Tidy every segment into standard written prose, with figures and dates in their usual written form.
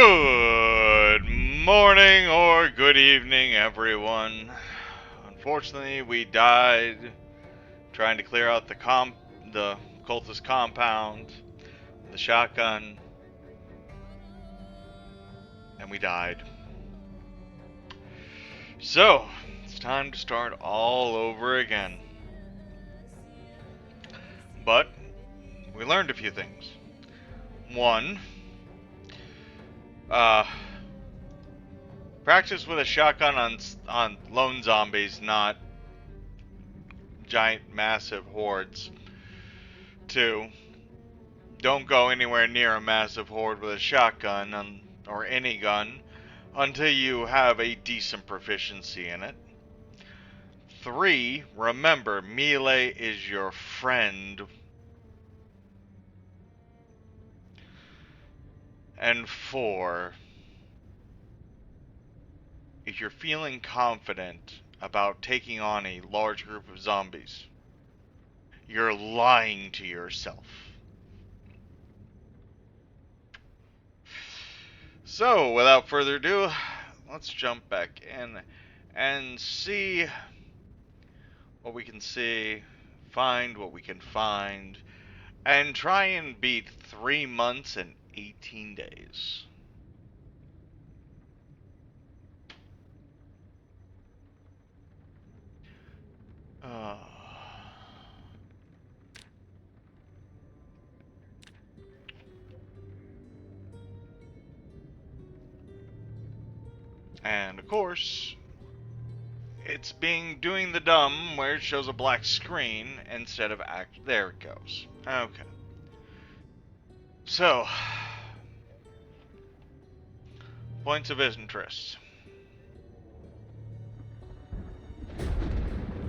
Good morning or good evening, everyone. Unfortunately, we died trying to clear out the cultist compound, the shotgun, and we died. So, it's time to start all over again. But, we learned a few things. One, uh, practice with a shotgun on lone zombies, not giant, massive hordes. Two, don't go anywhere near a massive horde with a shotgun or any gun until you have a decent proficiency in it. 3, remember, melee is your friend. And 4, if you're feeling confident about taking on a large group of zombies, you're lying to yourself. So, without further ado, let's jump back in and see what we can see, find what we can find, and try and beat 3 months and 18 days. Uh, and of course, it's doing the dumb where it shows a black screen instead of there it goes. Okay. So, points of interest.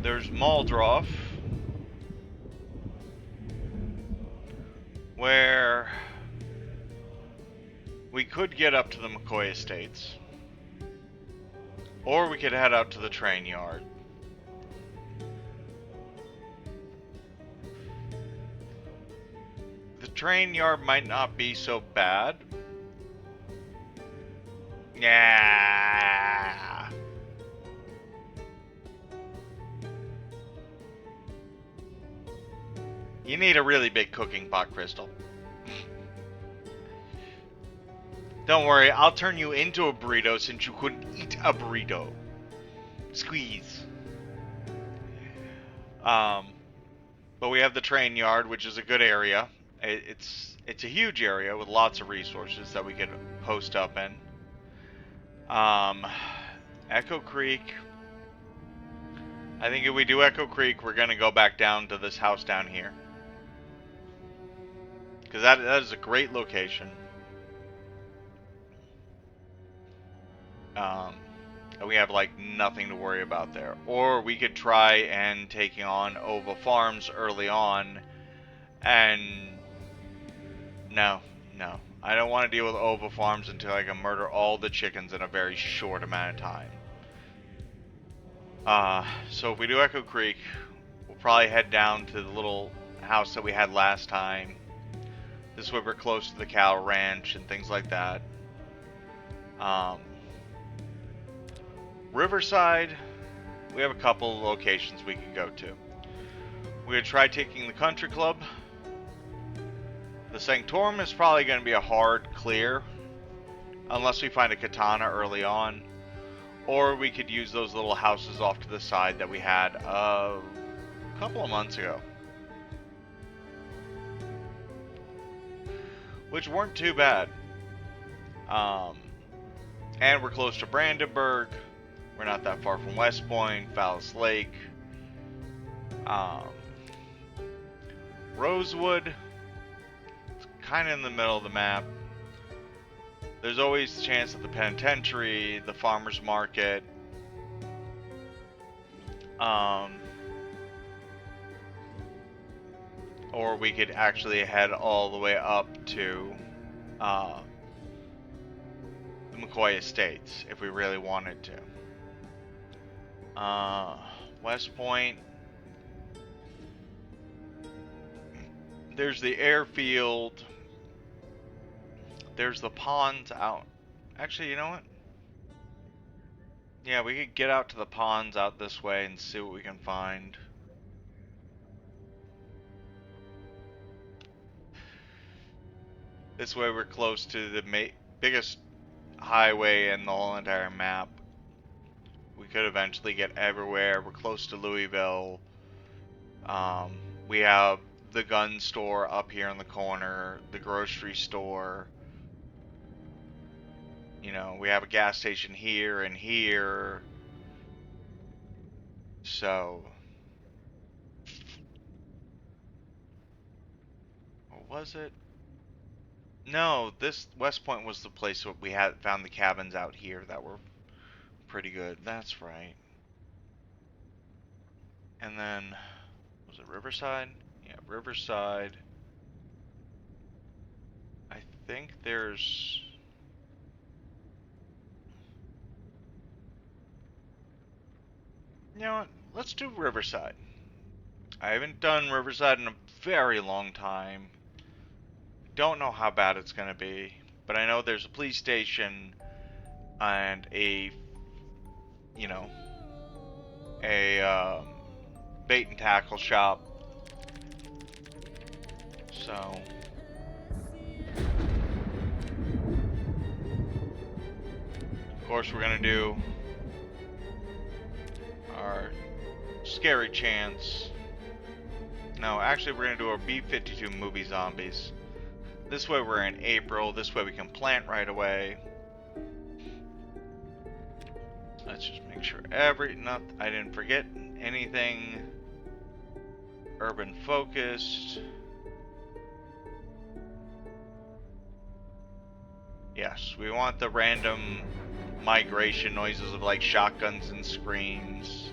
There's Maldroff, where we could get up to the McCoy Estates, or we could head out to the train yard. The train yard might not be so bad. Yeah. You need a really big cooking pot, Crystal. Don't worry, I'll turn you into a burrito since you couldn't eat a burrito. Squeeze. But we have the train yard, which is a good area. It's a huge area with lots of resources that we could post up in. Echo Creek. I think if we do Echo Creek, we're gonna go back down to this house down here, because that is a great location. And we have like nothing to worry about there. Or we could try and taking on Ova Farms early on, and no, I don't want to deal with Ova Farms until I can murder all the chickens in a very short amount of time. So if we do Echo Creek, we'll probably head down to the little house that we had last time. This way we're close to the cow ranch and things like that. Riverside, we have a couple locations we can go to. We're going to try taking the country club. The Sanctorum is probably going to be a hard clear, unless we find a katana early on. Or we could use those little houses off to the side that we had a couple of months ago, which weren't too bad. And we're close to Brandenburg. We're not that far from West Point, Fallis Lake. Rosewood, it's kind of in the middle of the map. There's always a chance at the penitentiary, the farmer's market. Or we could actually head all the way up to the McCoy Estates if we really wanted to. West Point. There's the airfield. There's the ponds out Actually, you know what? Yeah, we could get out to the ponds out this way and see what we can find. This way we're close to the biggest highway in the whole entire map. We could eventually get everywhere. We're close to Louisville. Um, we have the gun store up here in the corner, the grocery store. You know, we have a gas station here and here. So, or was it? No, this West Point was the place where we had found the cabins out here that were pretty good. That's right. And then, was it Riverside? Yeah, Riverside. I think there's... You know what? Let's do Riverside. I haven't done Riverside in a very long time. Don't know how bad it's gonna be, but I know there's a police station and you know, a bait and tackle shop. So, of course, we're gonna do our scary chance. No, actually, we're gonna do our B-52 movie zombies. This way, we're in April. This way, we can plant right away. Let's just make sure I didn't forget anything urban focused. Yes, we want the random migration noises of like shotguns and screams.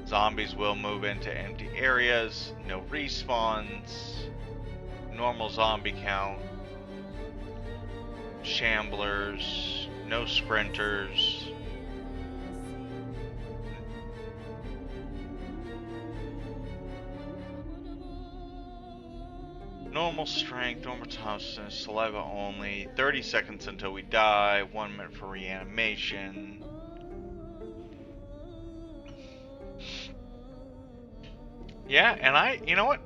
Zombies will move into empty areas, no respawns, normal zombie count, shamblers, no sprinters. Normal strength, normal toughness, saliva only, 30 seconds until we die, 1 minute for reanimation. Yeah, and you know what?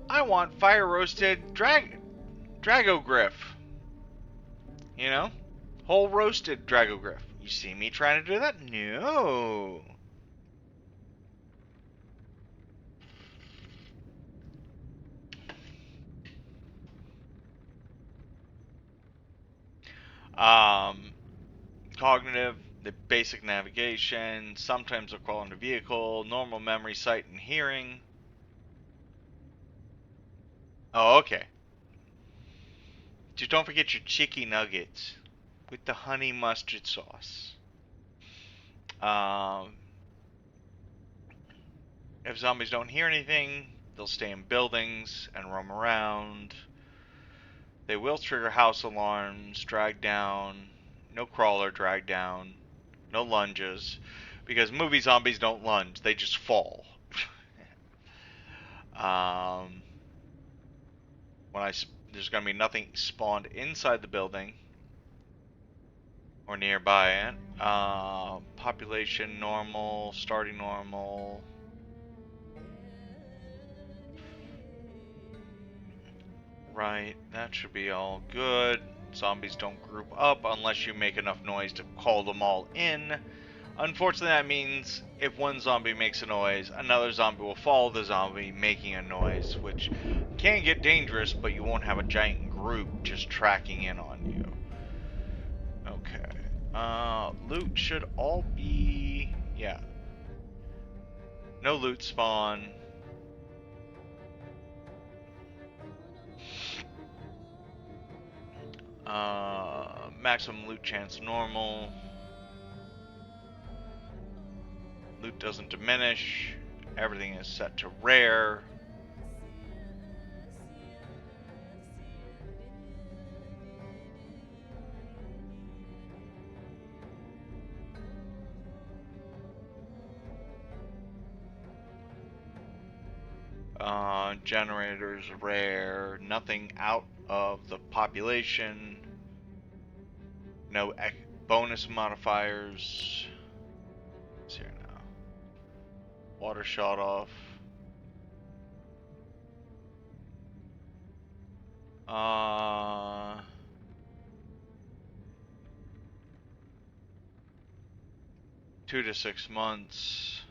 I want fire roasted Drago Griff. You know? Whole roasted Drago Griff. You see me trying to do that? No. Cognitive, the basic navigation, sometimes recall in a vehicle, normal memory, sight, and hearing. Oh, okay. Just don't forget your chicky nuggets with the honey mustard sauce. If zombies don't hear anything, they'll stay in buildings and roam around. They will trigger house alarms, drag down, no crawler drag down, no lunges, because movie zombies don't lunge, they just fall. There's gonna be nothing spawned inside the building or nearby it. Population normal, starting normal. Right, that should be all good. Zombies don't group up unless you make enough noise to call them all in. Unfortunately, that means if one zombie makes a noise, another zombie will follow the zombie making a noise, which can get dangerous, but you won't have a giant group just tracking in on you. Okay. Loot should all be... yeah. No loot spawn. Maximum loot chance normal. Loot doesn't diminish. Everything is set to rare. Generators rare. Nothing out of the population. No bonus modifiers. Let's see here now. Water shot off. Uh, 2 to 6 months.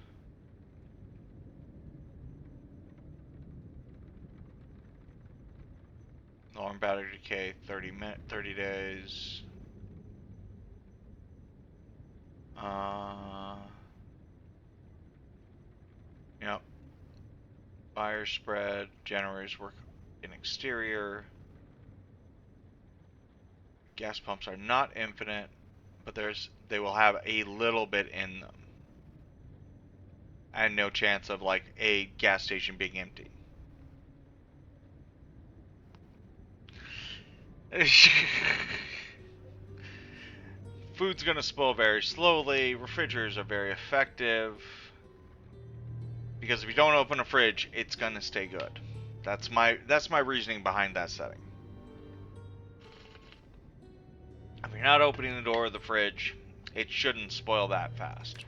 Long battery decay, 30 days. Yep. Fire spread, generators work in exterior. Gas pumps are not infinite, but they will have a little bit in them. And no chance of like a gas station being empty. Food's gonna spoil very slowly. Refrigerators are very effective. Because if you don't open a fridge, it's gonna stay good. That's my reasoning behind that setting. If you're not opening the door of the fridge, it shouldn't spoil that fast.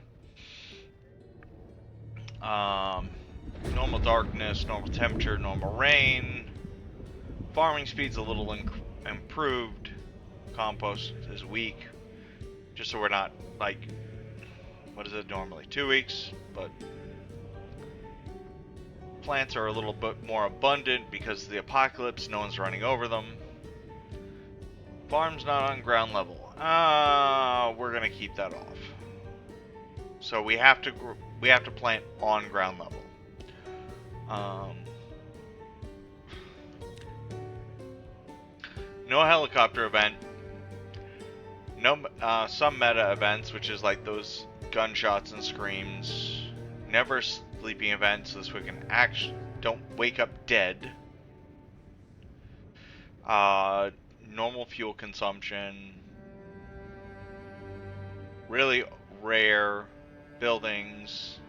Normal darkness, normal temperature, normal rain. Farming speed's a little improved. Compost is weak. Just so we're not like, what is it normally? 2 weeks, but plants are a little bit more abundant because of the apocalypse. No one's running over them. Farm's not on ground level. We're gonna keep that off. So we have to plant on ground level. No helicopter event. No, some meta events, which is like those gunshots and screams. Never sleeping events, so this we can actually don't wake up dead. Normal fuel consumption. Really rare buildings.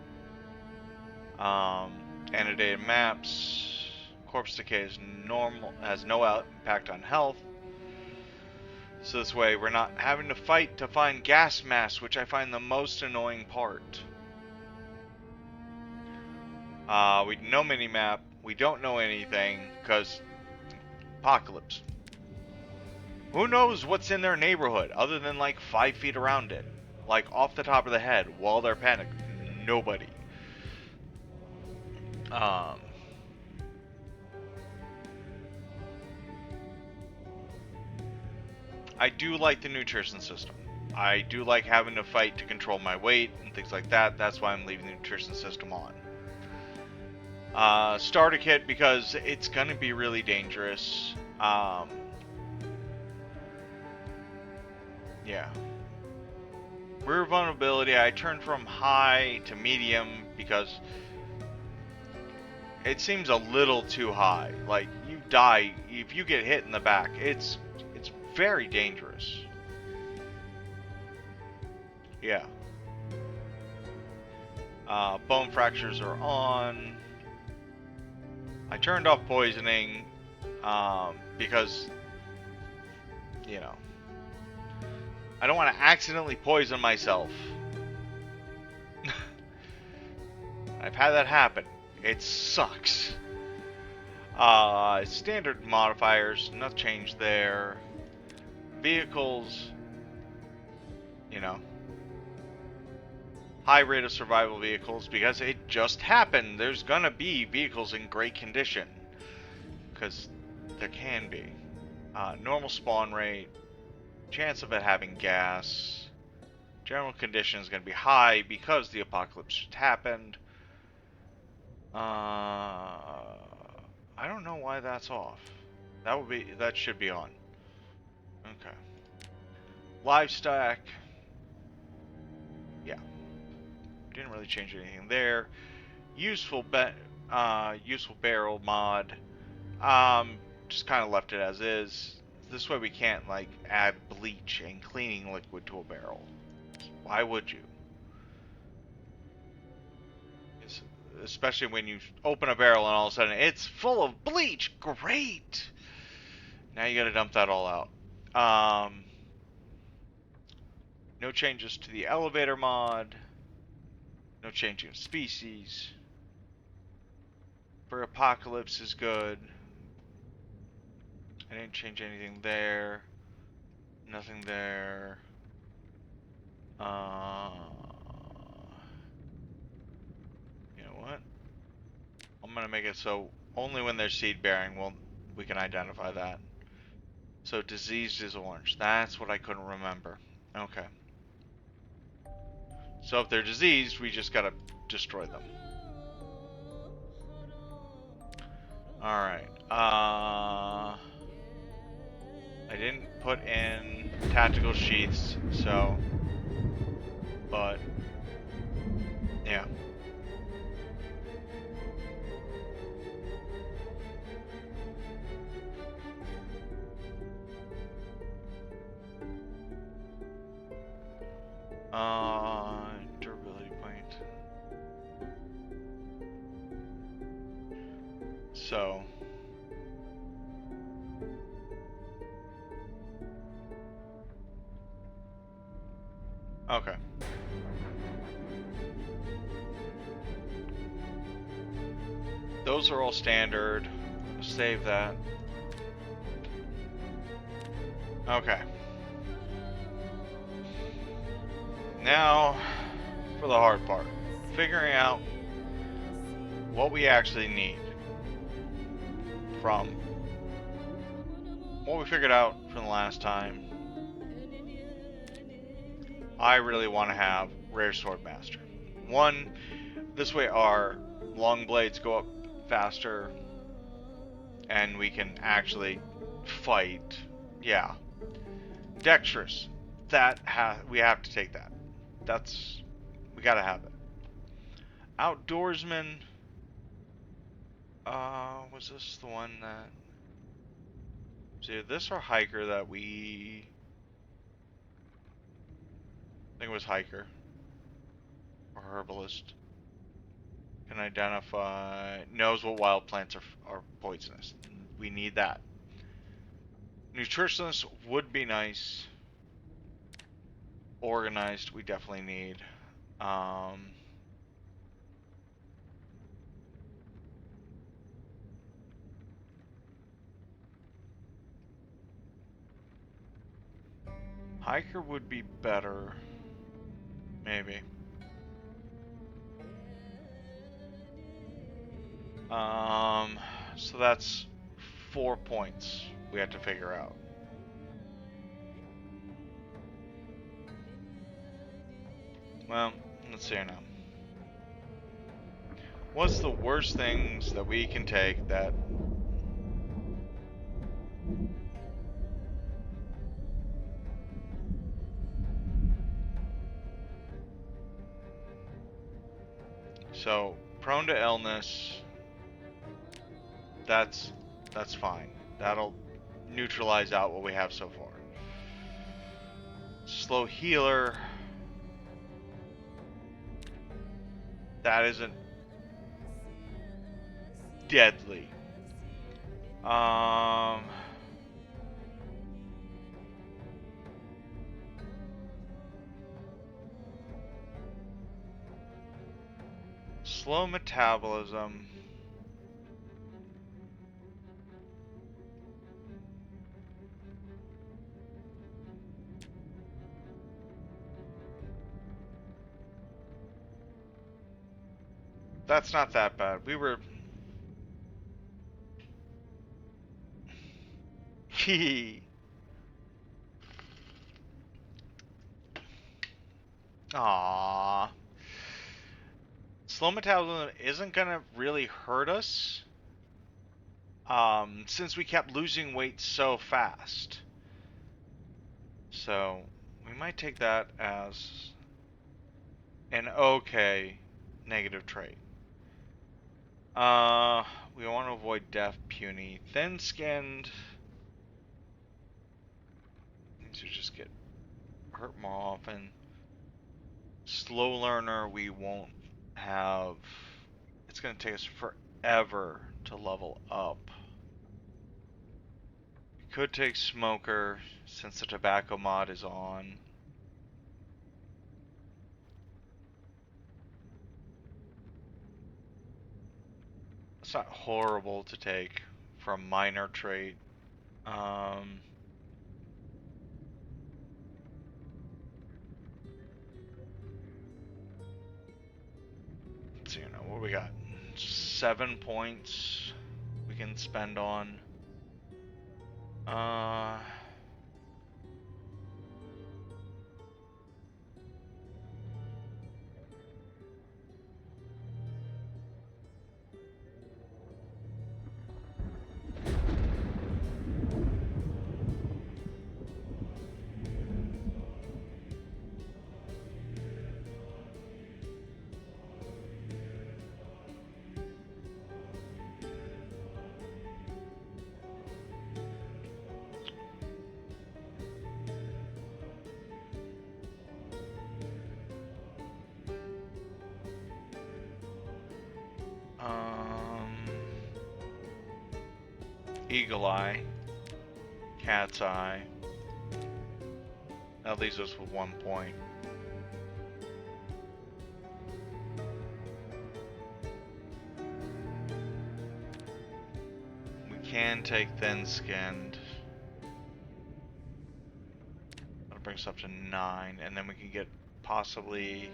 Annotated maps. Corpse decay is normal, has no impact on health. So this way we're not having to fight to find gas masks, which I find the most annoying part. We know minimap. We don't know anything because apocalypse. Who knows what's in their neighborhood other than like 5 feet around it? Like off the top of the head while they're panicked. Nobody. I do like the nutrition system. I do like having to fight to control my weight and things like that. That's why I'm leaving the nutrition system on. Starter kit because it's going to be really dangerous. Yeah. Rear vulnerability, I turned from high to medium because it seems a little too high. Like, you die if you get hit in the back. It's very dangerous. Yeah. Bone fractures are on. I turned off poisoning because, you know, I don't want to accidentally poison myself. I've had that happen. It sucks. Standard modifiers, no change there. Vehicles, you know, high rate of survival vehicles because it just happened. There's gonna be vehicles in great condition because there can be. Normal spawn rate, chance of it having gas. General condition is gonna be high because the apocalypse just happened. I don't know why that's off. That should be on. Okay. Livestock. Yeah. Didn't really change anything there. Useful barrel mod. Just kind of left it as is. This way we can't like add bleach and cleaning liquid to a barrel. Why would you? Especially when you open a barrel and all of a sudden it's full of bleach. Great. Now you gotta dump that all out. No changes to the elevator mod. No changing of species. For Apocalypse is good. I didn't change anything there. Nothing there. You know what? I'm gonna make it so only when they're seed bearing we can identify that. So diseased is orange. That's what I couldn't remember. Okay. So if they're diseased, we just gotta destroy them. Alright. I didn't put in tactical sheaths, so... But... Yeah. Durability point. So... Okay. Those are all standard. Save that. Okay. Now, for the hard part. Figuring out what we actually need from what we figured out from the last time. I really want to have Rare Swordmaster. One, this way our long blades go up faster and we can actually fight. Yeah. Dexterous. We have to take that. We gotta have it. Outdoorsman. Was this the one that... See, this or hiker that we... I think it was hiker. Or herbalist. Can identify... Knows what wild plants are poisonous. We need that. Nutritionist would be nice. Organized, we definitely need. Hiker would be better. Maybe. So that's 4 points we have to figure out. Well, let's see here now. What's the worst things that we can take that... So, prone to illness, that's fine. That'll neutralize out what we have so far. Slow healer, that isn't deadly. Slow metabolism. That's not that bad. We were... Aww. Slow metabolism isn't gonna really hurt us, since we kept losing weight so fast. So, we might take that as an okay negative trait. We want to avoid deaf, puny, thin-skinned. These would just get hurt more often. Slow learner, we won't have. It's going to take us forever to level up. We could take smoker since the tobacco mod is on. It's not horrible to take for a minor trait. So, you know, what we got? 7 points we can spend on. Eagle Eye, Cat's Eye. That leaves us with 1 point. We can take Thin Skinned. That'll bring us up to 9, and then we can get possibly.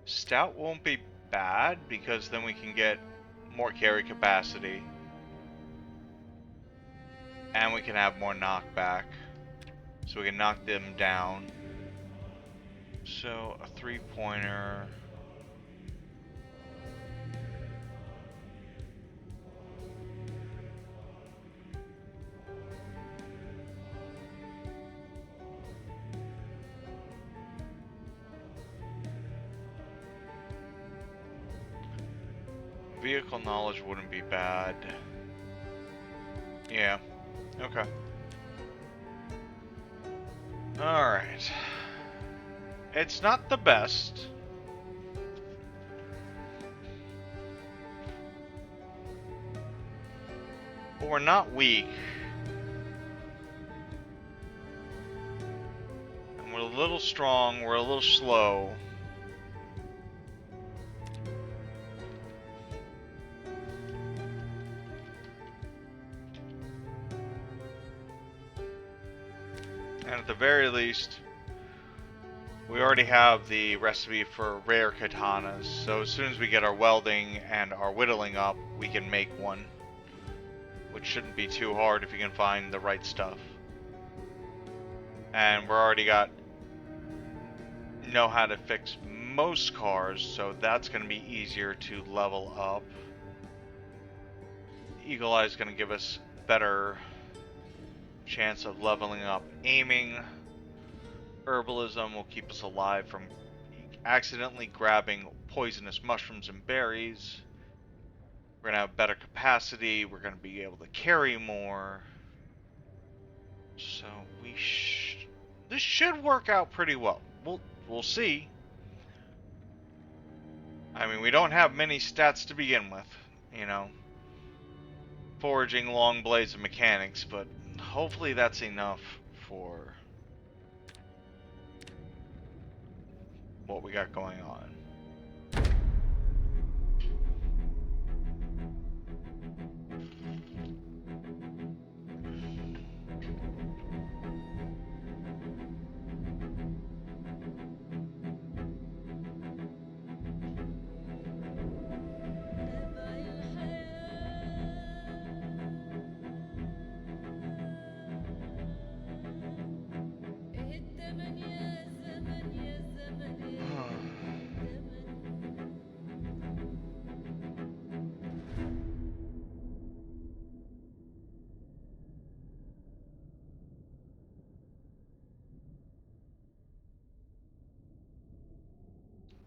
Stout won't be bad because then we can get more carry capacity and we can have more knockback, so we can knock them down. So a 3-pointer. Vehicle knowledge wouldn't be bad. Yeah. Okay. Alright. It's not the best. But we're not weak. And we're a little strong, we're a little slow. And at the very least, we already have the recipe for rare katanas, so as soon as we get our welding and our whittling up, we can make one. Which shouldn't be too hard if you can find the right stuff. And we're already know how to fix most cars, so that's going to be easier to level up. Eagle Eye is going to give us better chance of leveling up aiming. Herbalism will keep us alive from accidentally grabbing poisonous mushrooms and berries. We're gonna have better capacity. We're gonna be able to carry more. So this should work out pretty well. We'll see. I mean, we don't have many stats to begin with, you know. Foraging, long blades, and mechanics, but hopefully that's enough for what we got going on.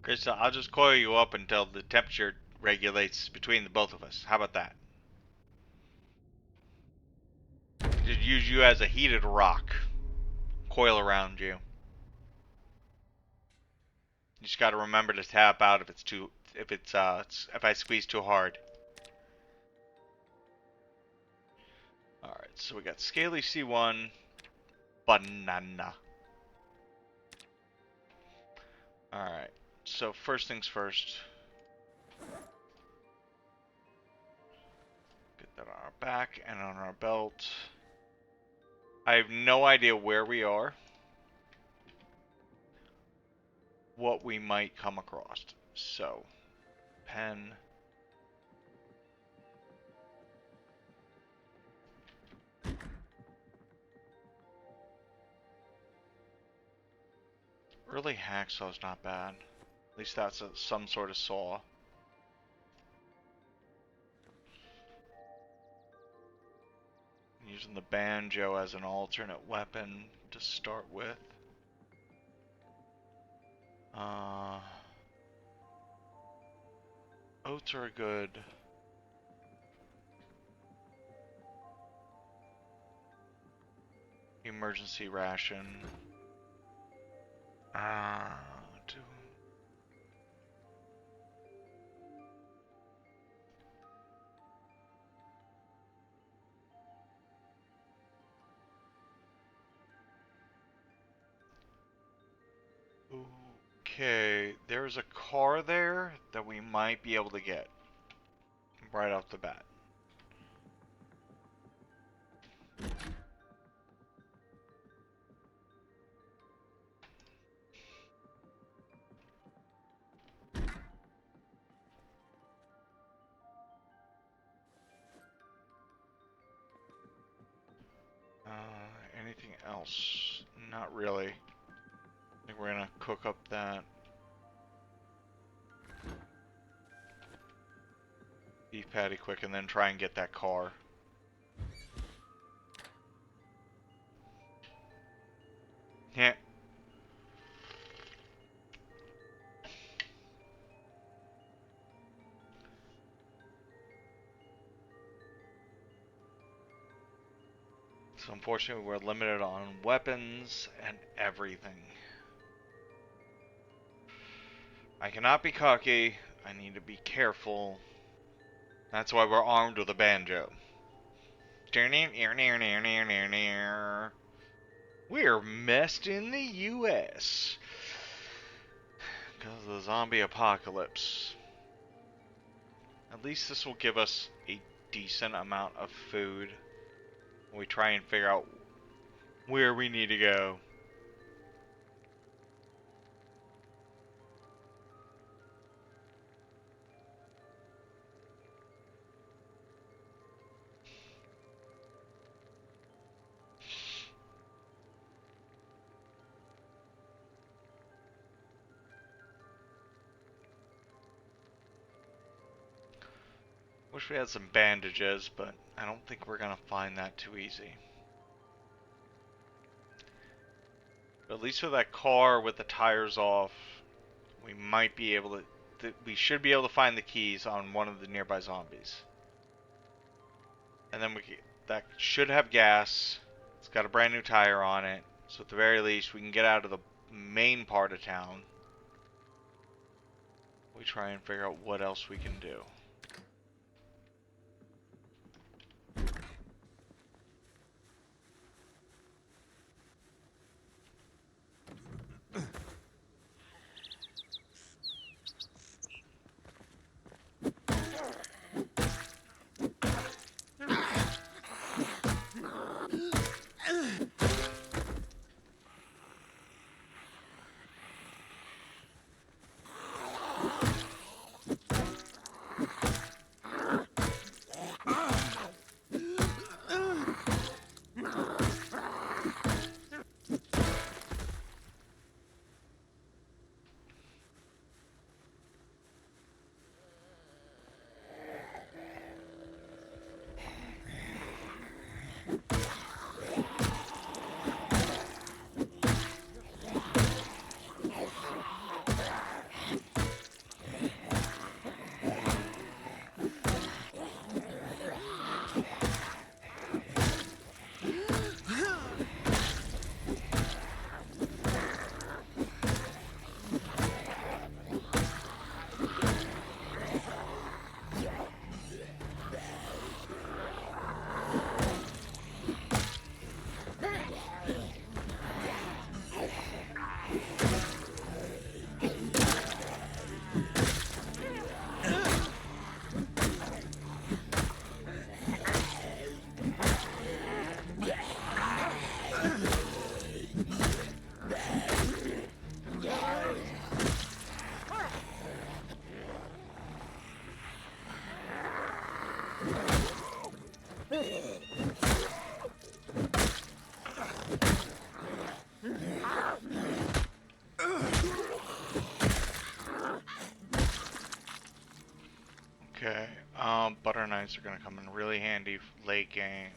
Chris, I'll just coil you up until the temperature regulates between the both of us. How about that? Just use you as a heated rock. Coil around you. You just gotta remember to tap out if it's too if I squeeze too hard. All right, so we got Scaly C1, banana. All right, so first things first. Get that on our back and on our belt. I have no idea where we are, what we might come across. So, pen. Early hacksaw's not bad. At least that's some sort of saw. Using the banjo as an alternate weapon to start with. Oats are good. Emergency ration. Do... Okay, there's a car there that we might be able to get right off the bat. Anything else? Not really. I think we're gonna cook up that beef patty quick and then try and get that car. Yeah. So unfortunately we're limited on weapons and everything. I cannot be cocky. I need to be careful. That's why we're armed with a banjo. We're messed in the US because of the zombie apocalypse. At least this will give us a decent amount of food when we try and figure out where we need to go. Wish we had some bandages, but I don't think we're gonna find that too easy. But at least with that car with the tires off, we might be able to, we should be able to find the keys on one of the nearby zombies. And then that should have gas. It's got a brand new tire on it. So at the very least, we can get out of the main part of town. We try and figure out what else we can do. Okay, butter knives are gonna come in really handy late game.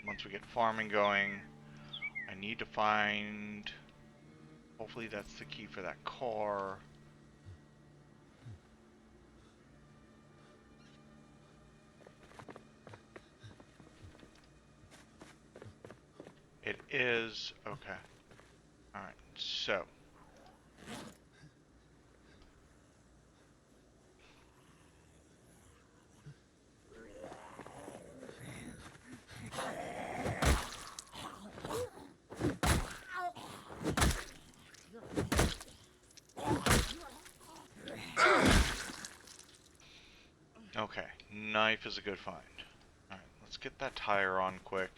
Once we get farming going, I need to find. Hopefully, that's the key for that car. It is okay. All right, so. Okay, knife is a good find. Alright, let's get that tire on quick.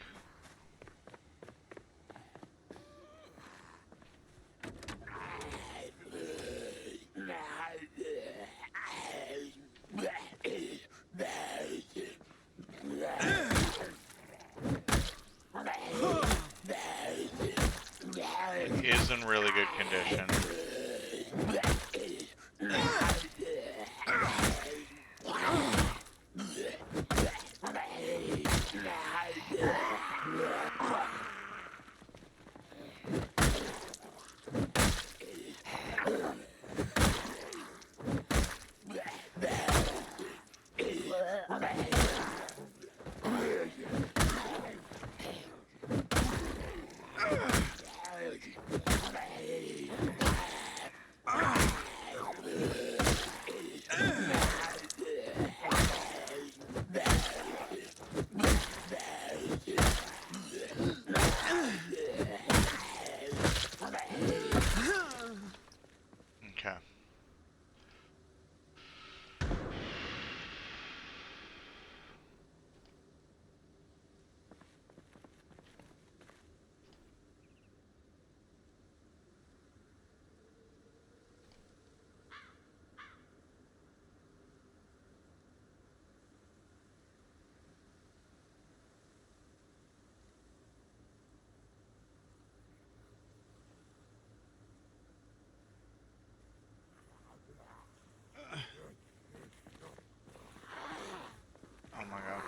It is in really good condition. Okay. Oh my god.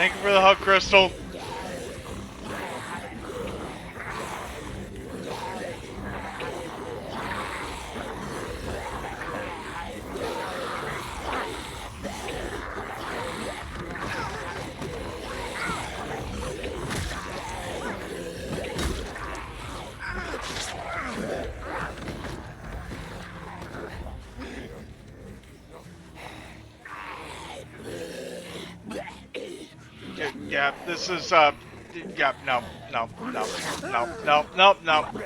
Thank you for the hug, Crystal. Yeah, this is, yeah, no, no, no, no, no, no, no.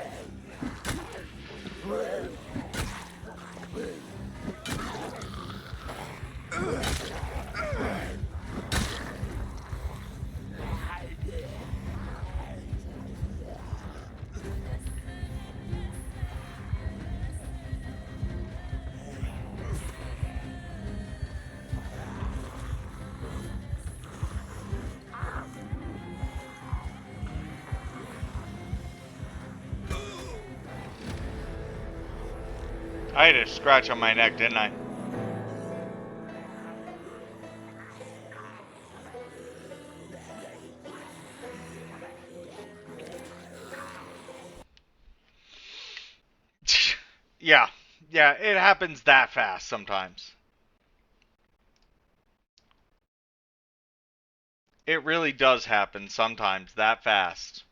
I had a scratch on my neck, didn't I? Yeah, yeah, it happens that fast sometimes. It really does happen sometimes that fast.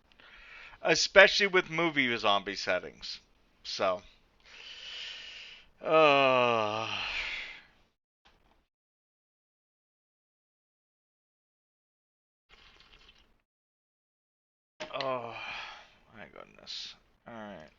Especially with movie zombie settings. So, uh, oh, my goodness. Alright.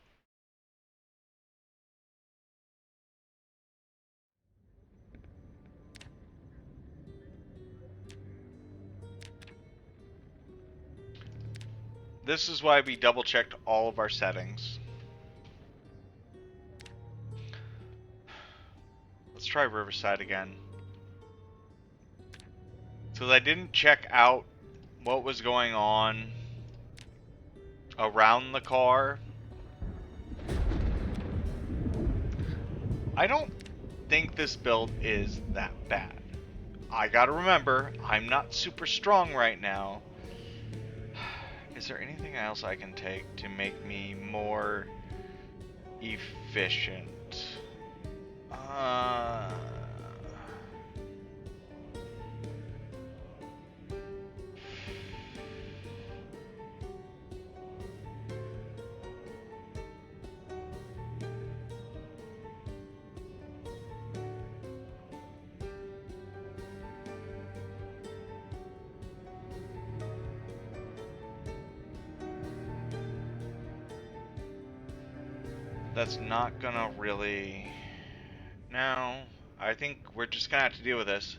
This is why we double checked all of our settings. Let's try Riverside again. So I didn't check out what was going on around the car. I don't think this build is that bad. I gotta remember, I'm not super strong right now. Is there anything else I can take to make me more efficient? Uh... That's not gonna really... No, I think we're just gonna have to deal with this.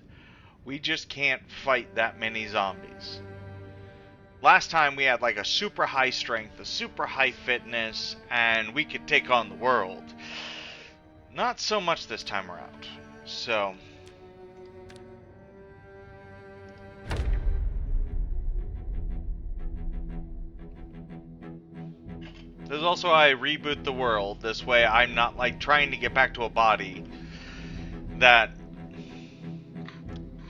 We just can't fight that many zombies. Last time we had like a super high strength, a super high fitness, and we could take on the world. Not so much this time around. So... There's also I reboot the world. This way I'm not like trying to get back to a body that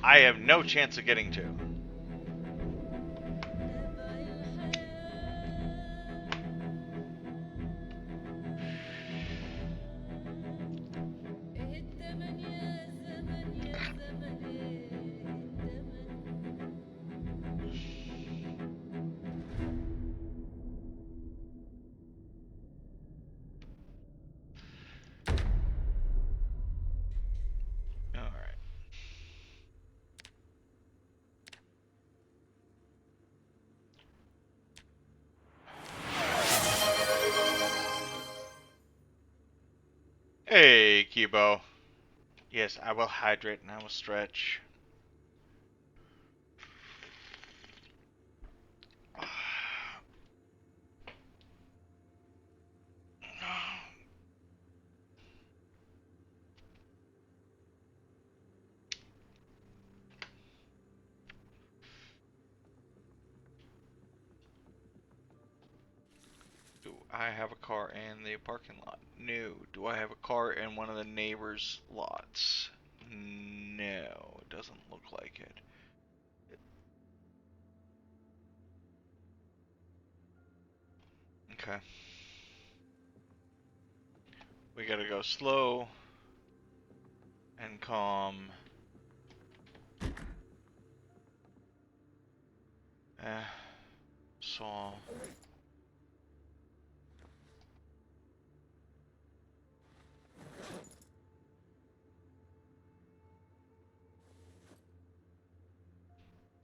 I have no chance of getting to. Alright. Hey, Kibo. Yes, I will hydrate and I will stretch. Do I have a car in the parking lot? No. Do I have a car in one of the neighbors' lots? No, it doesn't look like it. Okay. We gotta go slow and calm. Saw.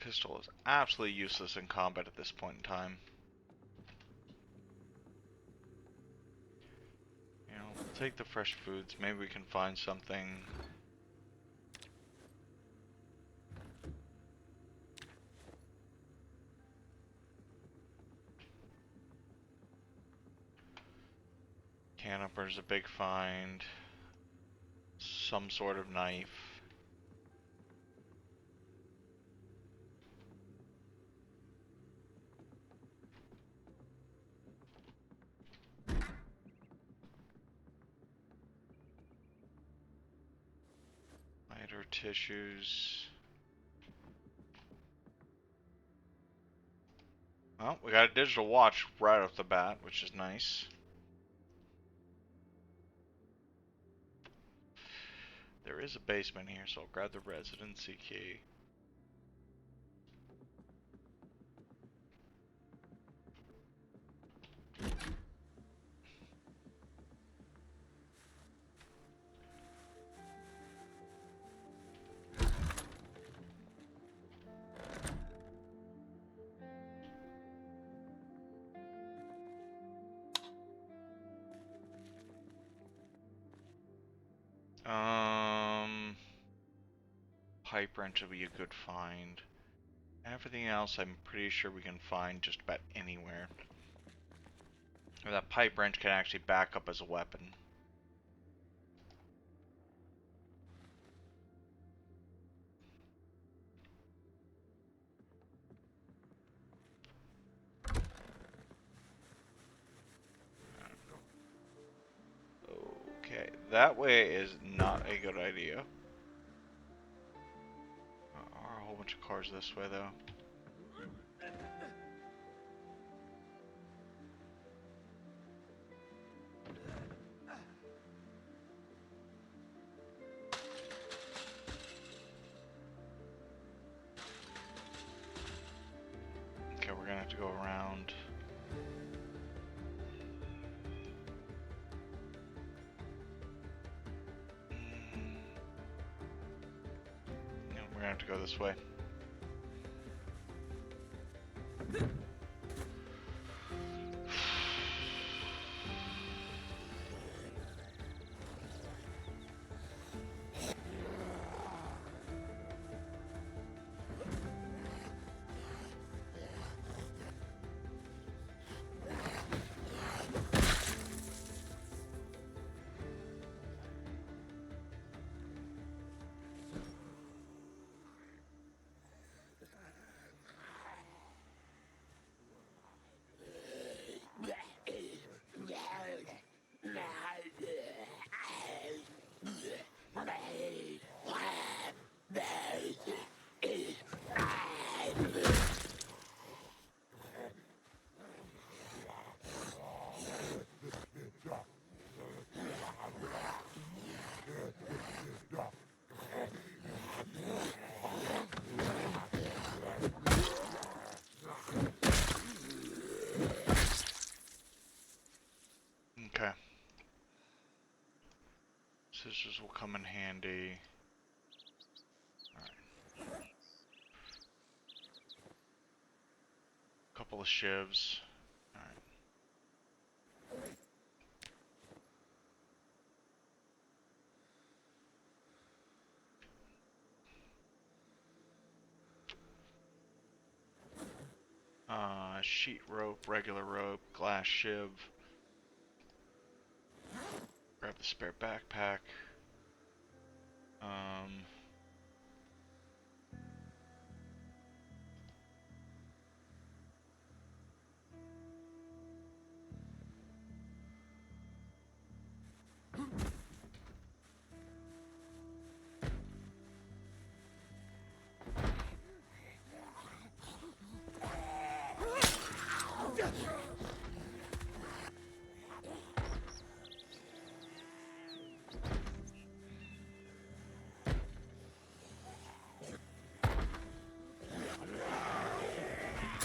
Pistol is absolutely useless in combat at this point in time. You know, we'll take the fresh foods. Maybe we can find something. Can opener's a big find. Some sort of knife. Lighter tissues. Well, we got a digital watch right off the bat, which is nice. There is a basement here, so I'll grab the residency key. Pipe wrench will be a good find. Everything else I'm pretty sure we can find just about anywhere. Or that pipe wrench can actually back up as a weapon. Okay, that way is not a good idea. There are a whole bunch of cars this way though. Okay, we're gonna have to go around. No, we're gonna have to go this way. Okay. Scissors will come in handy. Alright. Couple of shivs. Sheet rope, regular rope, glass shiv. Grab the spare backpack.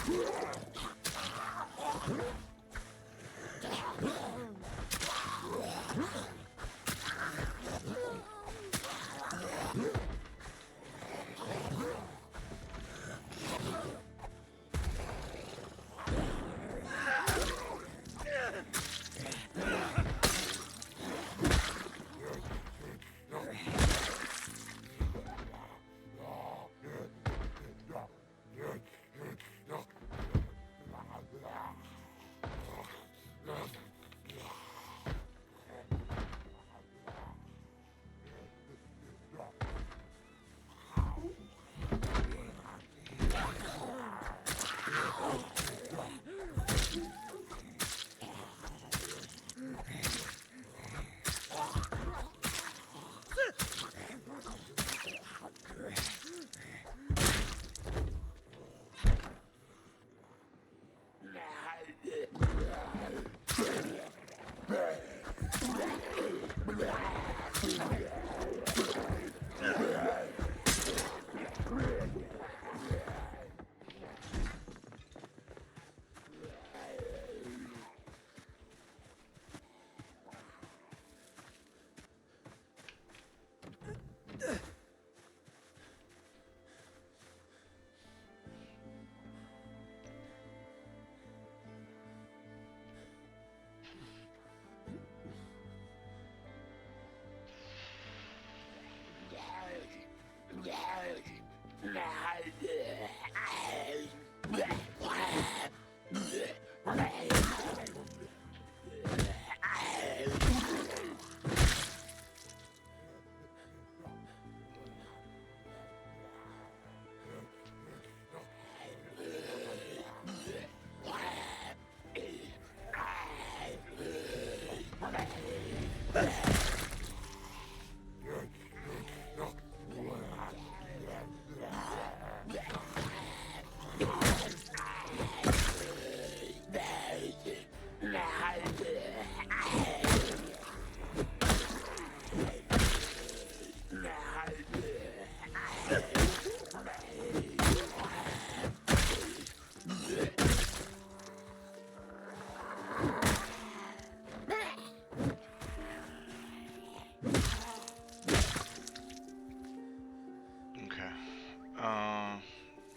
Okay.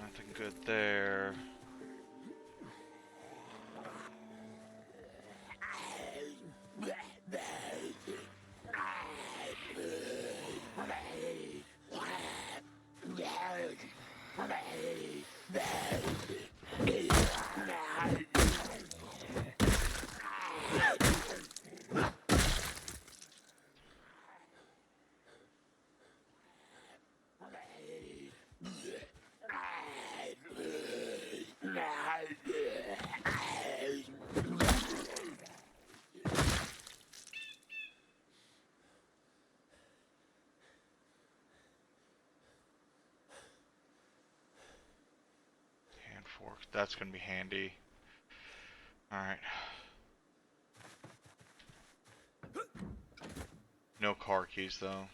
Nothing good there. Hand fork. That's gonna be handy. Alright. No car keys though.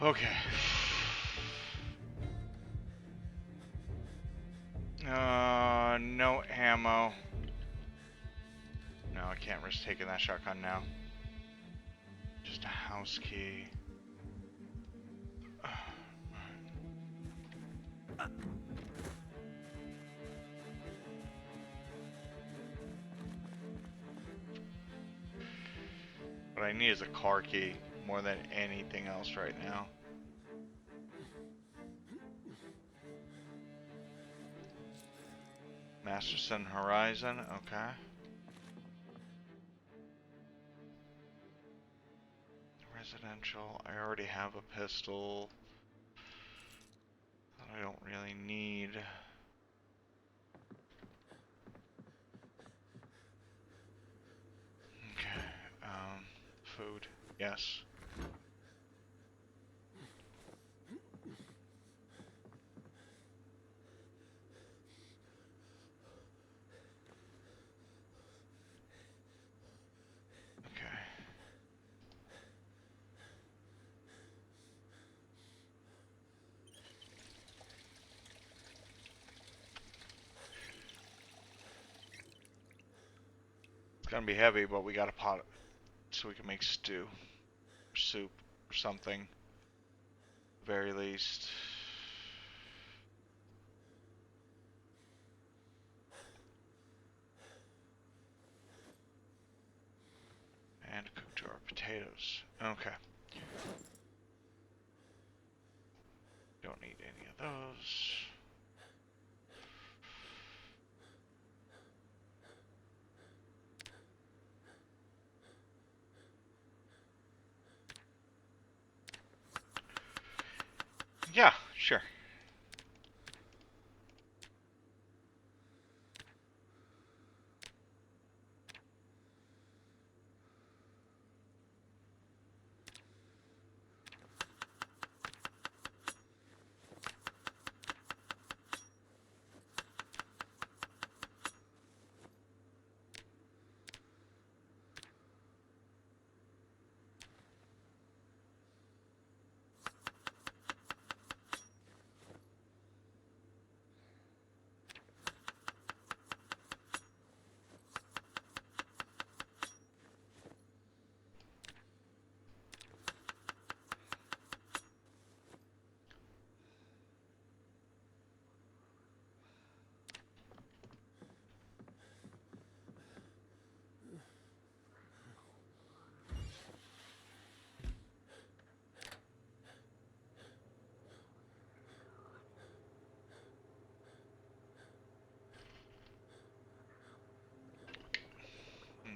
Okay. No ammo. No, I can't risk taking that shotgun now. Just a house key. What I need is a car key more than anything else right now. Masterson Horizon, okay. Residential, I already have a pistol that I don't really need. Okay, food, yes. Okay. It's gonna be heavy, but we got a pot so we can make stew, or soup, or something. Very least. And cook jar potatoes. Okay. Don't need any of those. Yeah, sure.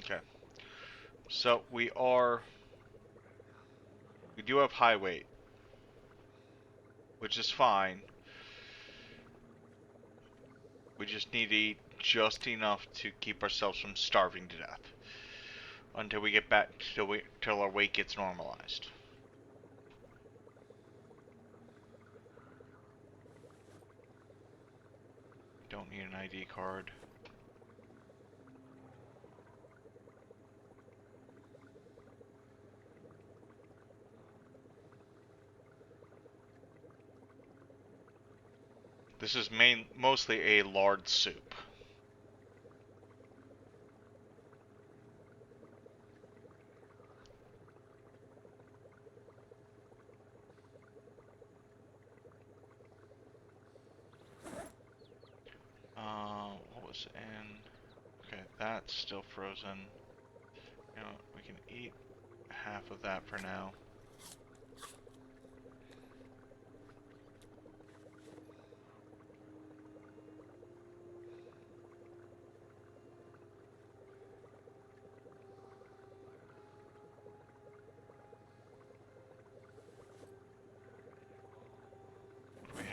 Okay. So we do have high weight, which is fine. We just need to eat just enough to keep ourselves from starving to death until we get back till our weight gets normalized. Don't need an ID card. This is mostly a lard soup. What was in? Okay, that's still frozen. You know, we can eat half of that for now.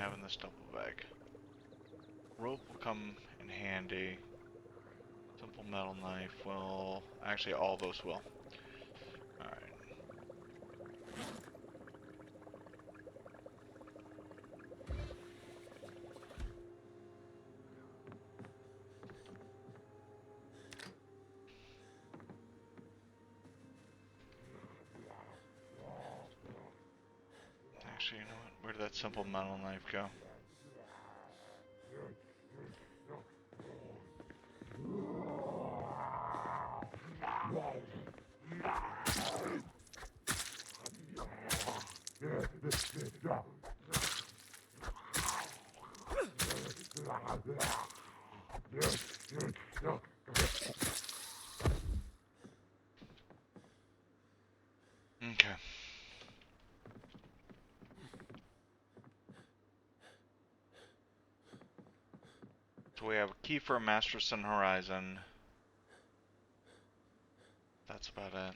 have in this double bag? Rope will come in handy. Simple metal knife will... Actually, all those will. Alright. Actually, you know what? Where did that simple metal knife go? Okay. So we have a key for a Master Sun Horizon. That's about it.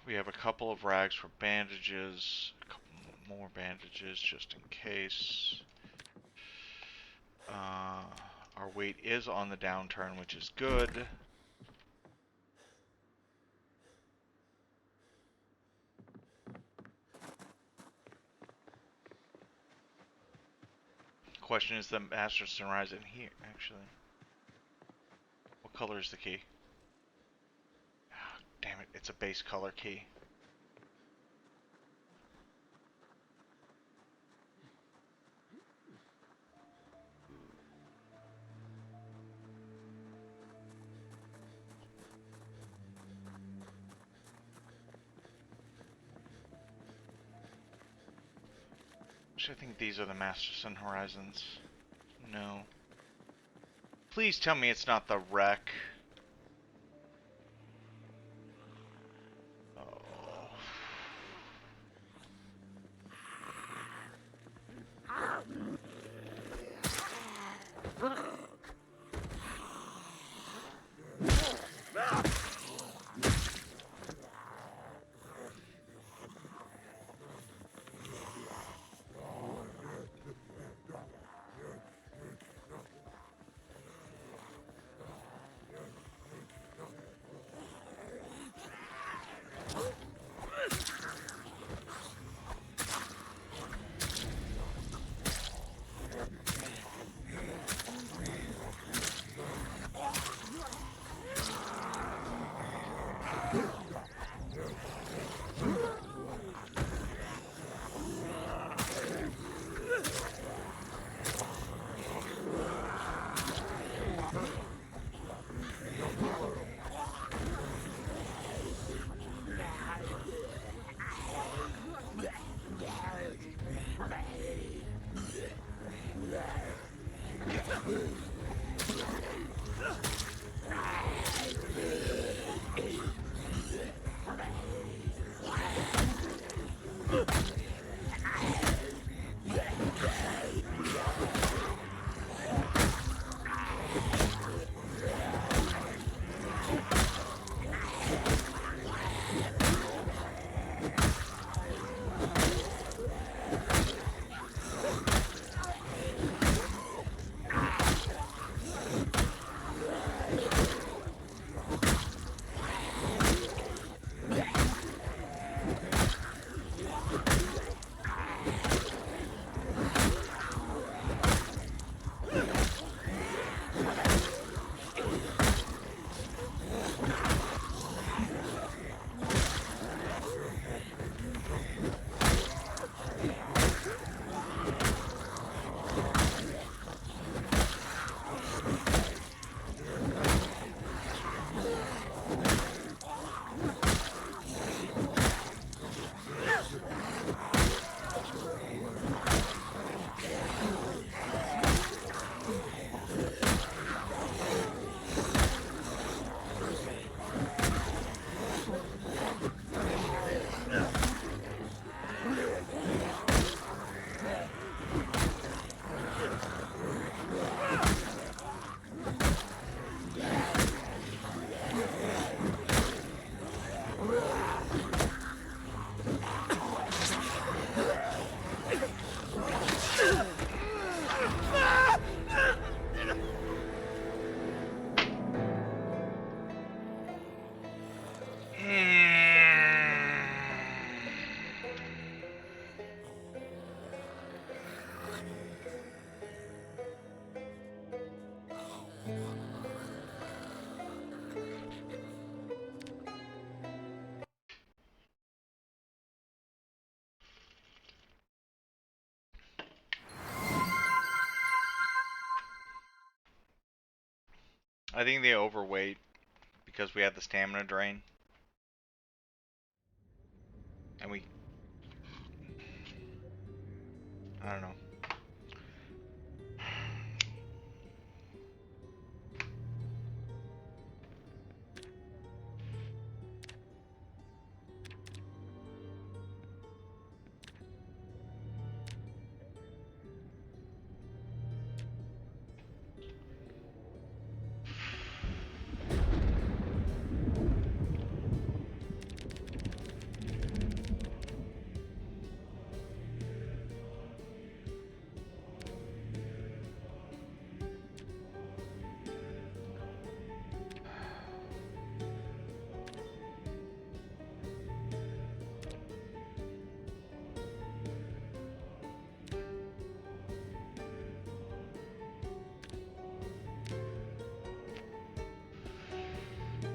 We have a couple of rags for bandages, a couple more bandages just in case. Our weight is on the downturn, which is good. Question is the Master Sun Horizon here, actually. What color is the key? Oh, damn it, it's a base color key. Actually, I think these are the Master Sun Horizons. No. Please tell me it's not the wreck. Oh. I think they overweight because we had the stamina drain. And I don't know.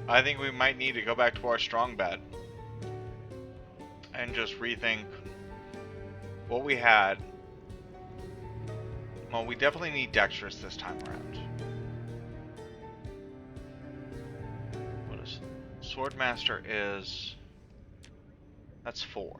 I think we might need to go back to our strong bed and just rethink what we had. Well, we definitely need dexterous this time around. What is Swordmaster is? That's 4.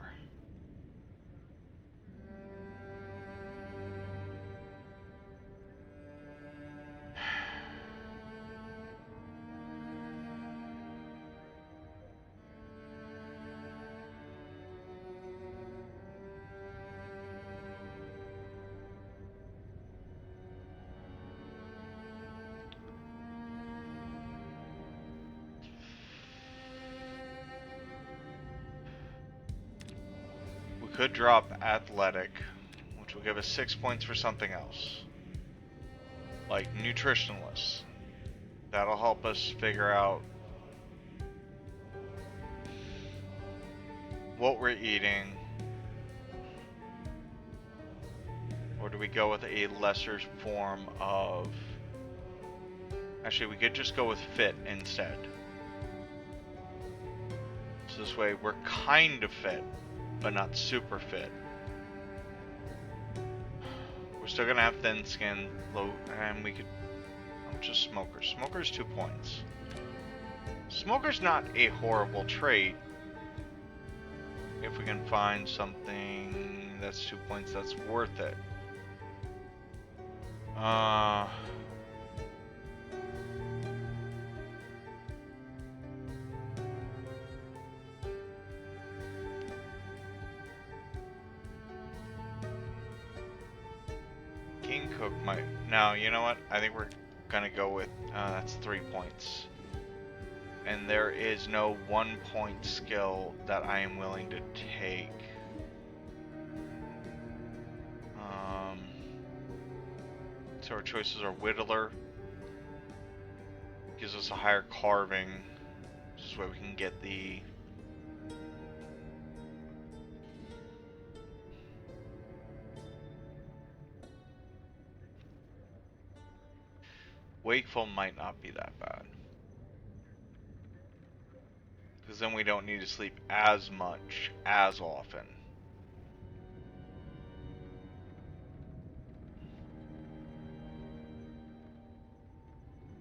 Could drop athletic, which will give us 6 points for something else, like nutritionalist. That'll help us figure out what we're eating. Or do we go with a lesser form of... Actually, we could just go with fit instead. So this way we're kind of fit, but not super fit. We're still gonna have thin skin, low, and we could... I'm just smoker. Smoker's 2 points. Smoker's not a horrible trait. If we can find something that's 2 points, that's worth it. King Cook might... Now, you know what? I think we're gonna go with... that's 3 points. And there is no 1 point skill that I am willing to take. So our choices are Whittler. Gives us a higher carving. This is where we can get the... Wakeful might not be that bad. Because then we don't need to sleep as much, as often.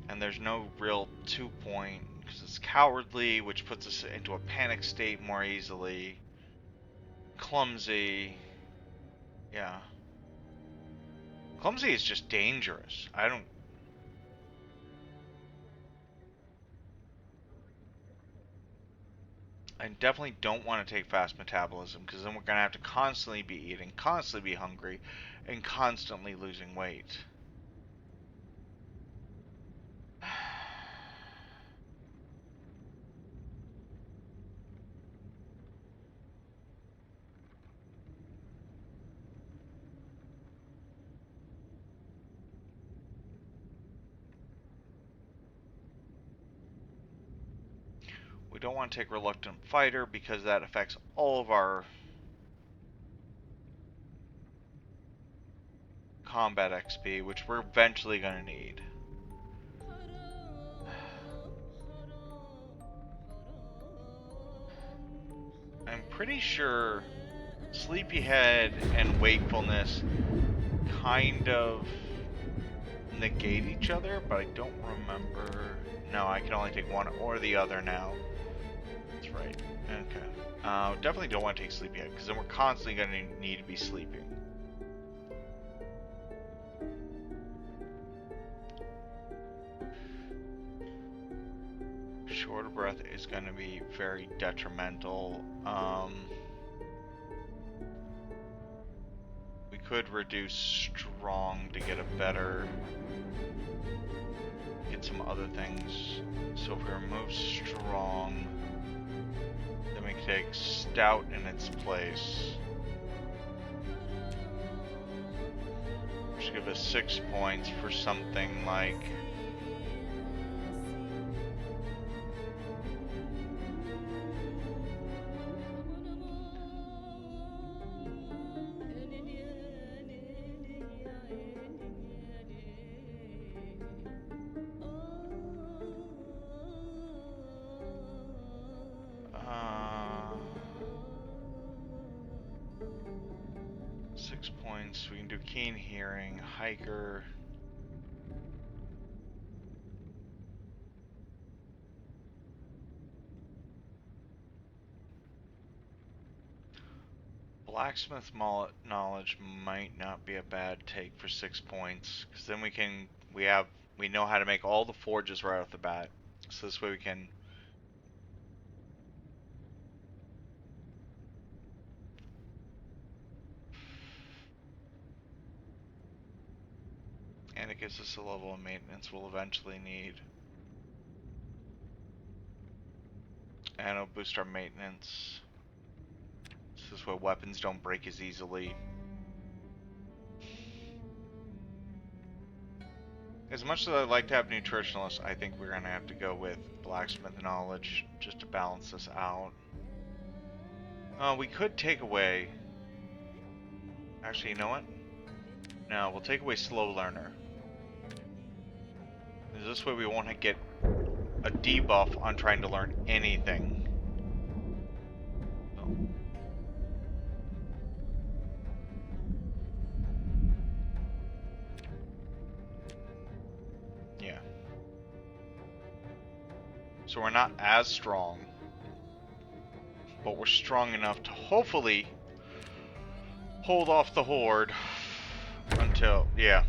And there's no real 2 point, because it's cowardly, which puts us into a panic state more easily. Clumsy. Yeah. Clumsy is just dangerous. I definitely don't want to take fast metabolism, because then we're going to have to constantly be eating, constantly be hungry, and constantly losing weight. We don't want to take Reluctant Fighter because that affects all of our combat XP, which we're eventually going to need. I'm pretty sure Sleepyhead and Wakefulness kind of negate each other, but I don't remember. No, I can only take one or the other now. That's right. Okay. Definitely don't want to take sleep yet, because then we're constantly going to need to be sleeping. Shorter breath is going to be very detrimental. We could reduce strong to get a better... get some other things. So if we remove strong, then we can take stout in its place. Just give us 6 points for something like... Uh, 6 points. We can do keen hearing, hiker. Blacksmith knowledge might not be a bad take for 6 points, because then we know how to make all the forges right off the bat. So this way we can... and it gives us a level of maintenance we'll eventually need. And it'll boost our maintenance. So this way weapons don't break as easily. As much as I'd like to have nutritionalists, I think we're going to have to go with blacksmith knowledge just to balance this out. We could take away... Actually, you know what? No, we'll take away slow learner. This way we won't get a debuff on trying to learn anything. So. Yeah. So we're not as strong, but we're strong enough to hopefully hold off the horde until, yeah.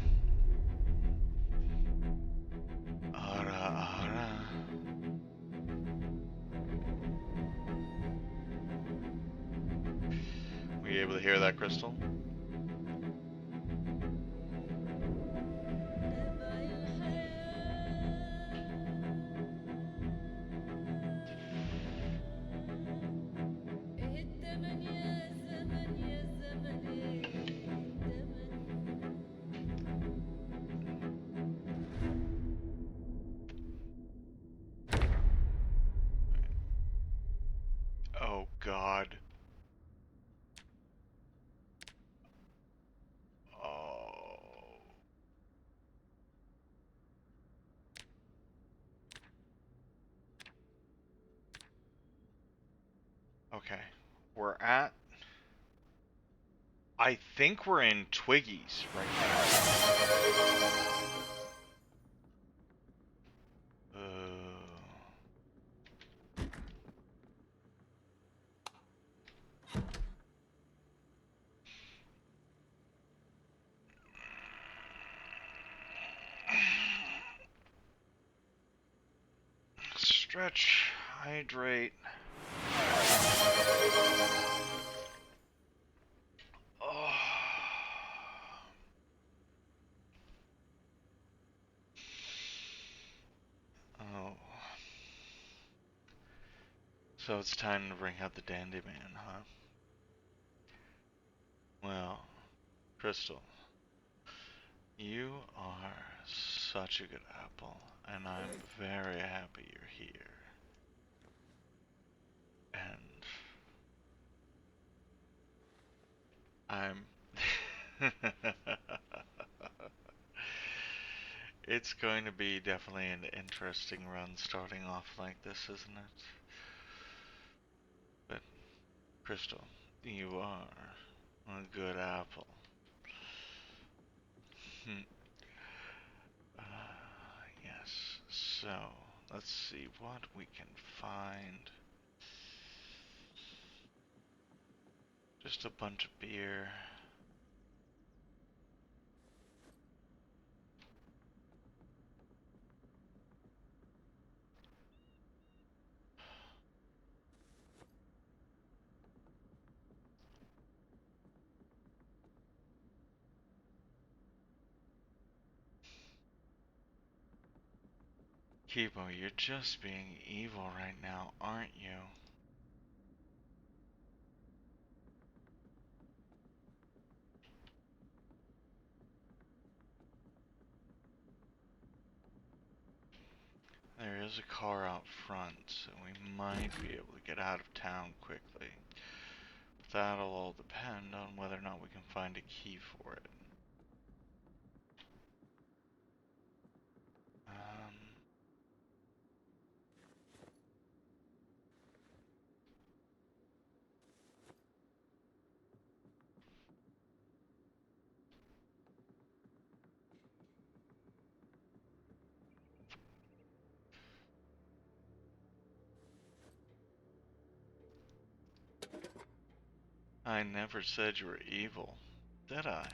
Were you able to hear that, Crystal? Oh, God. Oh. Okay. We're at... I think we're in Twiggy's right now. Stretch, hydrate. Oh. Oh. So it's time to bring out the dandy man, huh? Well, Crystal, you are such a good apple, and I'm very happy you're here. And I'm... It's going to be definitely an interesting run starting off like this, isn't it? But, Crystal, you are a good apple. So, let's see what we can find. Just a bunch of beer. Kibo, you're just being evil right now, aren't you? There is a car out front, so we might be able to get out of town quickly. But that'll all depend on whether or not we can find a key for it. I never said you were evil, did I?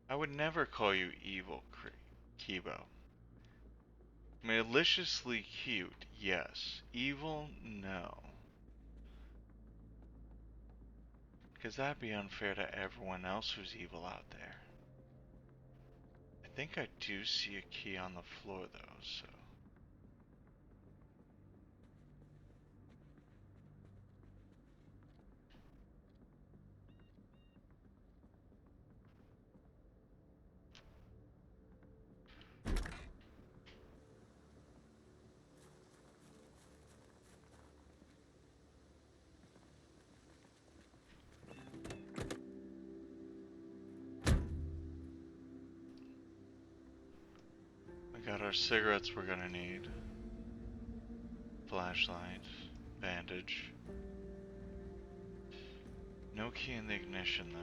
I would never call you evil, Kibo. Maliciously cute, yes. Evil, no. Because that'd be unfair to everyone else who's evil out there. I think I do see a key on the floor though, so... We got our cigarettes we're gonna need. Flashlight. Bandage. No key in the ignition though.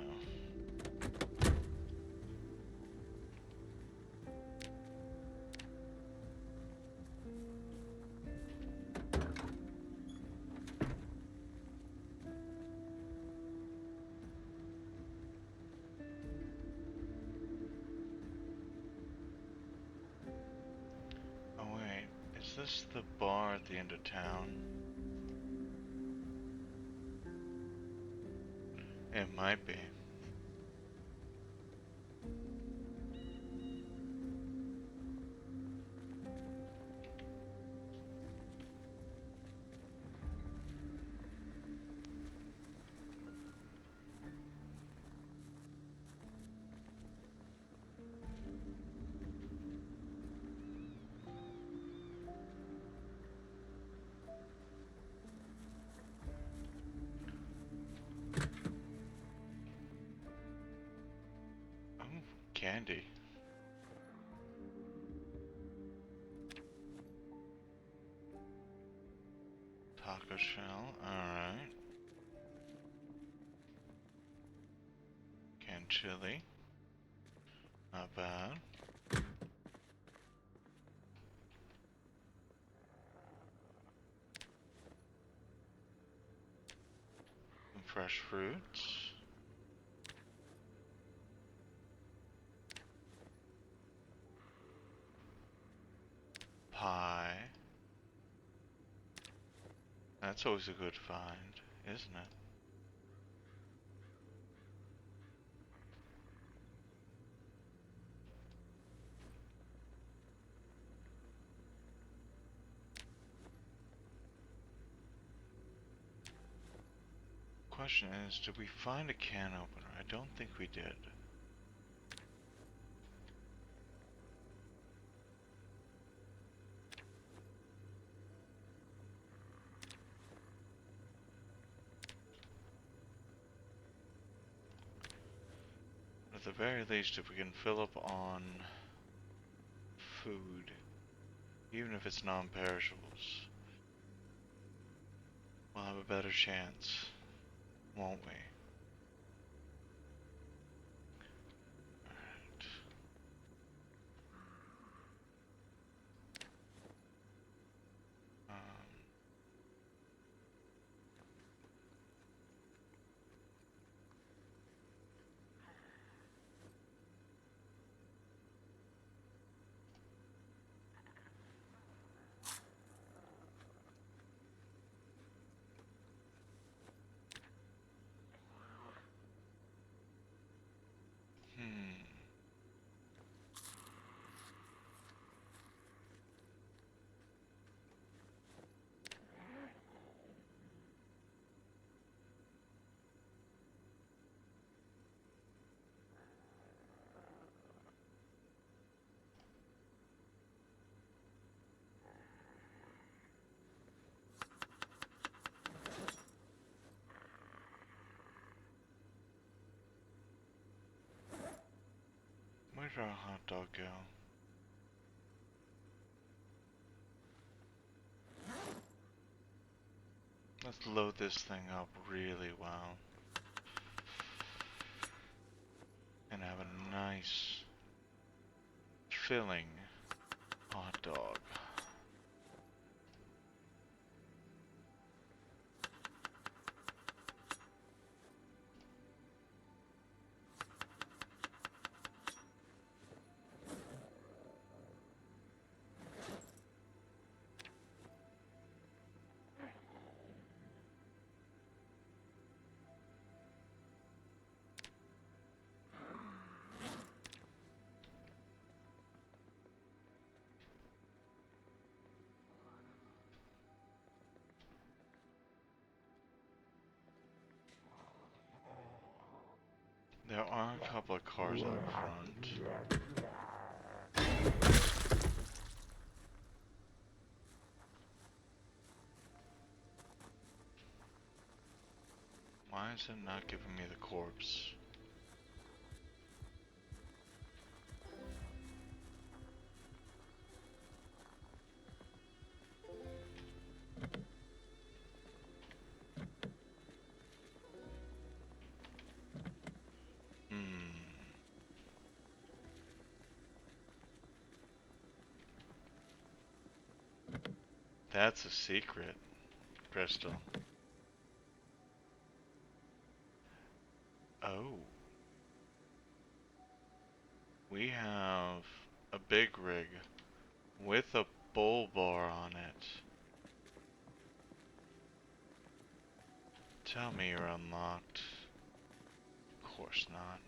Oh wait, is this the bar at the end of town? It might be. Oh, candy. Taco shell, alright. Canned chili. Not bad. Some fresh fruits. Pie. That's always a good find, isn't it? Question is, did we find a can opener? I don't think we did. At the very least, if we can fill up on food, even if it's non-perishables, we'll have a better chance, won't we? Alright. Where'd our hot dog go? Let's load this thing up really well. And have a nice, filling hot dog. There are a couple of cars out front. Why is it not giving me the corpse? That's a secret, Crystal. Oh. We have a big rig with a bull bar on it. Tell me you're unlocked. Of course not.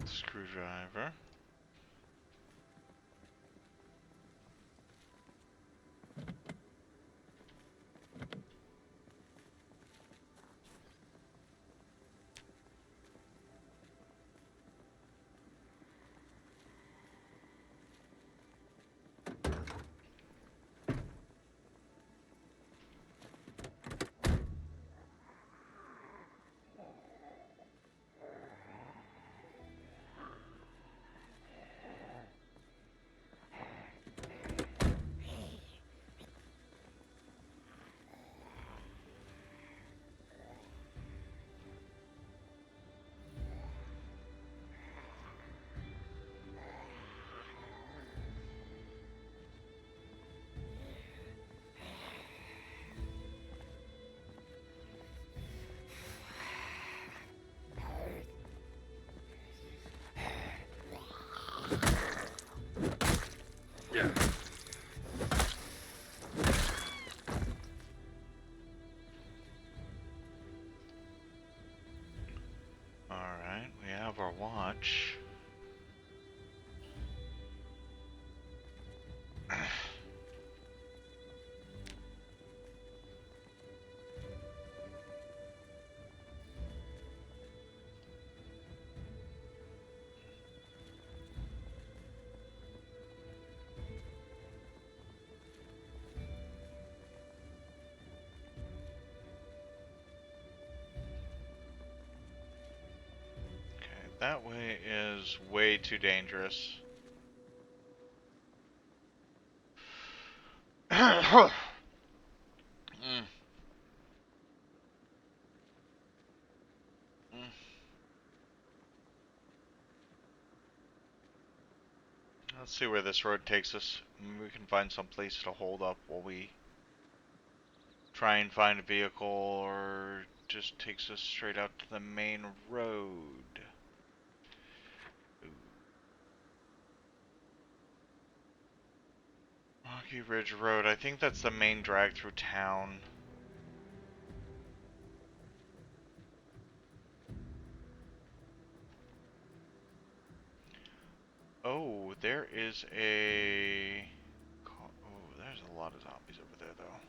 Screwdriver. Alright, we have our watch. That way is way too dangerous. mm. Mm. Let's see where this road takes us. Maybe we can find some place to hold up while we try and find a vehicle, or just takes us straight out to the main road. Rocky Ridge Road. I think that's the main drag through town. Oh, there is a... Oh, there's a lot of zombies over there, though.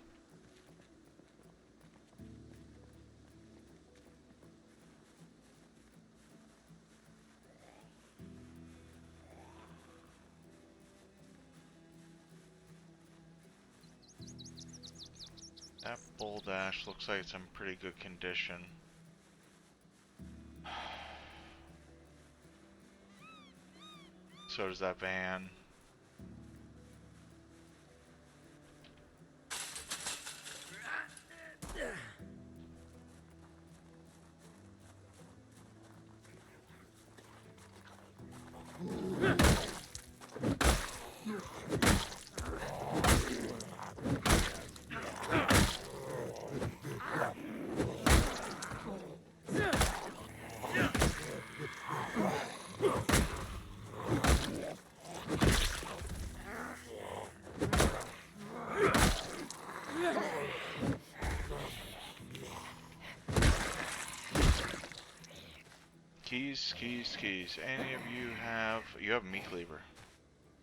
That bull dash looks like it's in pretty good condition. So does that van. Keys, keys, keys. Any of you have... You have a meat cleaver.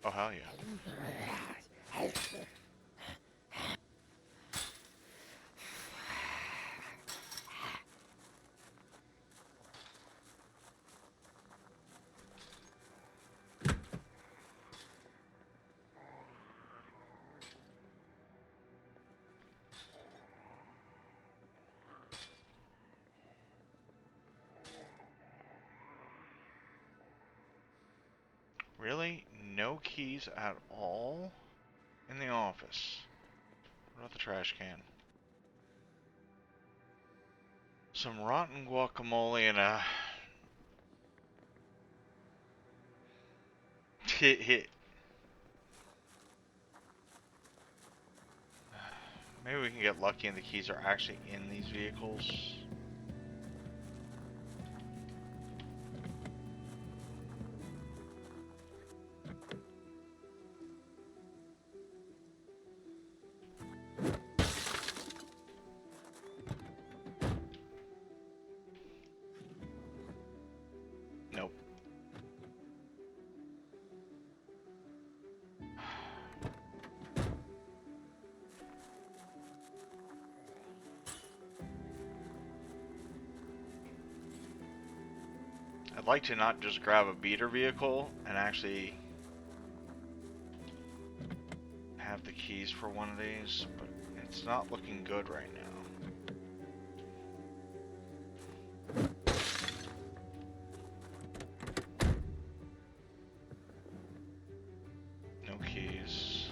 Oh, hell yeah. Really? No keys at all? In the office. What about the trash can? Some rotten guacamole and a... Hit. Maybe we can get lucky and the keys are actually in these vehicles. Nope. I'd like to not just grab a beater vehicle and actually have the keys for one of these, but it's not looking good right now. No keys.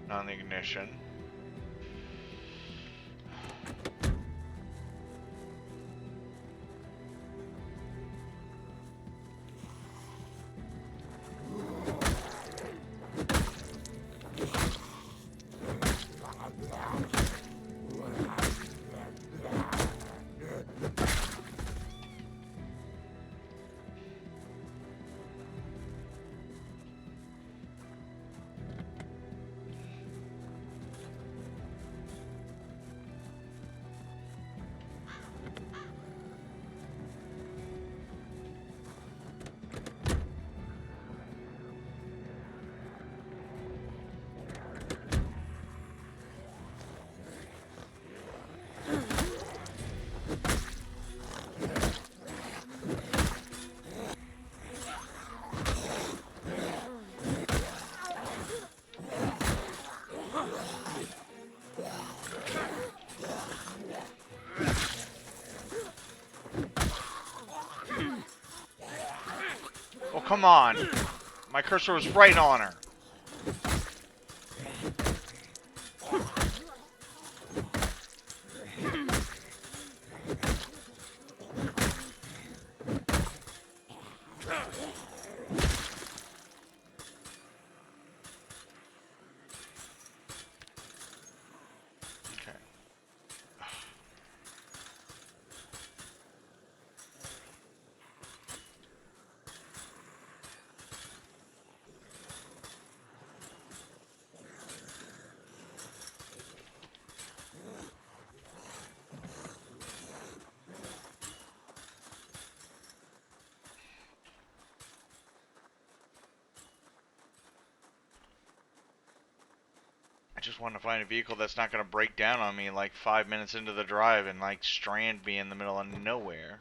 Not in the ignition. Oh, come on. My cursor was right on her. I just want to find a vehicle that's not going to break down on me like 5 minutes into the drive and like strand me in the middle of nowhere.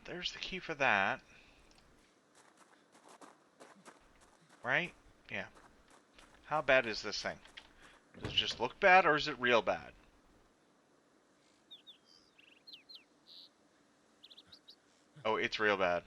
there's the key for that. Right? Yeah. How bad is this thing? Does it just look bad, or is it real bad? Oh, it's real bad.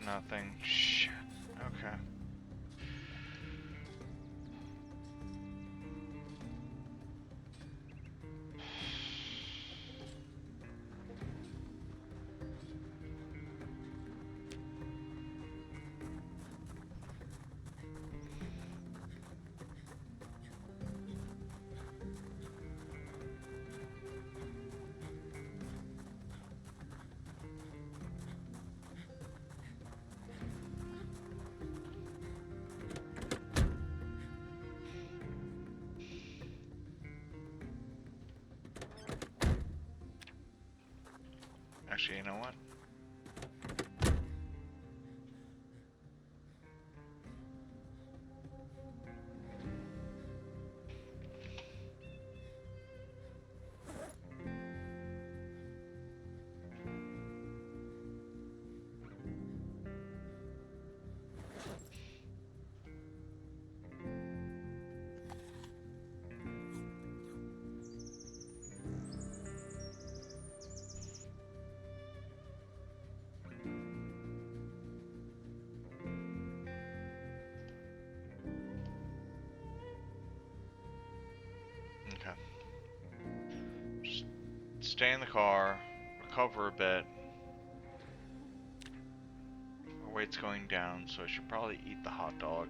Nothing. Shit. Okay. Actually, you know what? Okay. Just stay in the car, recover a bit. Our weight's going down, so I should probably eat the hot dog.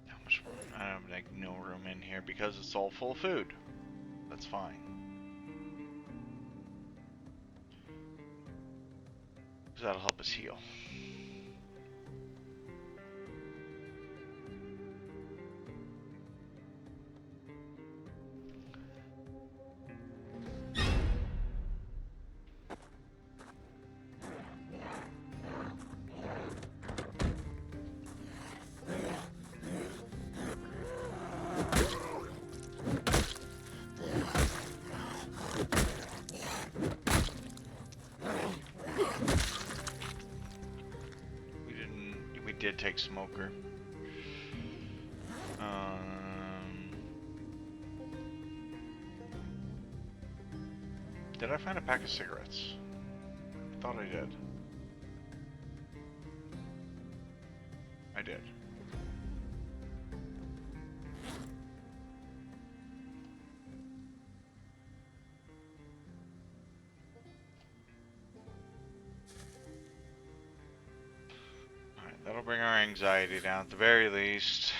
How much room? I have like no room in here because it's all full of food. That's fine. Because that'll help us heal. We did take Smoker. Did I find a pack of cigarettes? I thought I did. I did. Alright, that'll bring our anxiety down at the very least.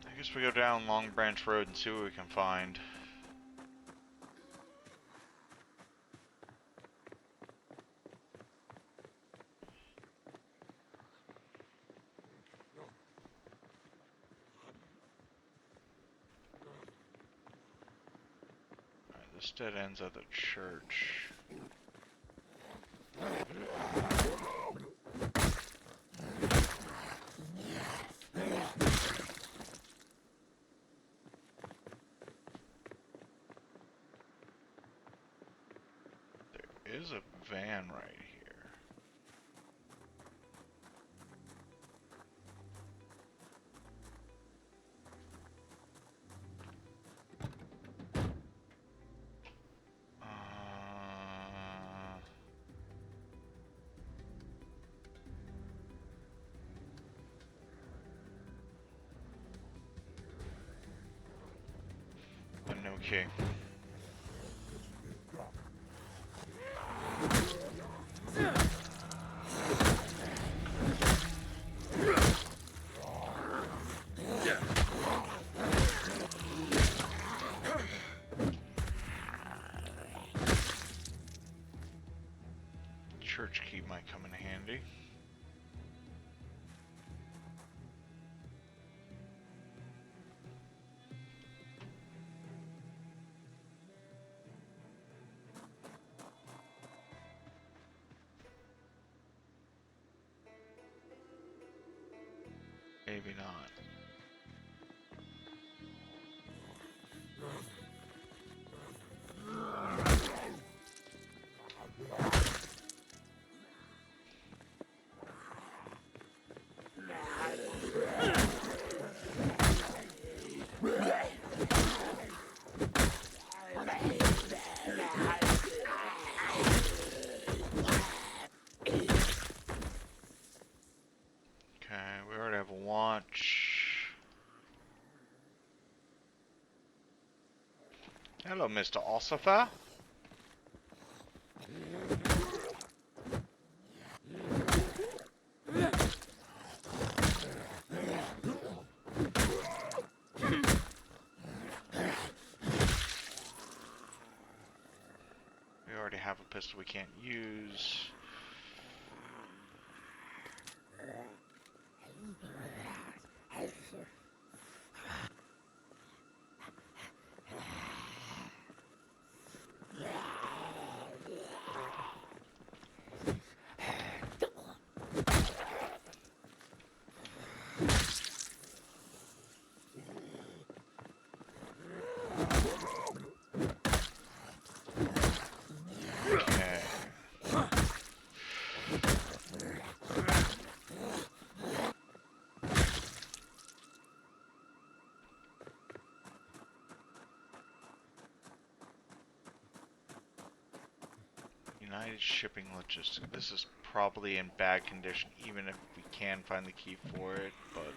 I guess we go down Long Branch Road and see what we can find. Alright, this dead ends at the church. There is a van right here. Okay. Church key might come in handy. Maybe not. We already have a watch. Hello, Mr. Ossifer. We already have a pistol we can't use. United Shipping Logistics. This is probably in bad condition, even if we can find the key for it, but...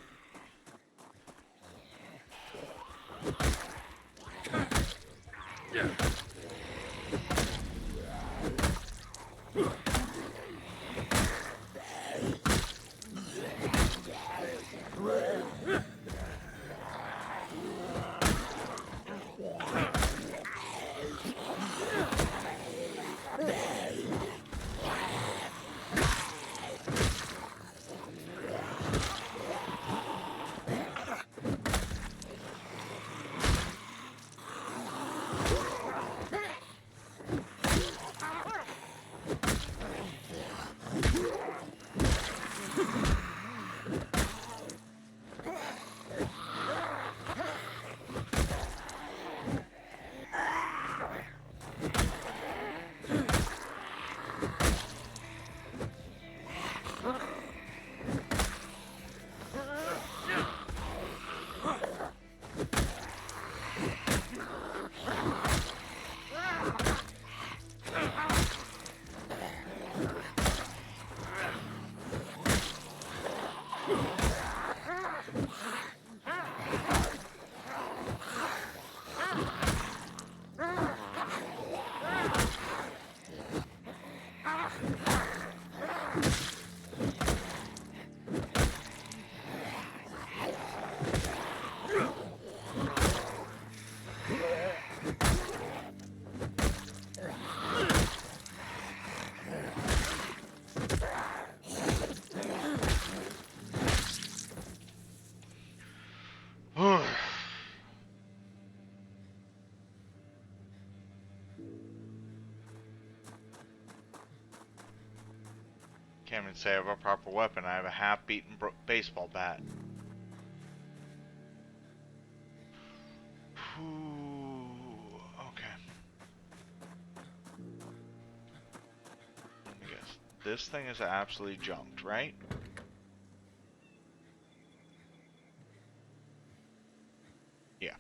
Can't even say I have a proper weapon. I have a half-beaten baseball bat. Okay. Let me guess. This thing is absolutely junked, right? Yeah.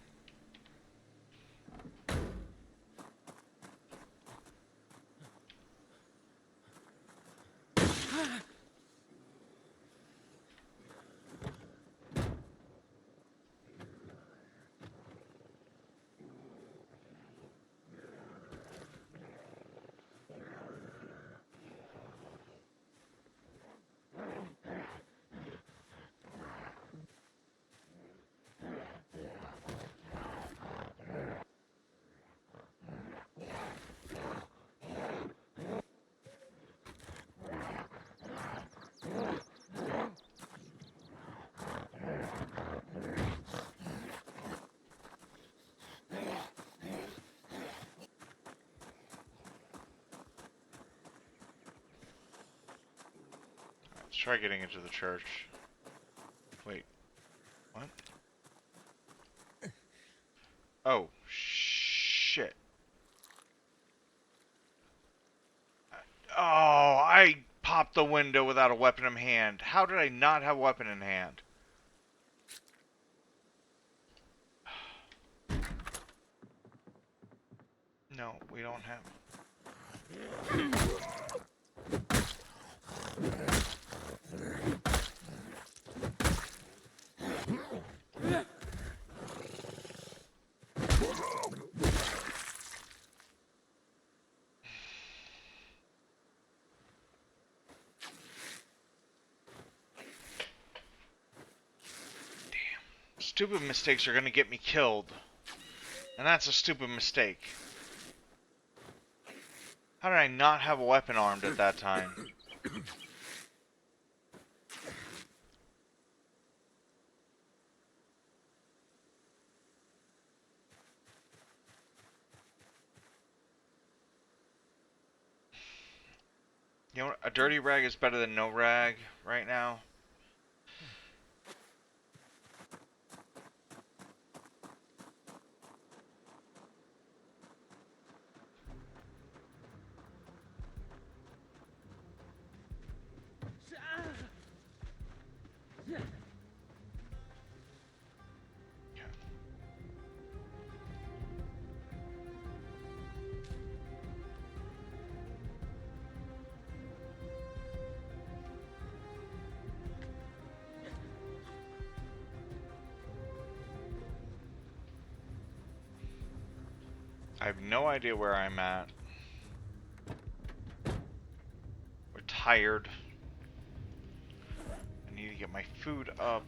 Let's try getting into the church. Wait. What? Oh, shit. Oh, I popped the window without a weapon in hand. How did I not have a weapon in hand? No, we don't have... Stupid mistakes are gonna get me killed. And that's a stupid mistake. How did I not have a weapon armed at that time? You know what? A dirty rag is better than no rag right now. I have no idea where I'm at. We're tired. I need to get my food up.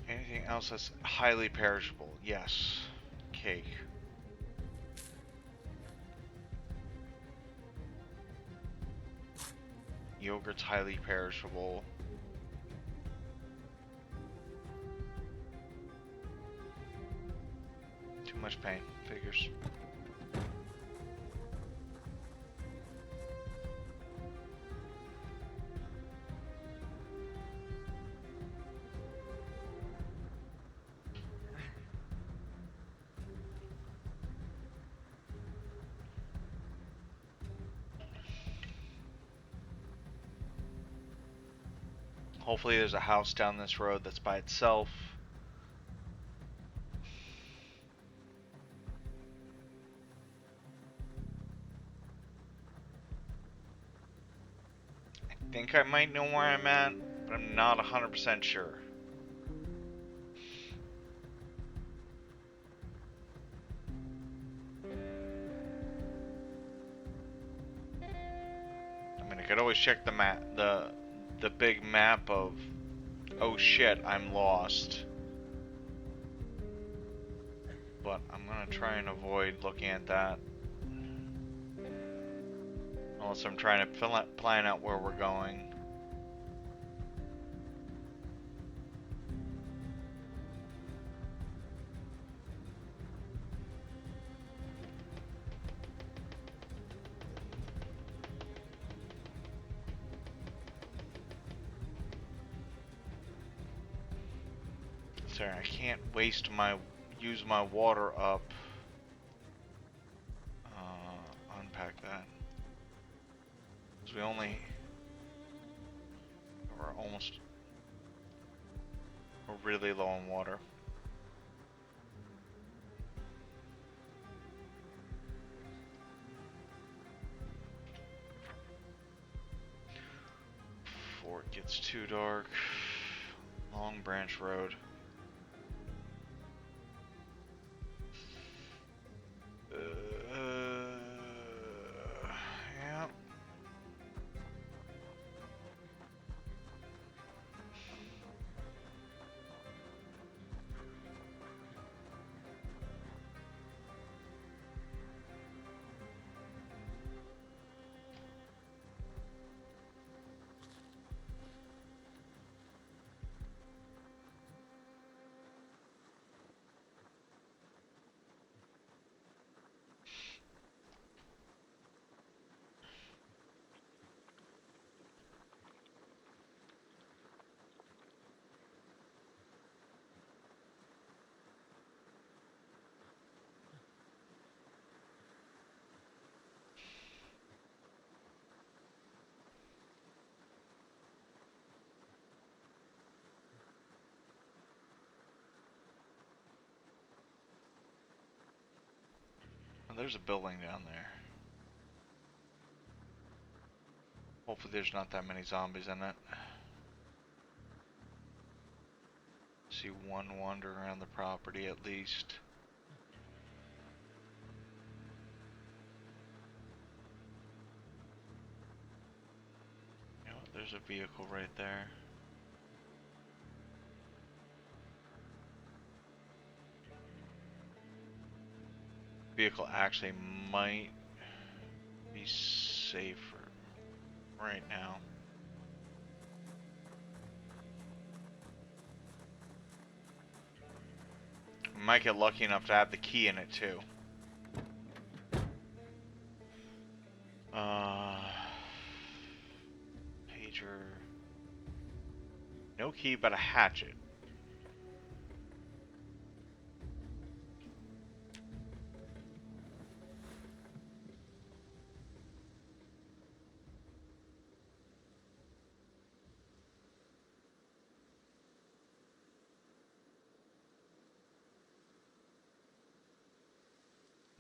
Anything else that's highly perishable? Yes. Cake. Yogurt's highly perishable. Too much pain. Figures. Hopefully there's a house down this road that's by itself. I think I might know where I'm at, but I'm not 100% sure. I mean, I could always check the map, the big map of, oh shit, I'm lost. But I'm gonna try and avoid looking at that. Unless I'm trying to plan out where we're going. Sorry, I can't use my water up. Unpack that. Because we're really low on water. Before it gets too dark. Long Branch Road. Yeah. Well, there's a building down there. Hopefully there's not that many zombies in it. See one wander around the property at least. You know what? There's a vehicle right there. Vehicle actually might be safer right now. We might get lucky enough to have the key in it too. Pager. No key, but a hatchet.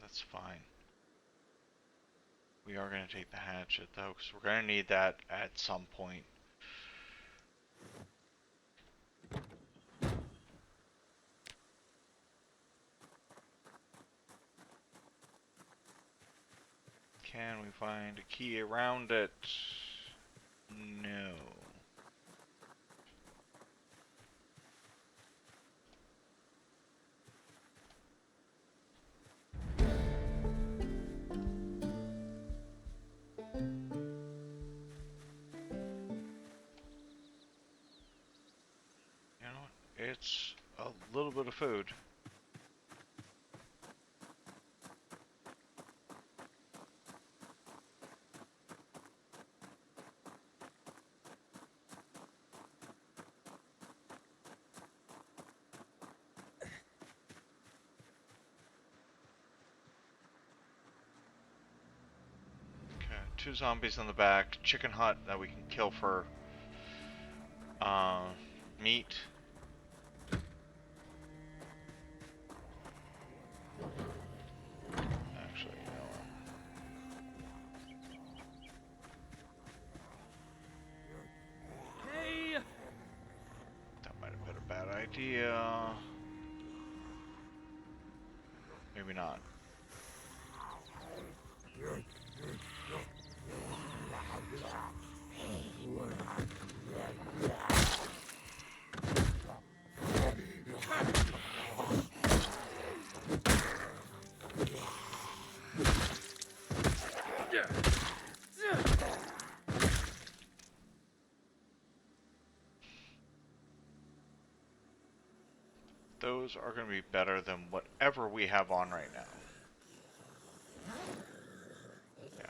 That's fine. We are going to take the hatchet though, because we're going to need that at some point. Can we find a key around it? No. You know what? It's a little bit of food. Okay, 2 zombies in the back, chicken hut that we can kill for meat. Actually, you know what? Hey! That might have been a bad idea. Maybe not. Those are going to be better than whatever we have on right now. Yeah.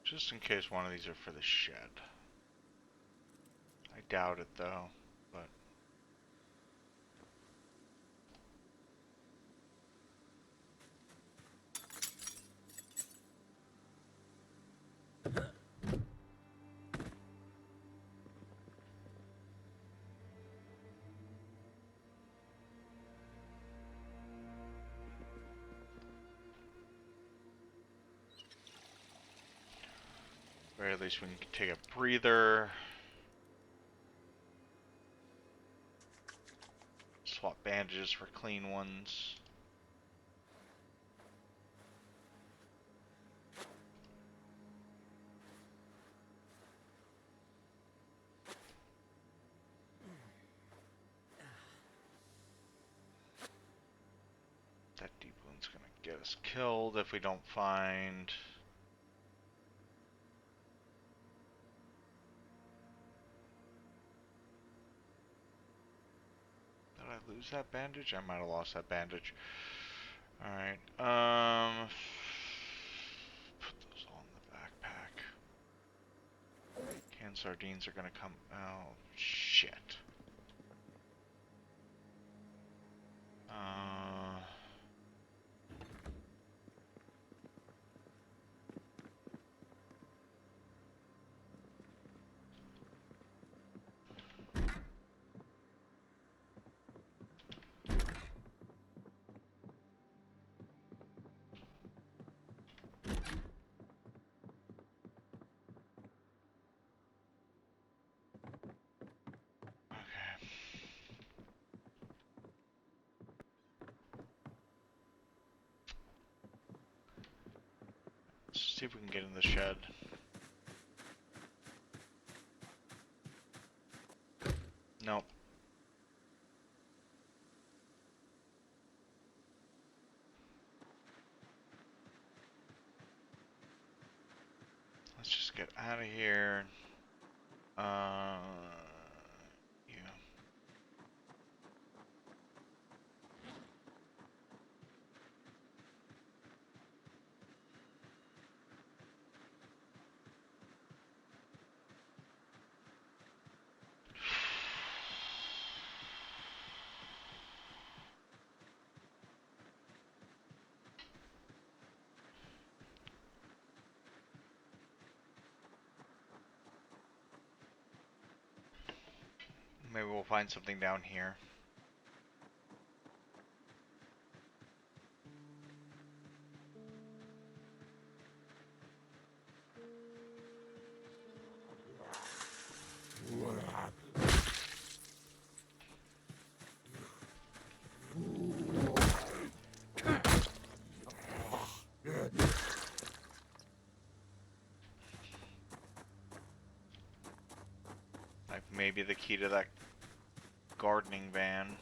Just in case one of these are for the shed. I doubt it though, but... Or at least we can take a breather. Swap bandages for clean ones. That deep wound's gonna get us killed if we don't find... Did I lose that bandage? I might have lost that bandage. Alright, put those all in the backpack. Canned sardines are gonna come... Oh, shit. See if we can get in the shed. Nope. Let's just get out of here. Yeah. Maybe we'll find something down here. Like maybe the key to that gardening van.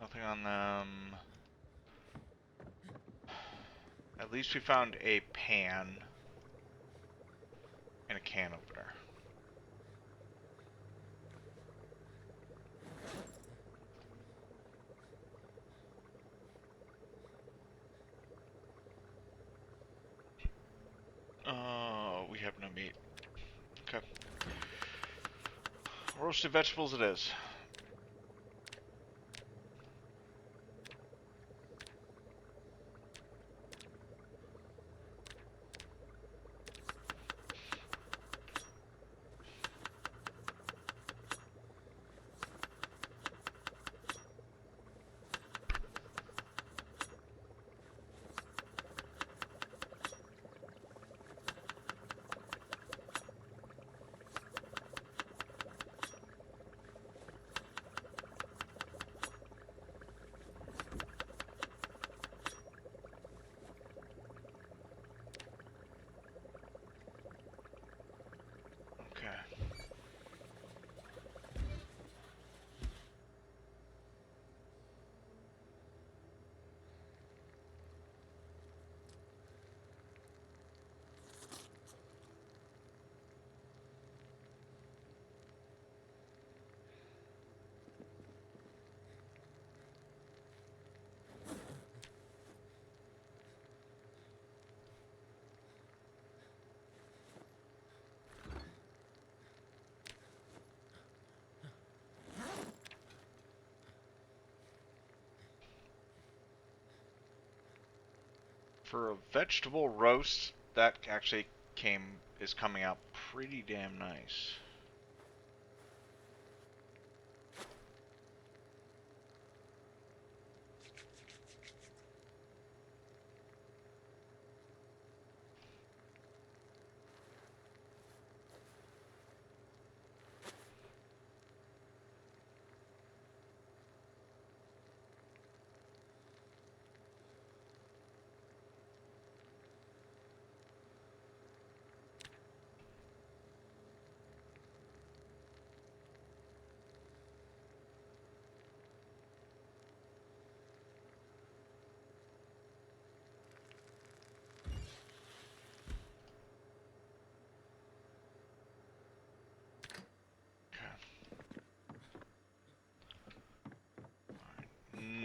Nothing on them. At least we found a pan and a can opener. We have no meat. Okay. Roasted vegetables it is. For a vegetable roast, that actually is coming out pretty damn nice.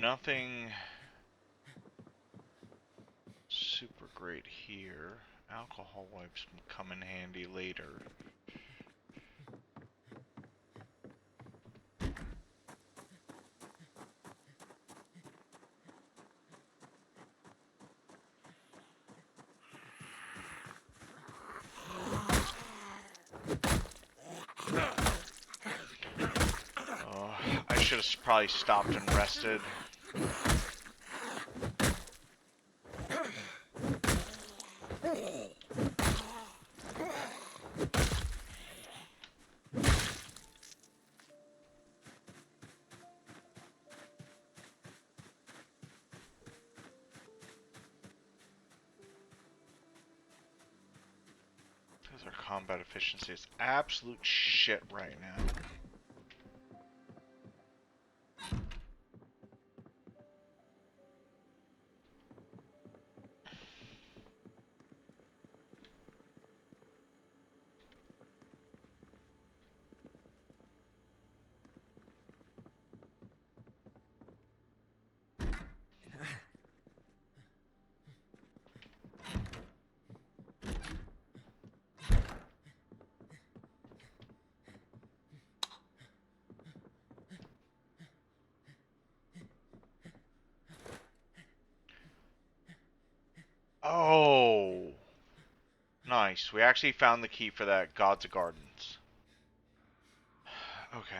Nothing super great here. Alcohol wipes come in handy later. I should have probably stopped and rested. Because our combat efficiency is absolute shit right now. Oh, nice. We actually found the key for that Gods of Gardens. Okay.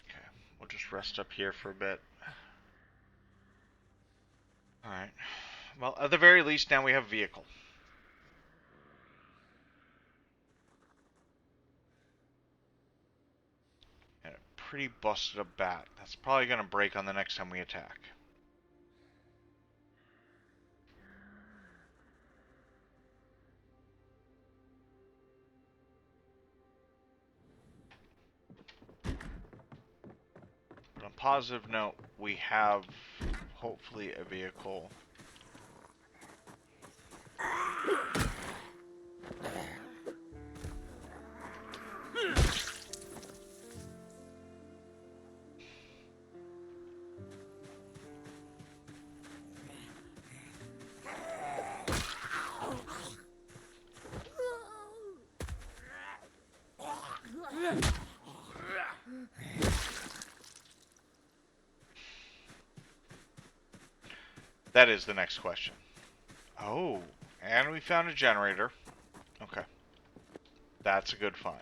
Okay, we'll just rest up here for a bit. Alright. Well, at the very least, now we have a vehicle. And a pretty busted up bat. That's probably going to break on the next time we attack. But on a positive note, we have, hopefully, a vehicle. That is the next question. Oh, and we found a generator. Okay. That's a good find.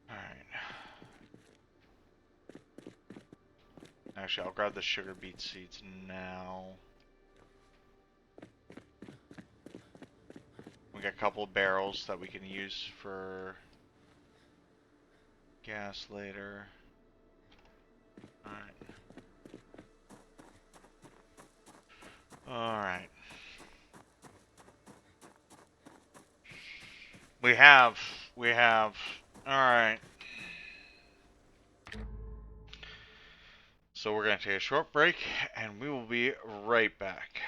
Alright. Actually, I'll grab the sugar beet seeds now. We got a couple of barrels that we can use for gas later. Alright. Alright. We have. Alright. So we're going to take a short break, and we will be right back.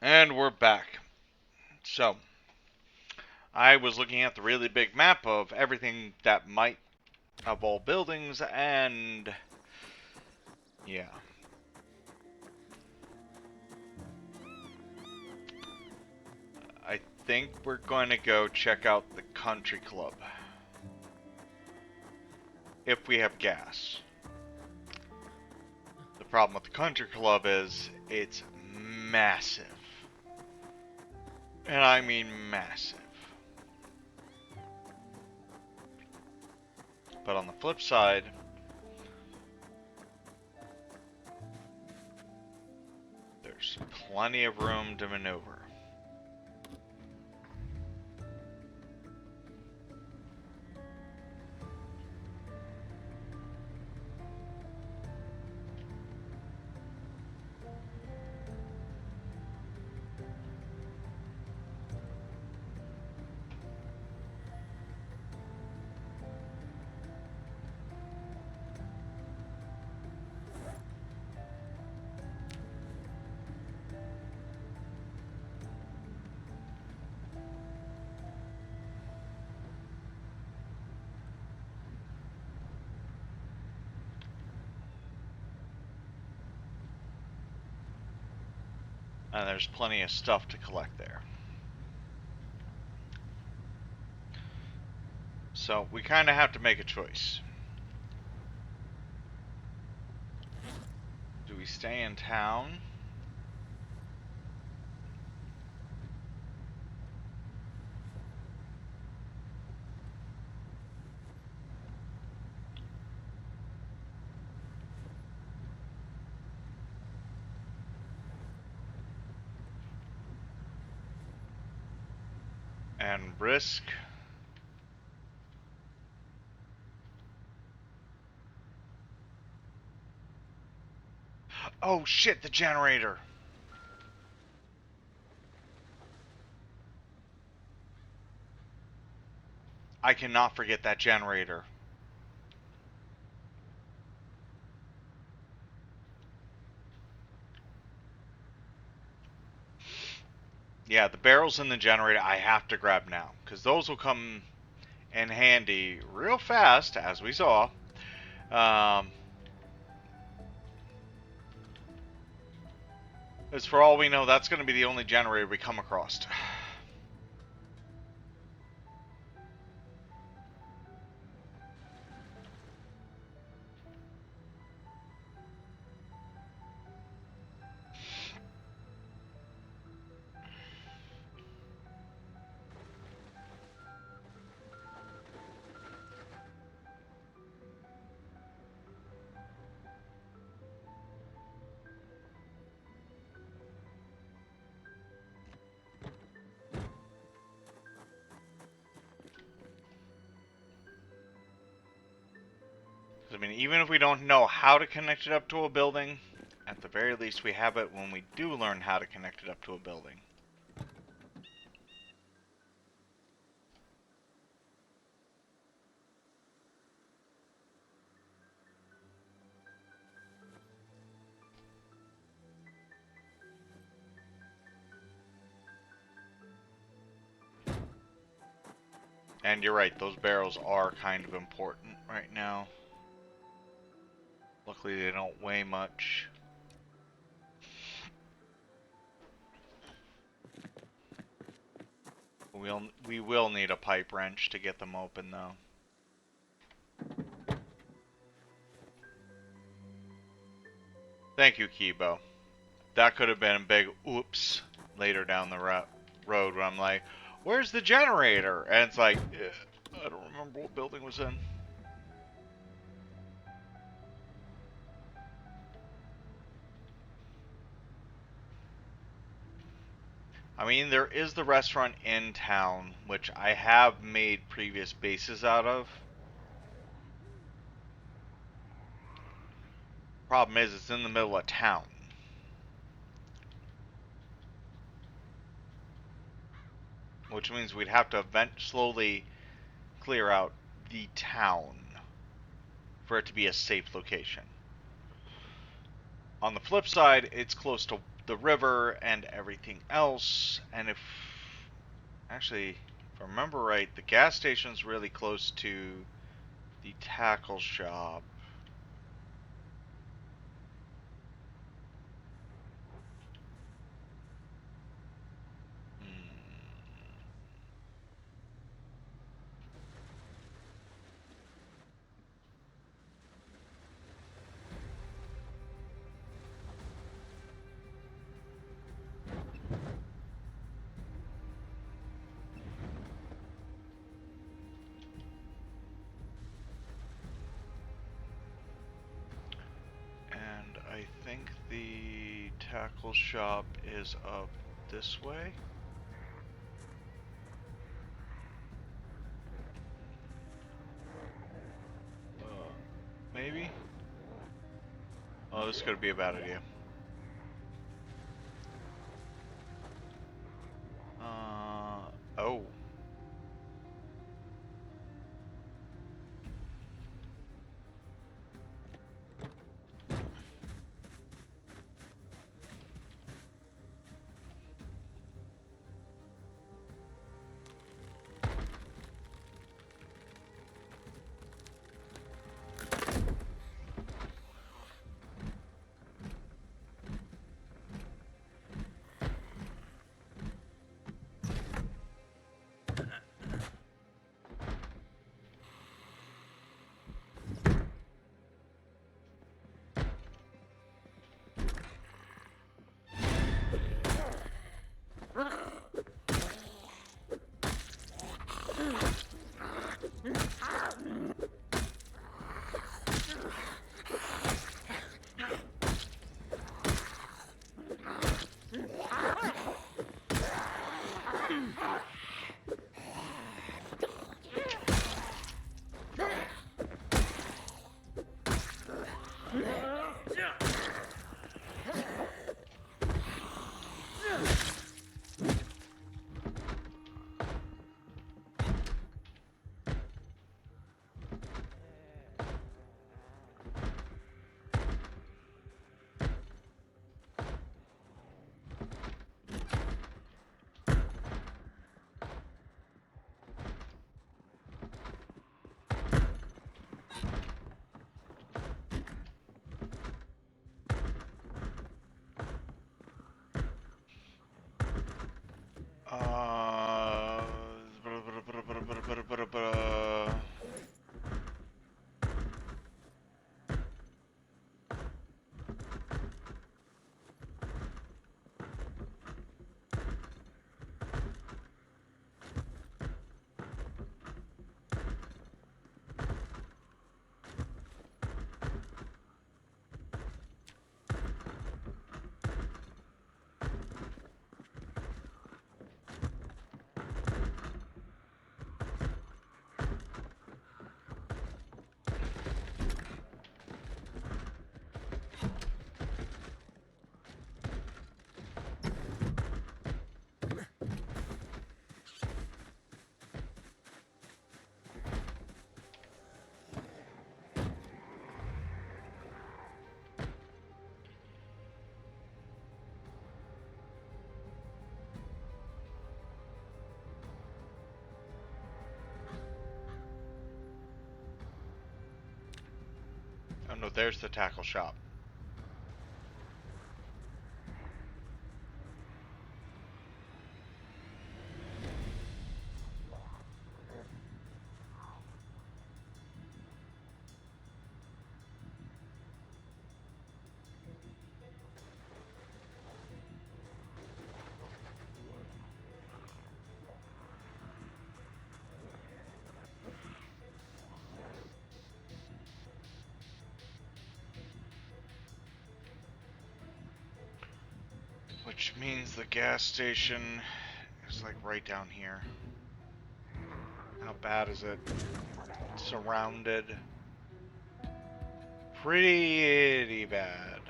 And we're back. So, I was looking at the really big map of everything that might of all buildings, and yeah. I think we're going to go check out the country club. If we have gas. The problem with the country club is it's massive. And I mean massive. But on the flip side, there's plenty of room to maneuver. And there's plenty of stuff to collect there. So we kind of have to make a choice. Do we stay in town? And risk oh shit, the generator. I cannot forget that generator. Yeah, the barrels in the generator I have to grab now, because those will come in handy real fast, as we saw. As for all we know, that's going to be the only generator we come across. I mean, even if we don't know how to connect it up to a building, at the very least we have it when we do learn how to connect it up to a building. And you're right, those barrels are kind of important right now. Luckily they don't weigh much. We will need a pipe wrench to get them open though. Thank you, Kibo. That could have been a big oops later down the road when I'm like, where's the generator? And it's like, I don't remember what building was in. I mean, there is the restaurant in town, which I have made previous bases out of. Problem is, it's in the middle of town. Which means we'd have to slowly clear out the town for it to be a safe location. On the flip side, it's close to the river and everything else. And actually, if I remember right, the gas station's really close to the tackle shop. And I think the tackle shop is up this way. Maybe? Oh, this is gonna be a bad idea. Oh. Uh, Oh no, there's the tackle shop. Which means the gas station is like right down here. How bad is it? Surrounded. Pretty bad.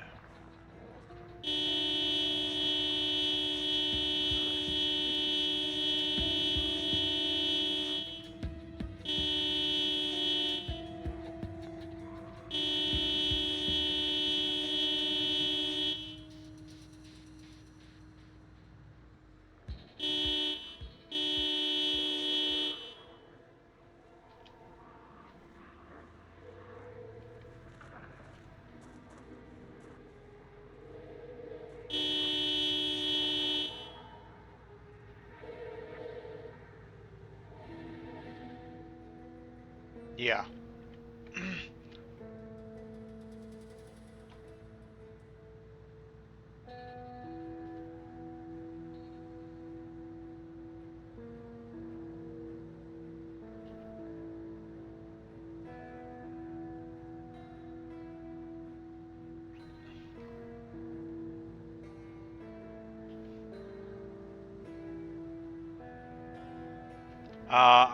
Yeah.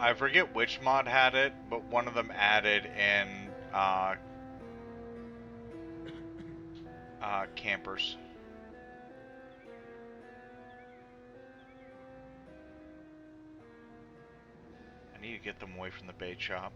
I forget which mod had it, but one of them added in campers. I need to get them away from the bait shop.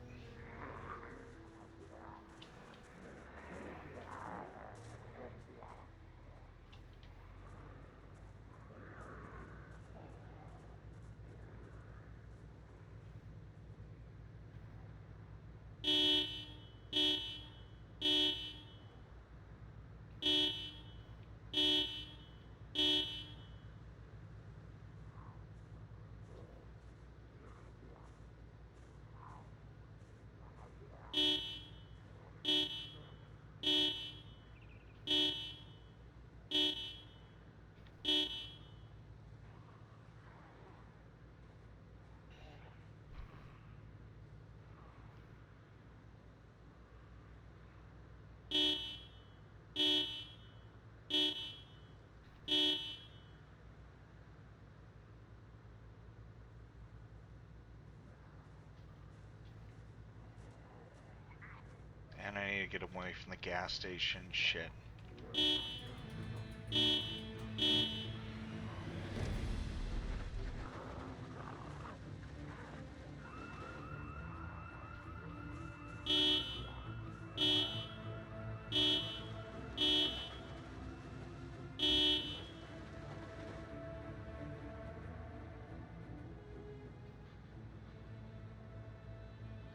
And I need to get away from the gas station. Shit.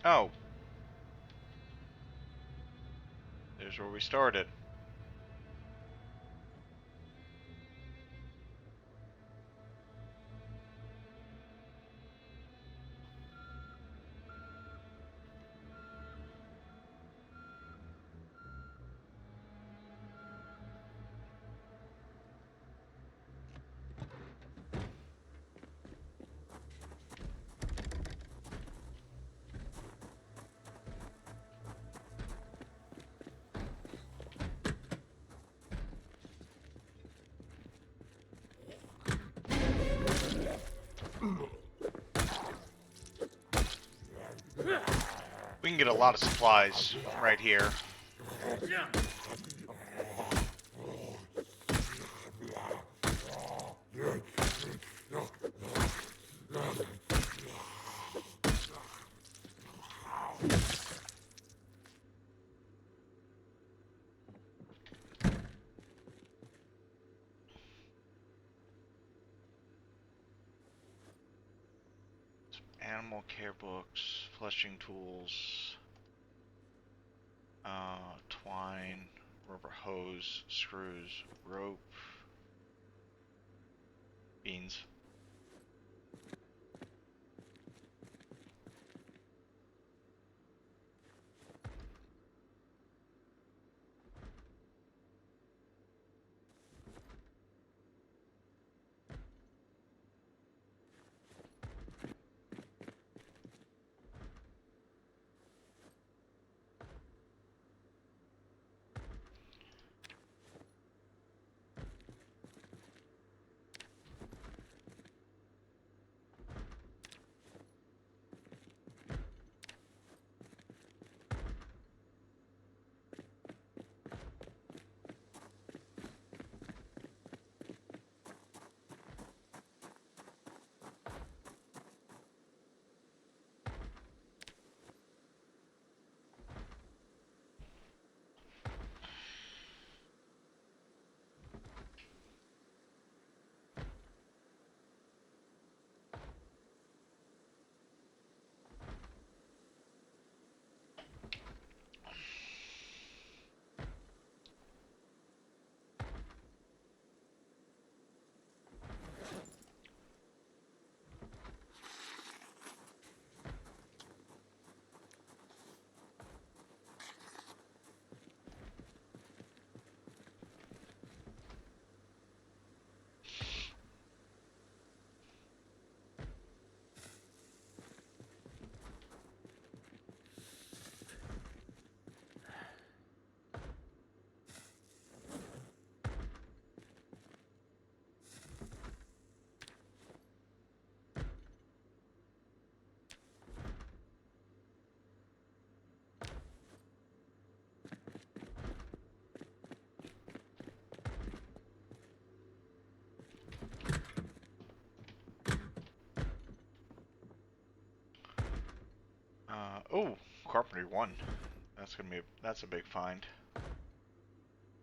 Oh. There's where we started. We can get a lot of supplies right here. Animal care books, flushing tools, twine, rubber hose, screws, rope, beans. carpentry 1. That's a big find.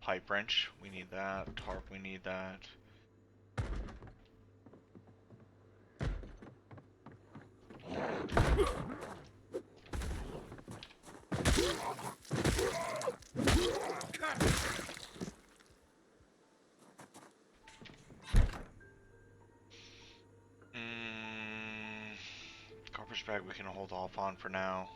Pipe wrench, we need that. Tarp, we need that. Garbage bag we can hold off on for now.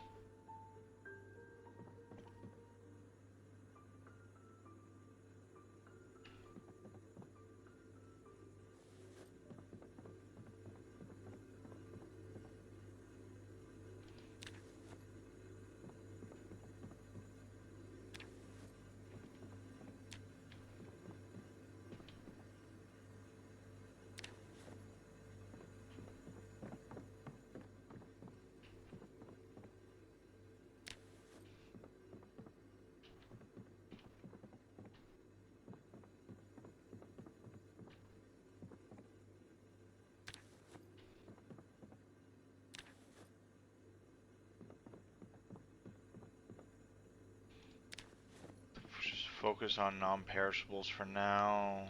Just focus on non-perishables for now.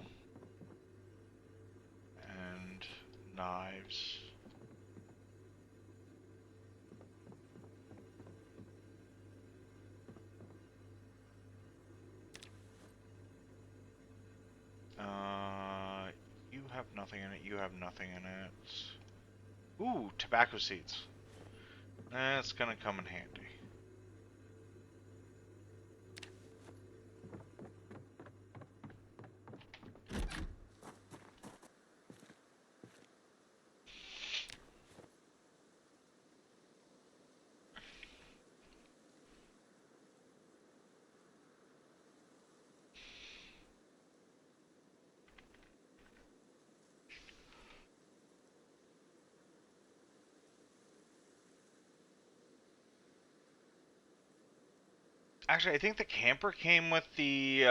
And knives. You have nothing in it, you have nothing in it. Ooh, tobacco seeds. That's gonna come in handy. Actually, I think the camper came with the,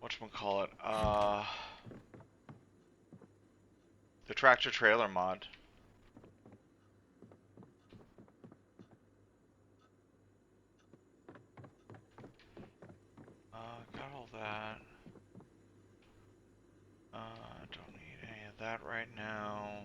whatchamacallit, the tractor trailer mod. Got all that. Don't need any of that right now.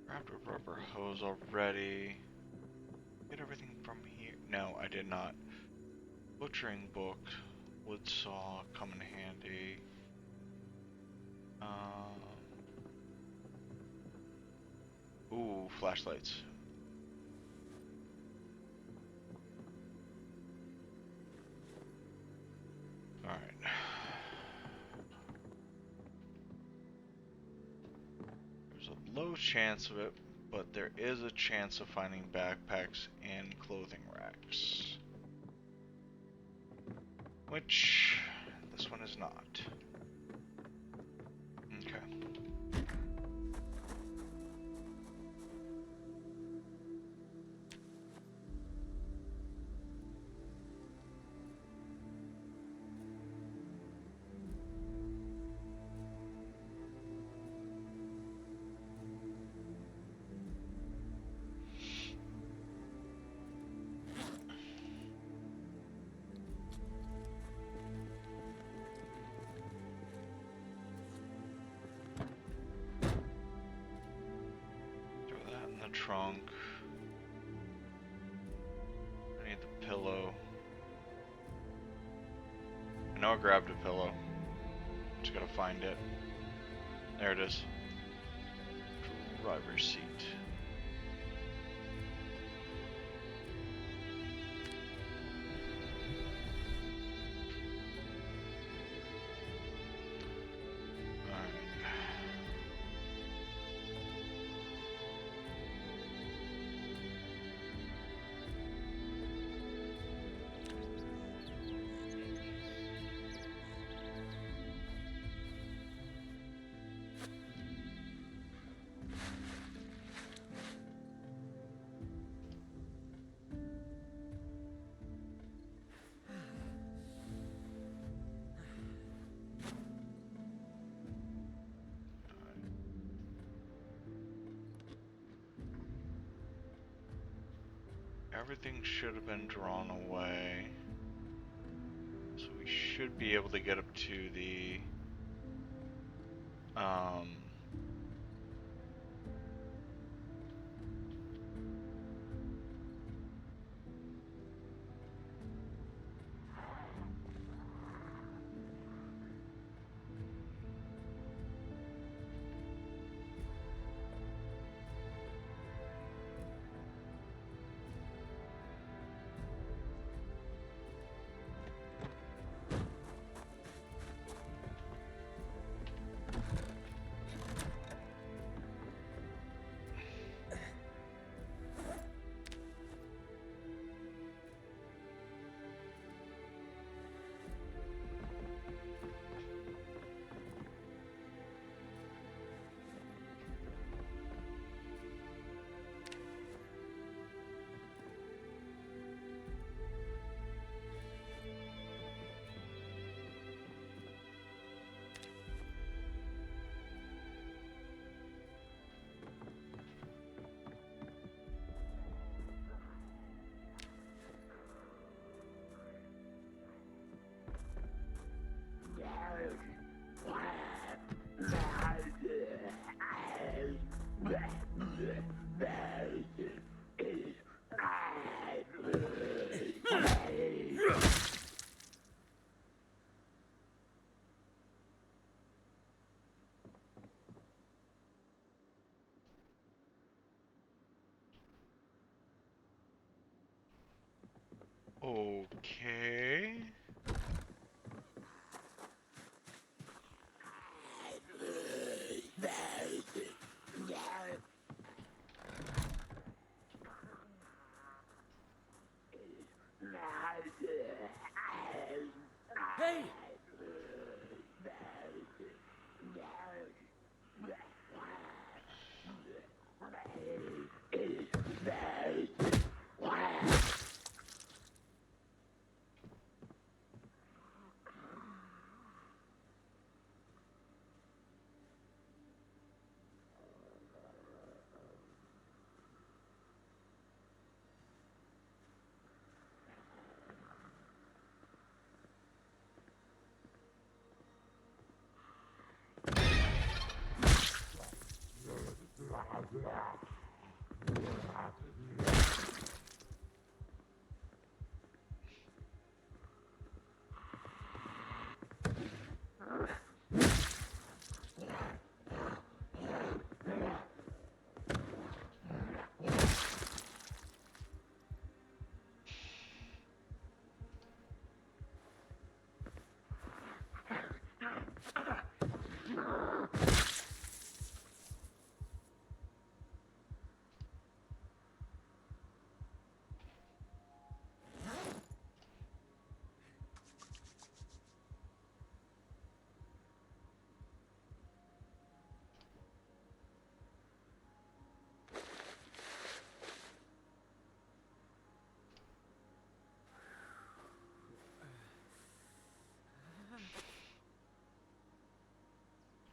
Grabbed a rubber hose already. Get everything from here. No, I did not. Butchering book, wood saw, come in handy. Ooh, flashlights. Alright. There's a low chance of it, but there is a chance of finding backpacks and clothing racks. Which, this one is not. Okay. Trunk. I need the pillow. I know I grabbed a pillow. Just gotta find it. There it is. Driver's seat. everything should have been drawn away. So we should be able to get up to the okay. Hey!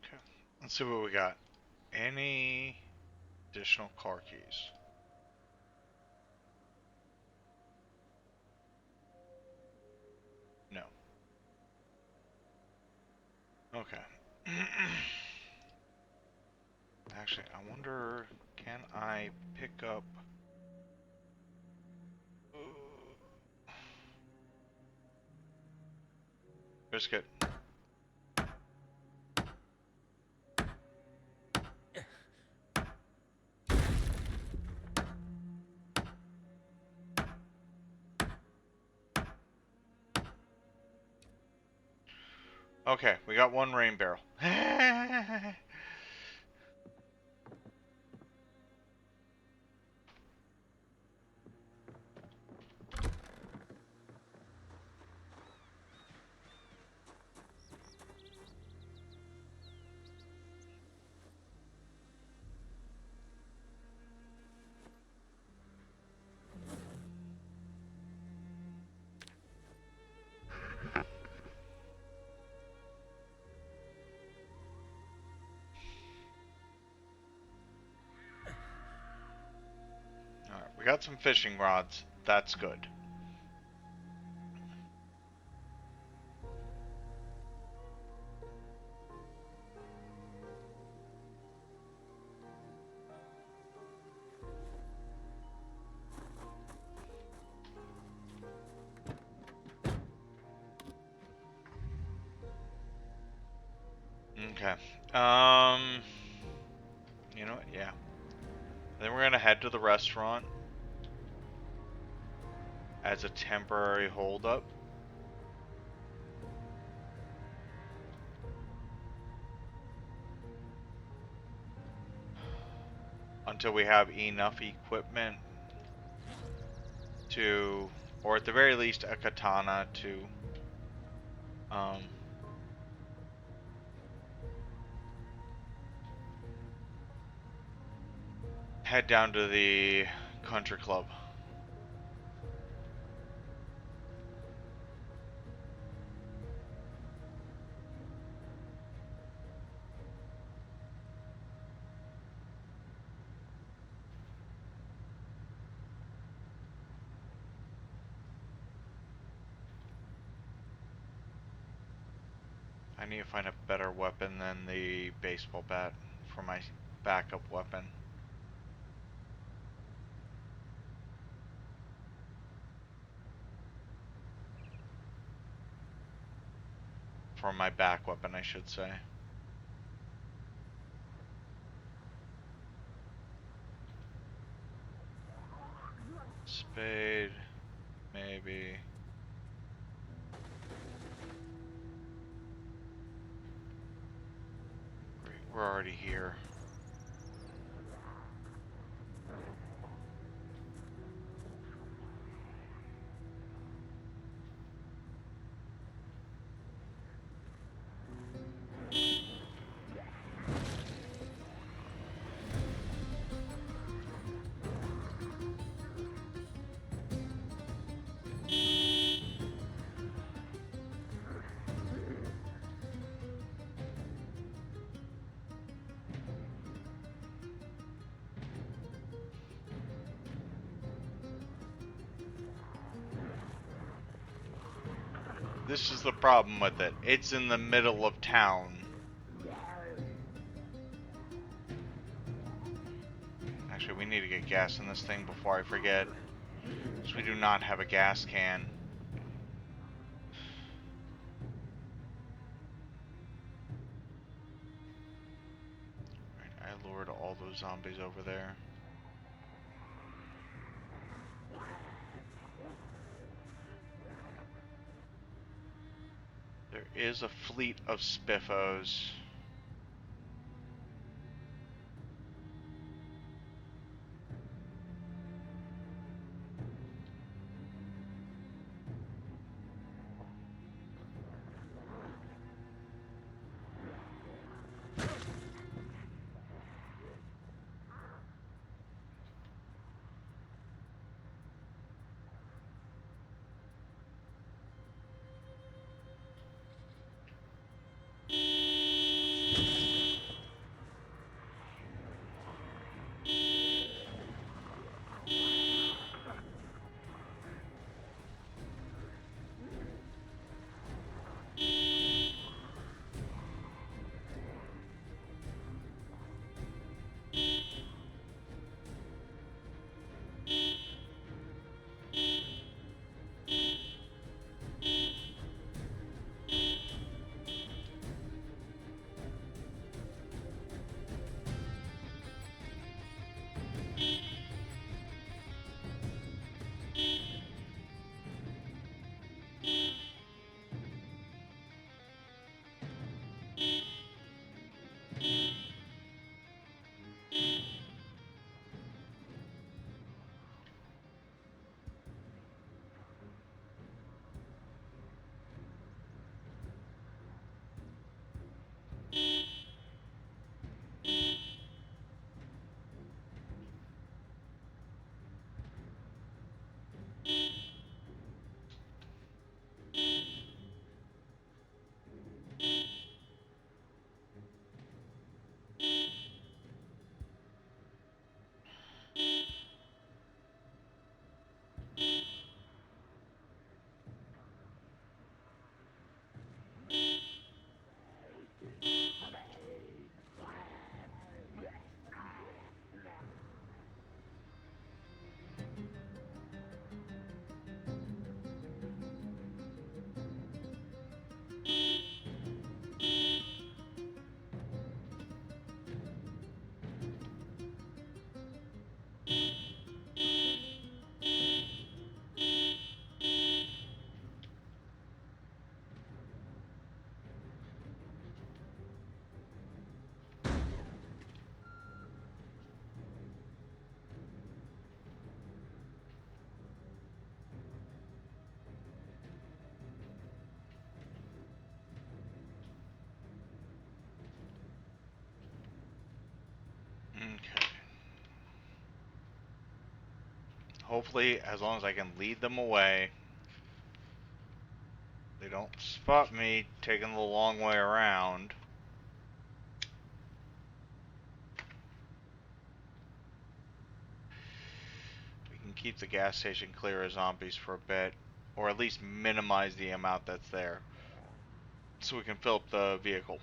Okay. Let's see what we got. Any additional car keys? No. Okay. Actually, I wonder, can I pick up... Biscuit. Okay, we got one rain barrel. Alright, we got some fishing rods. that's good. Okay. You know what? Yeah. Then we're gonna head to the restaurant as a temporary holdup. Until we have enough equipment to, or at the very least, a katana to, head down to the country club. I need to find a better weapon than the baseball bat for my backup weapon. For my back weapon, I should say. Spade, maybe. We're already here. This is the problem with it. It's in the middle of town. Actually, we need to get gas in this thing before I forget. Because we do not have a gas can. Right, I lured all those zombies over there. There is a fleet of spiffos. hopefully, as long as I can lead them away, they don't spot me taking the long way around. We can keep the gas station clear of zombies for a bit, or at least minimize the amount that's there, so we can fill up the vehicle.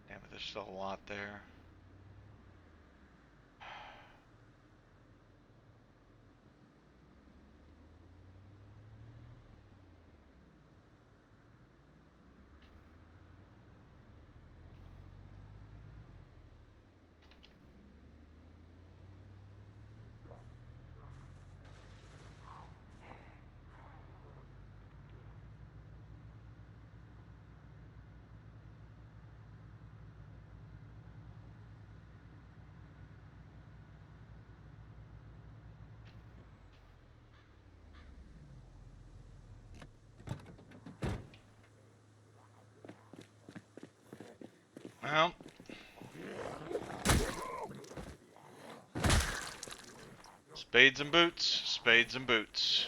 Damn it, there's still a lot there. Well, spades and boots, spades and boots.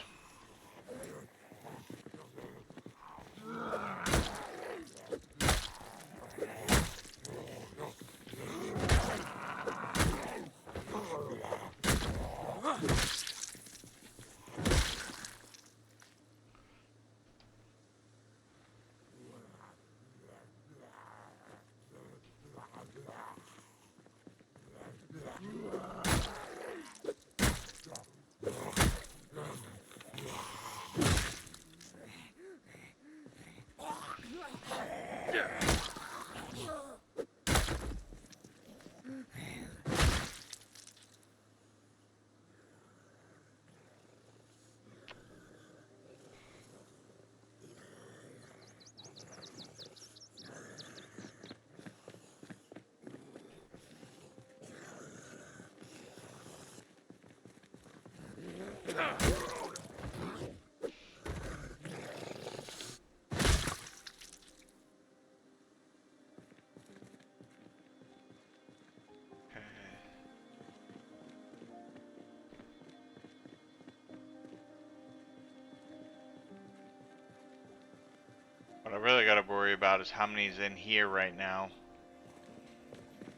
What I really gotta worry about is how many's in here right now.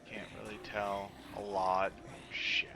Can't really tell. A lot. Shit.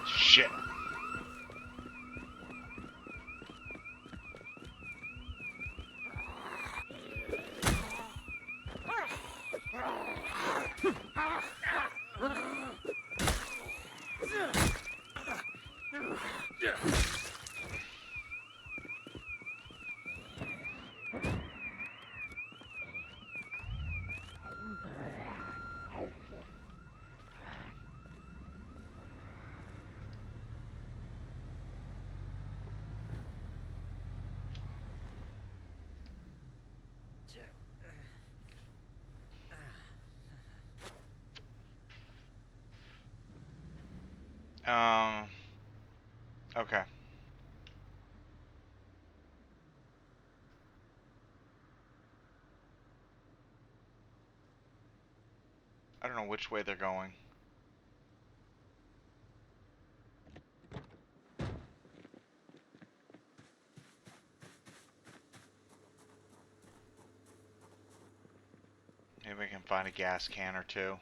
Shit. Okay. I don't know which way they're going. Maybe we can find a gas can or two.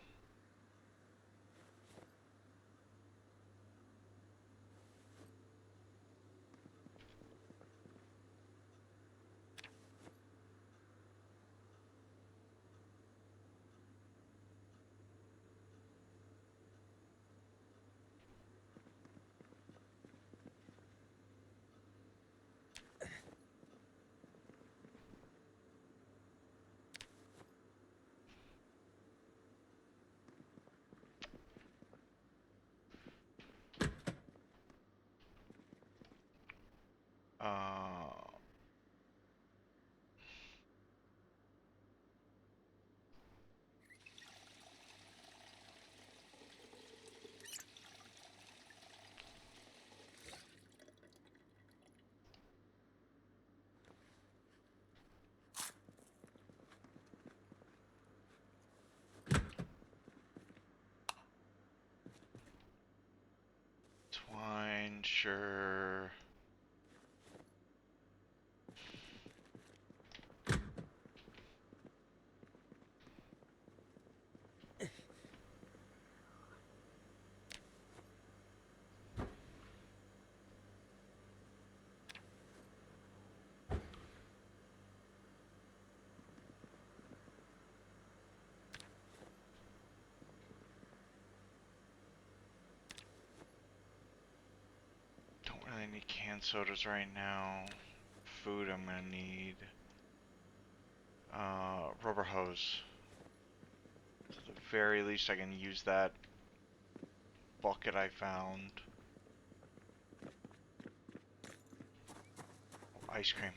Uh, Twine, sure. Don't really need canned sodas right now. Food I'm gonna need. Rubber hose. At the very least I can use that bucket I found. Oh, ice cream.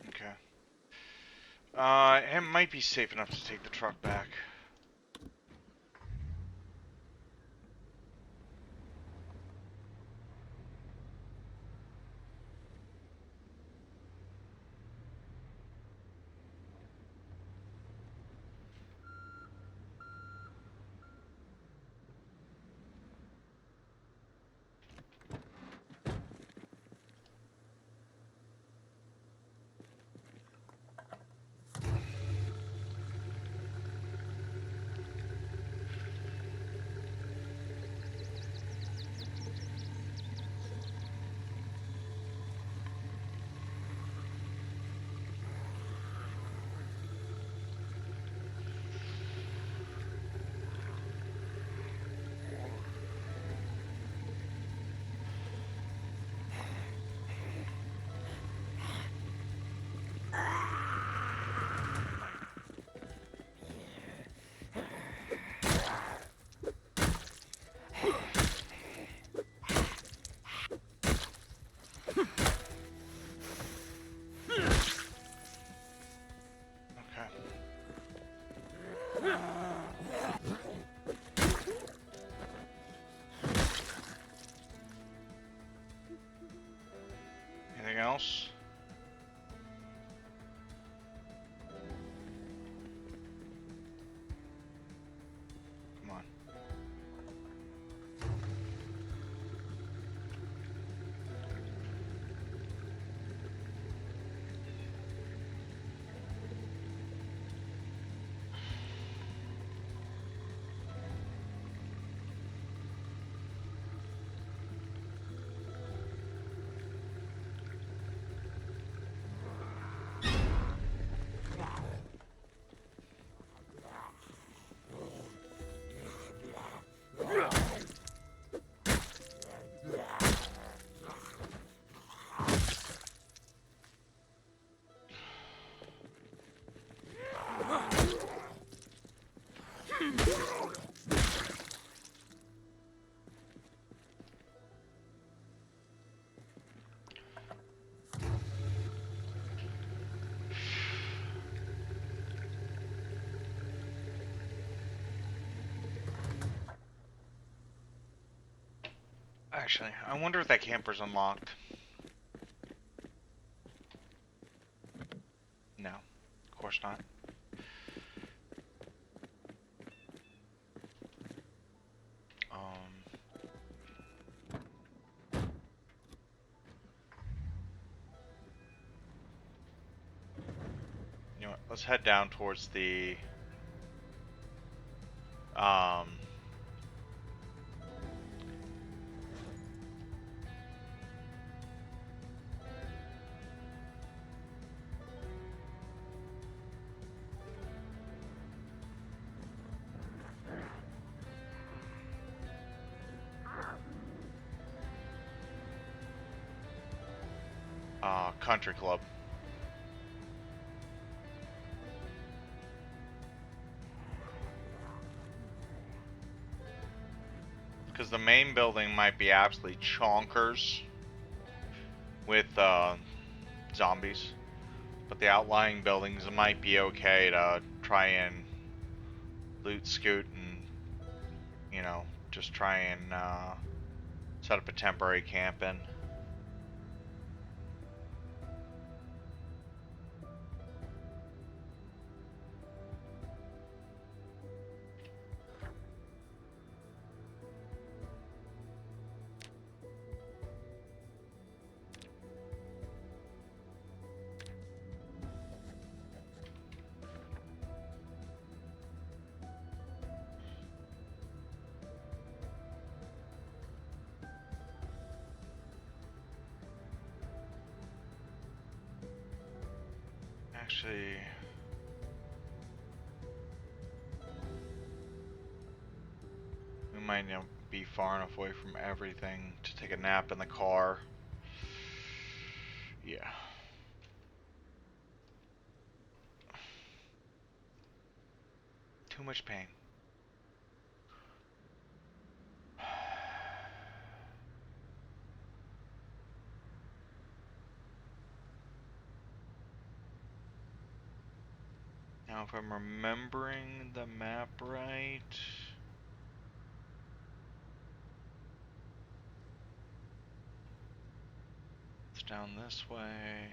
Okay. It might be safe enough to take the truck back. house. Come on. Actually, I wonder if that camper's unlocked. No, of course not. You know what? Let's head down towards the um. Country club. Because the main building might be absolutely chonkers with zombies, but the outlying buildings might be okay to try and loot, scoot, and, you know, just try and set up a temporary camp in. Actually, we might not be far enough away from everything to take a nap in the car. Yeah. Too much pain. Now, if I'm remembering the map right, it's down this way.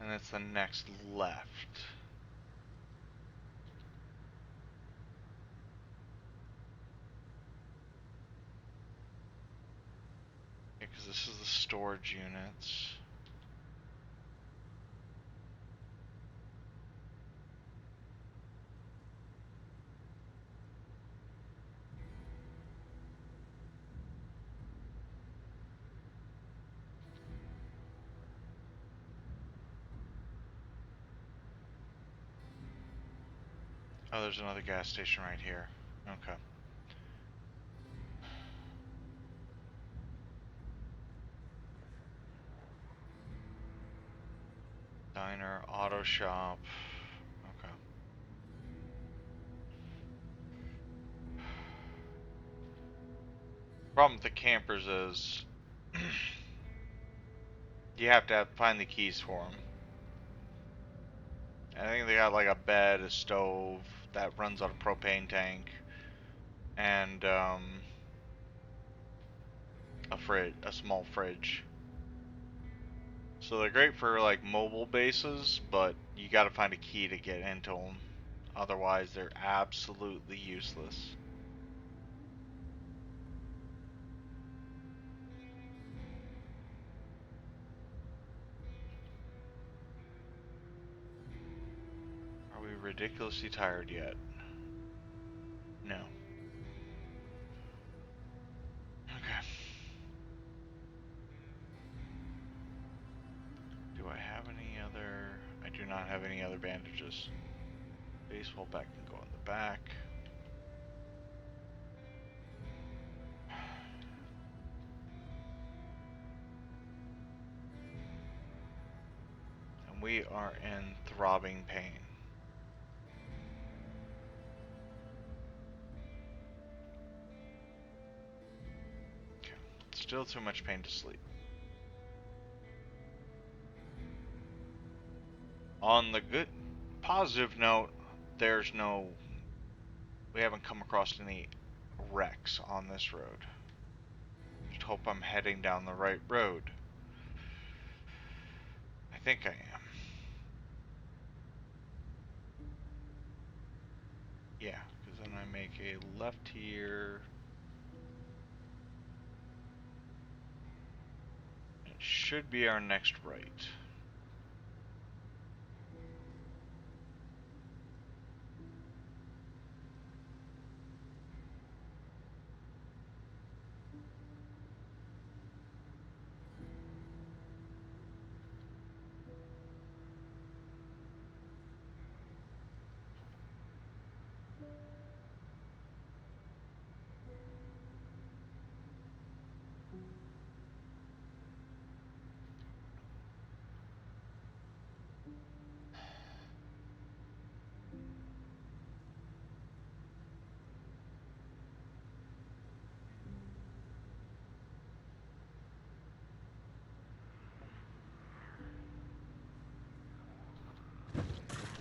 And it's the next left. Yeah, because this is the storage units. Oh, there's another gas station right here. Okay. Diner, auto shop. Okay. Problem with the campers is you have to find the keys for them. I think they got like a bed, a stove, that runs on a propane tank, and a small fridge. So they're great for like mobile bases, but you got to find a key to get into them. Otherwise, they're absolutely useless. Are we ridiculously tired yet? No. Okay. Do I have any other... I do not have any other bandages. Baseball bat can go in the back. And we are in throbbing pain. Okay. Still too much pain to sleep. On the good, positive note, there's no... We haven't come across any wrecks on this road. Just hope I'm heading down the right road. I think I am. Yeah, because then I make a left here. It should be our next right.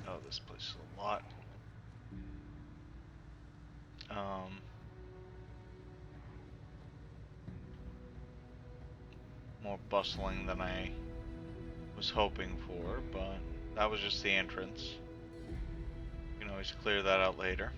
Oh, this place is a lot. More bustling than I was hoping for, but that was just the entrance. You can always clear that out later.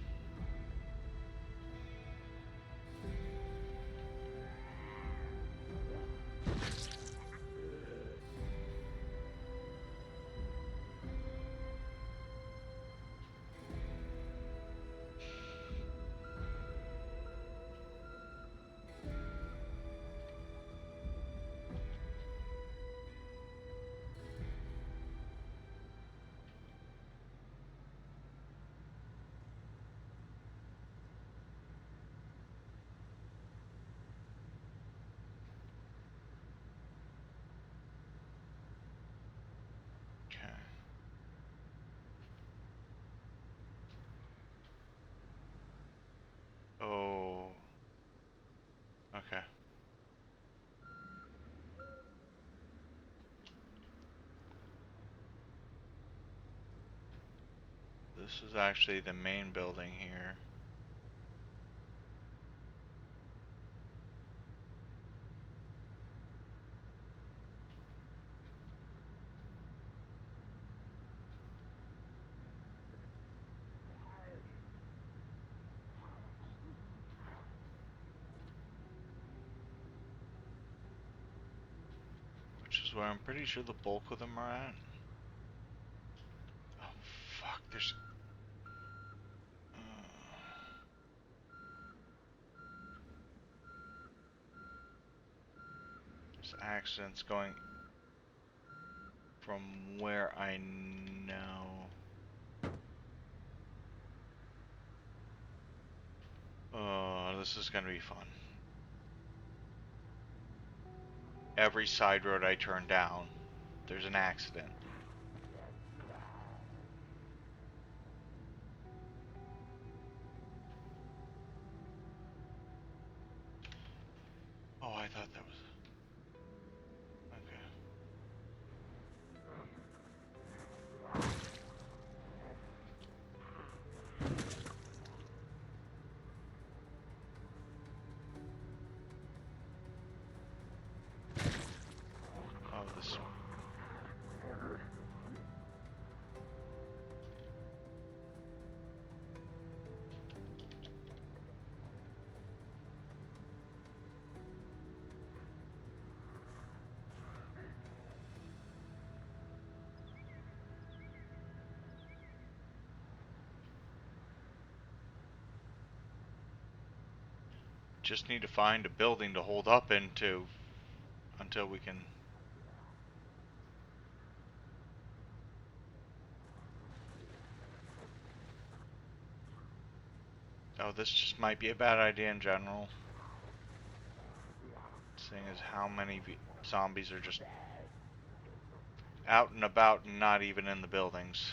Okay. Oh. Okay. This is actually the main building here. Which is where I'm pretty sure the bulk of them are at. Oh, fuck, there's... there's accidents going from where I know. Oh, this is gonna be fun. Every side road I turn down, there's an accident. Oh, I thought that was... Just need to find a building to hold up into until we can. Oh, this just might be a bad idea in general. Seeing as how many zombies are just out and about and not even in the buildings.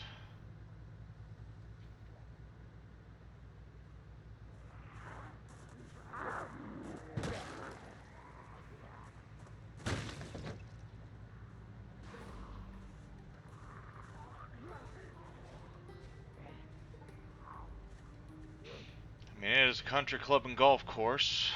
I mean, it is a country club and golf course.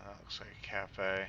That looks like a cafe.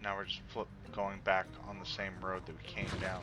Now we're just going back on the same road that we came down.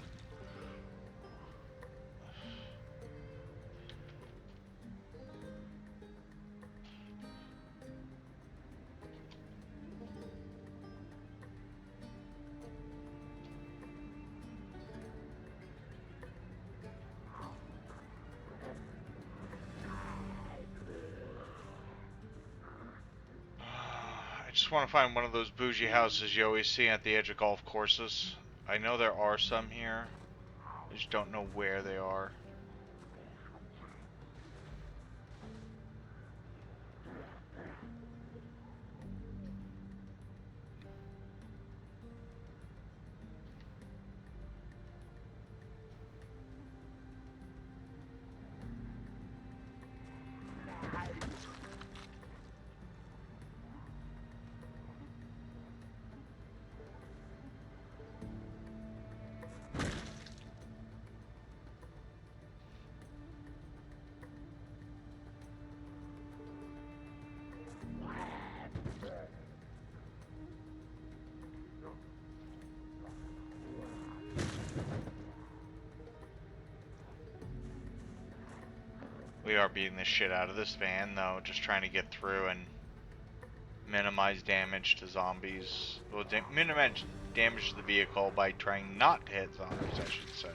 I just want to find one of those bougie houses you always see at the edge of golf courses. I know there are some here. I just don't know where they are. We are beating the shit out of this van, though, just trying to get through and minimize damage to zombies. Well, minimize damage to the vehicle by trying not to hit zombies, I should say.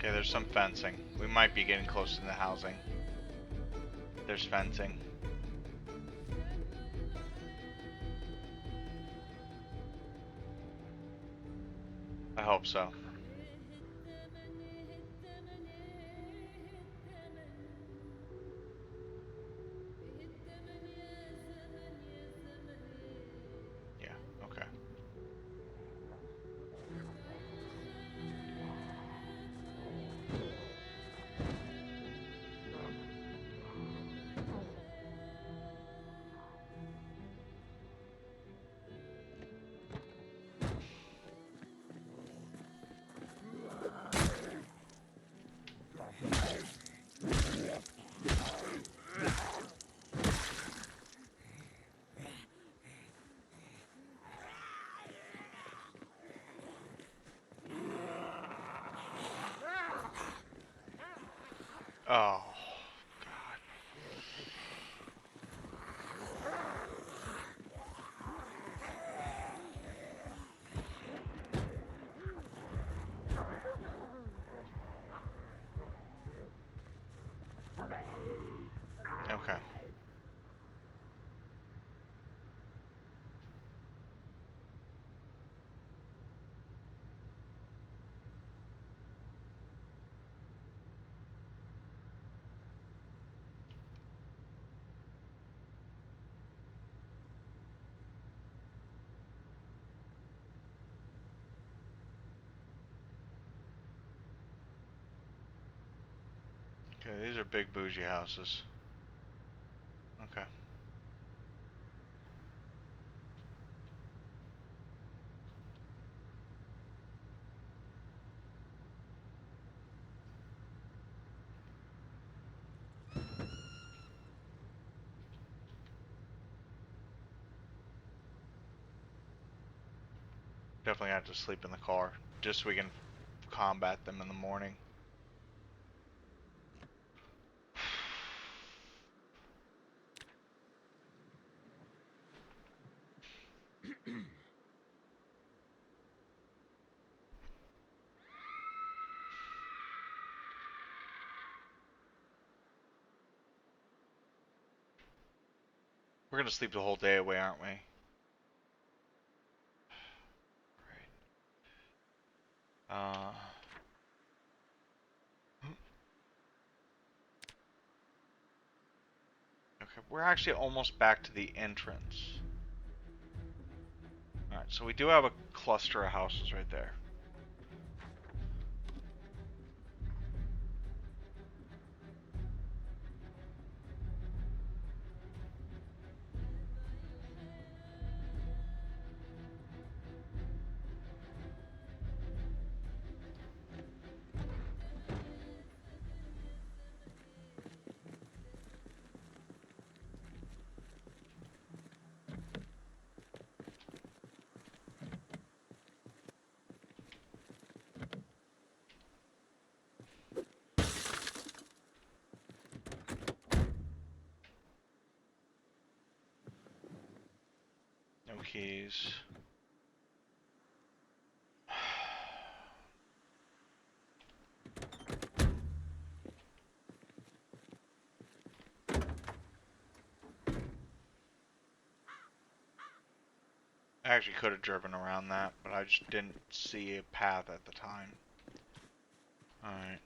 Okay, there's some fencing. We might be getting close to the housing. There's fencing. I hope so. Yeah, okay. Oh, God. Okay. Okay, these are big bougie houses. Okay. Definitely have to sleep in the car, just so we can combat them in the morning. We're gonna sleep the whole day away, aren't we? Right. Okay, we're actually almost back to the entrance. Alright, so we do have a cluster of houses right there. No keys. I actually could have driven around that, but I just didn't see a path at the time. Alright.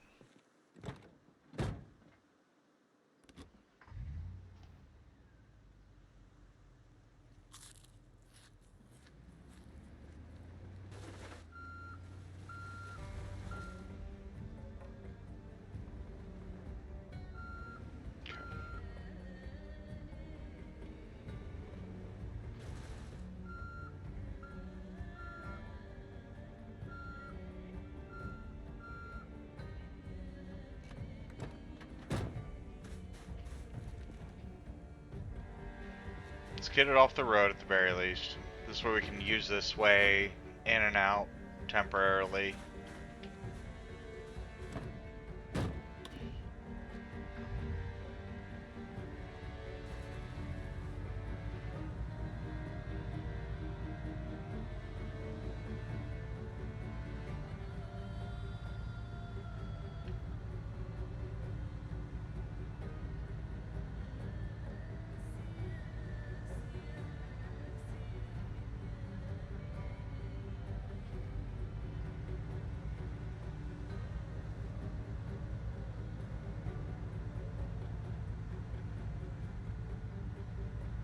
Let's get it off the road at the very least. This way we can use this way in and out temporarily.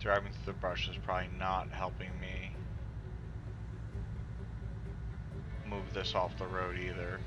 Driving through the brush is probably not helping me move this off the road either.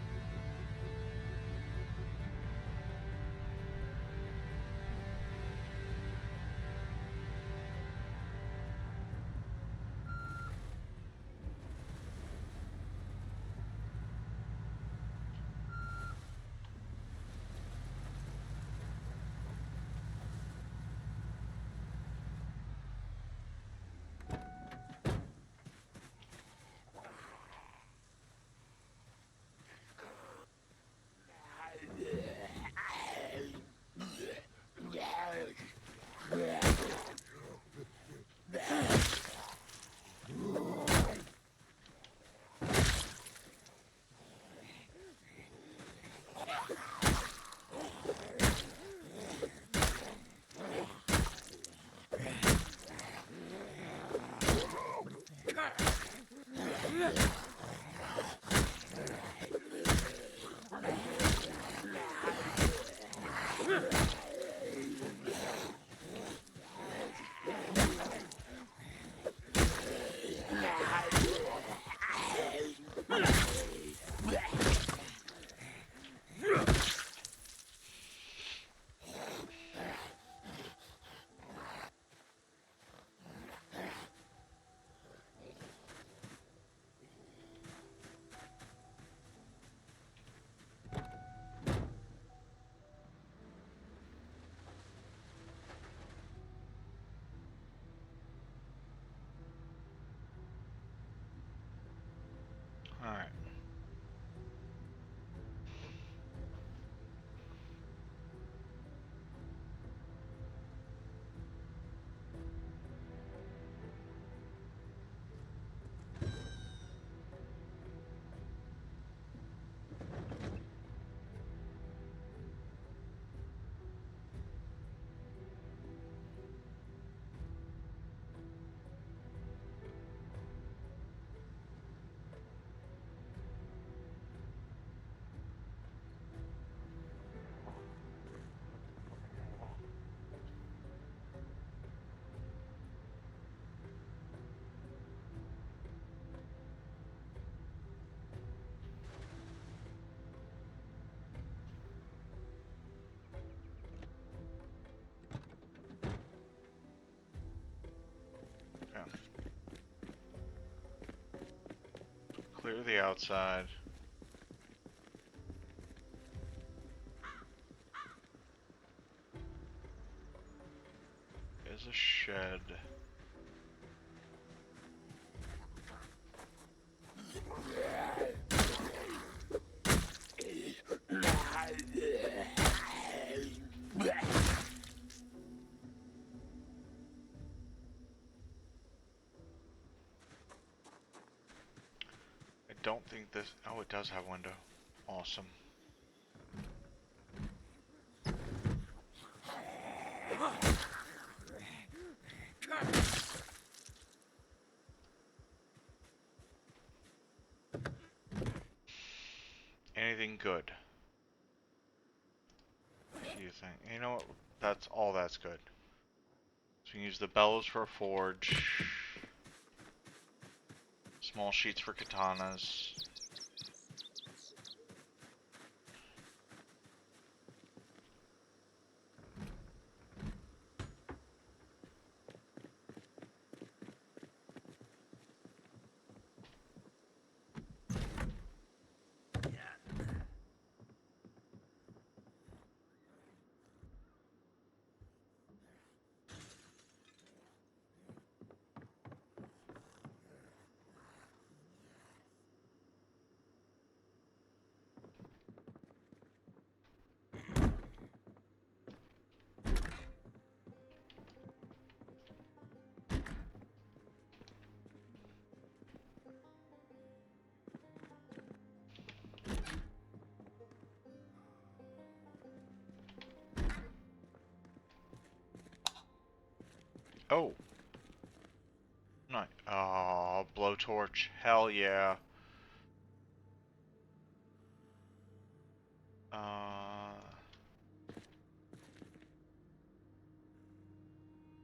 Alright. Clear the outside. There's a shed. I don't think this... Oh, it does have a window. Awesome. Anything good? What do you think? You know what? That's all that's good. So we can use the bellows for a forge. Small sheets for katanas. Oh. Nice. Oh, blowtorch. Hell yeah.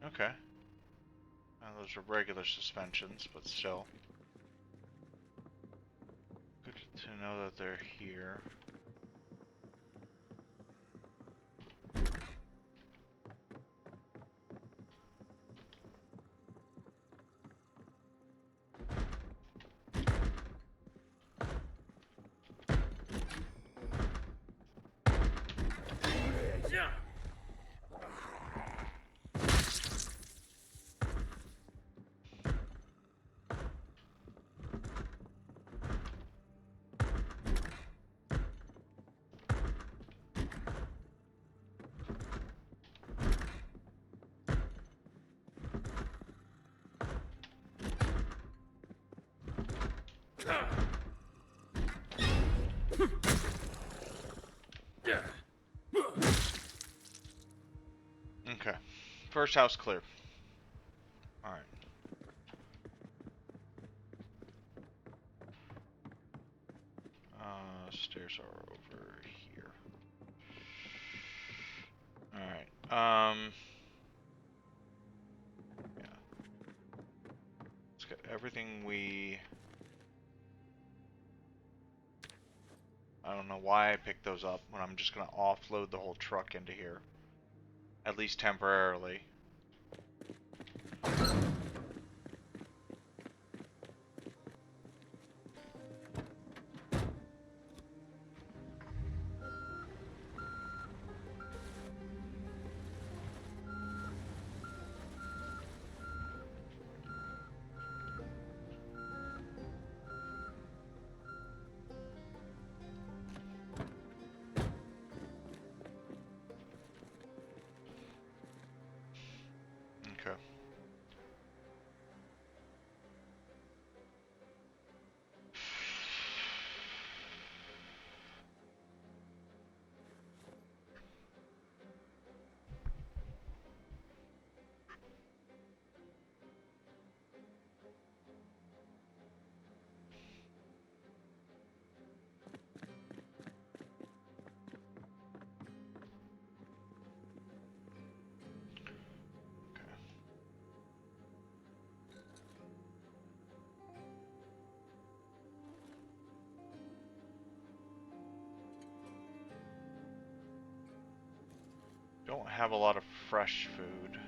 Okay. Those are regular suspensions, but still. Good to know that they're here. Okay. First house clear. Alright. Stairs are over here. Alright. Yeah. Let's get everything we... I don't know why I picked those up when I'm just gonna offload the whole truck into here. At least temporarily. Okay. Don't have a lot of fresh food.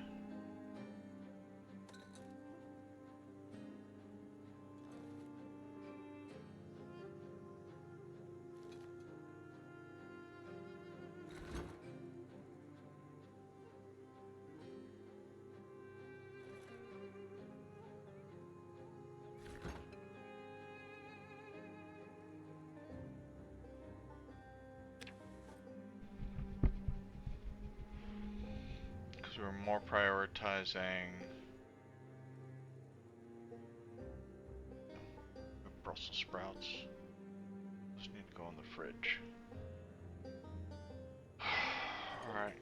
Because we're more prioritizing Brussels sprouts. Just need to go in the fridge. Alright.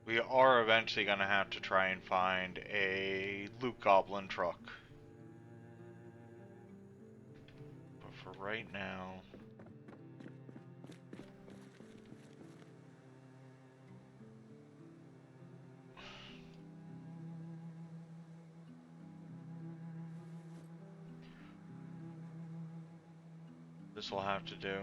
We are eventually going to have to try and find a loot goblin truck. But for right now... this will have to do.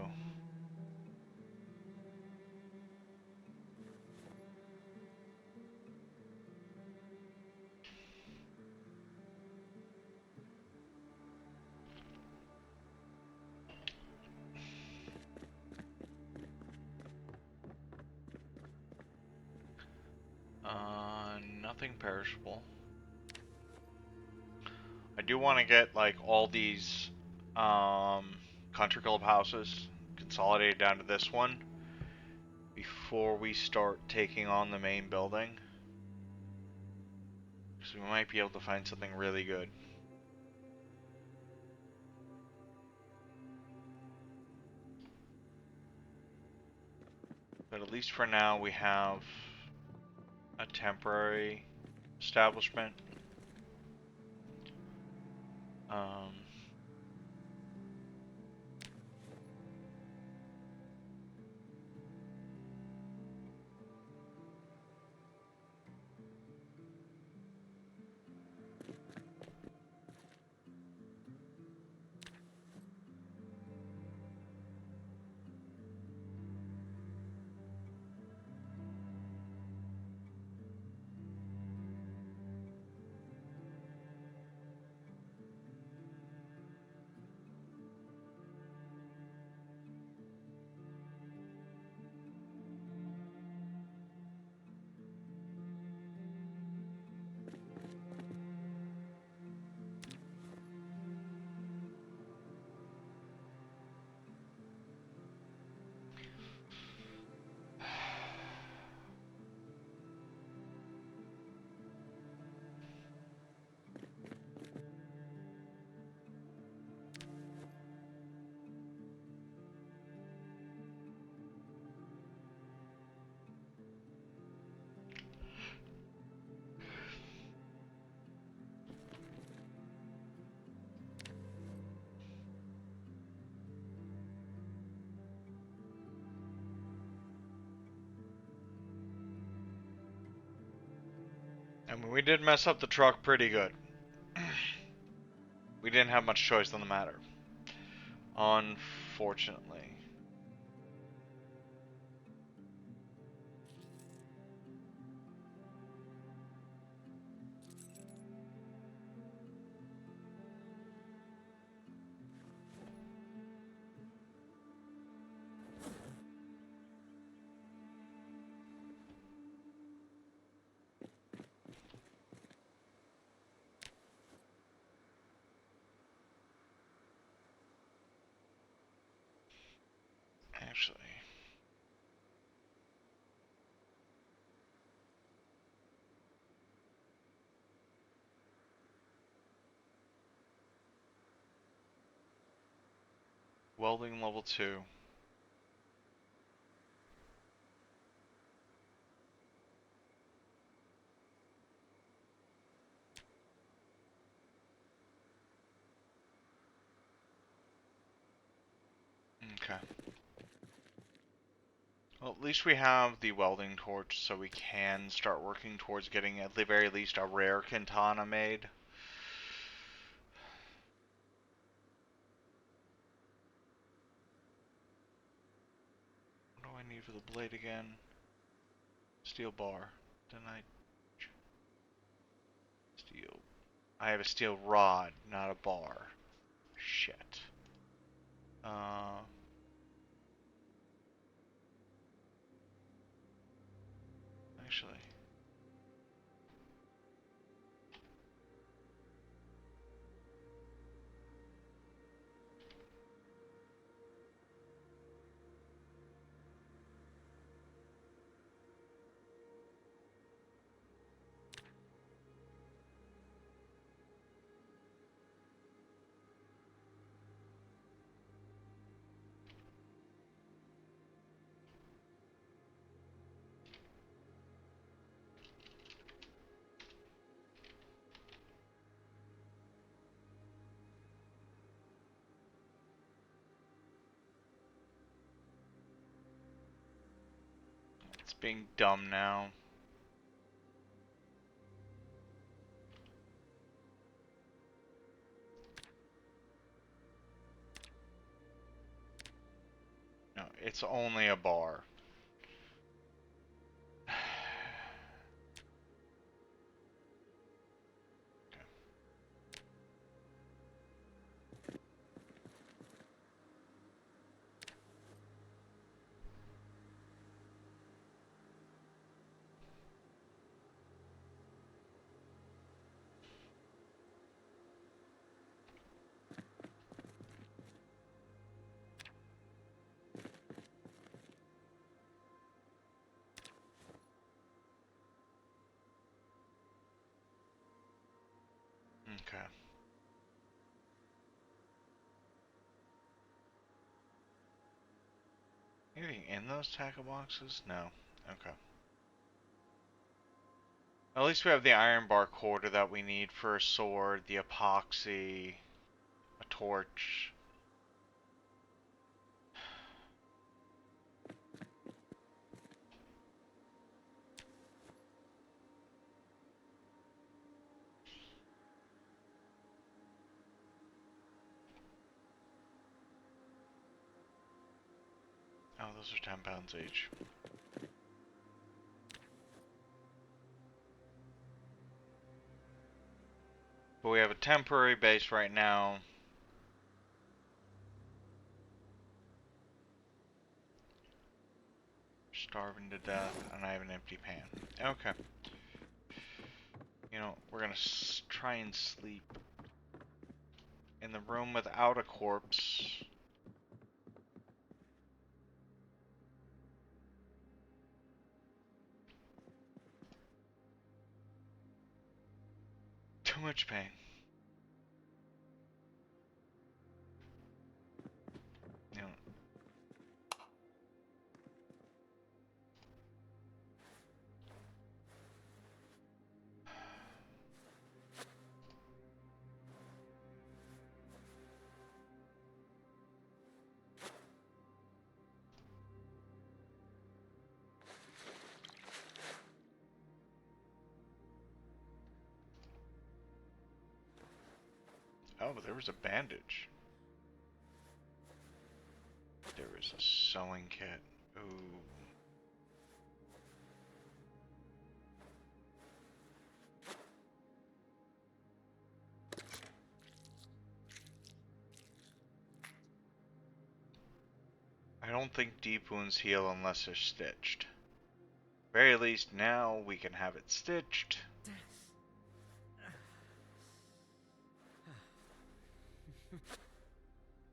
Nothing perishable. I do want to get like all these country club houses consolidated down to this one before we start taking on the main building. So we might be able to find something really good. But at least for now we have a temporary establishment. I mean, we did mess up the truck pretty good. We didn't have much choice on the matter. Unfortunately. Actually. Welding level 2. Okay. Well, at least we have the welding torch, so we can start working towards getting at the very least a rare katana made. What do I need for the blade again? Steel bar. Then steel. I have a steel rod, not a bar. Shit. Actually. It's being dumb now. it's only a bar. Okay. Anything in those tackle boxes? No. Okay. At least we have the iron bar quarter that we need for a sword, the epoxy, a torch. Oh, those are 10 pounds each. But we have a temporary base right now. Starving to death, and I have an empty pan. Okay. You know, we're gonna try and sleep in the room without a corpse. Too much pain. You know. Oh, there was a bandage. There was a sewing kit. Ooh. I don't think deep wounds heal unless they're stitched. Very least now we can have it stitched.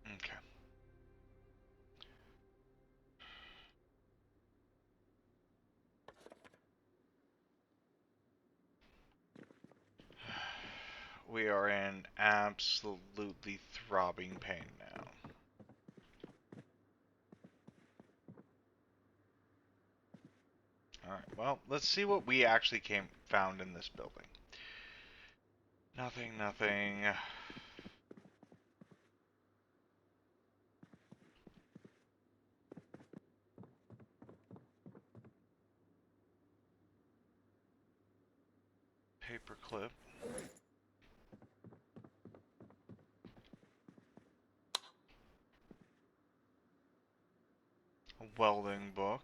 Okay. We are in absolutely throbbing pain now. Alright, well, let's see what we actually found in this building. Nothing, nothing. Paperclip. A welding book.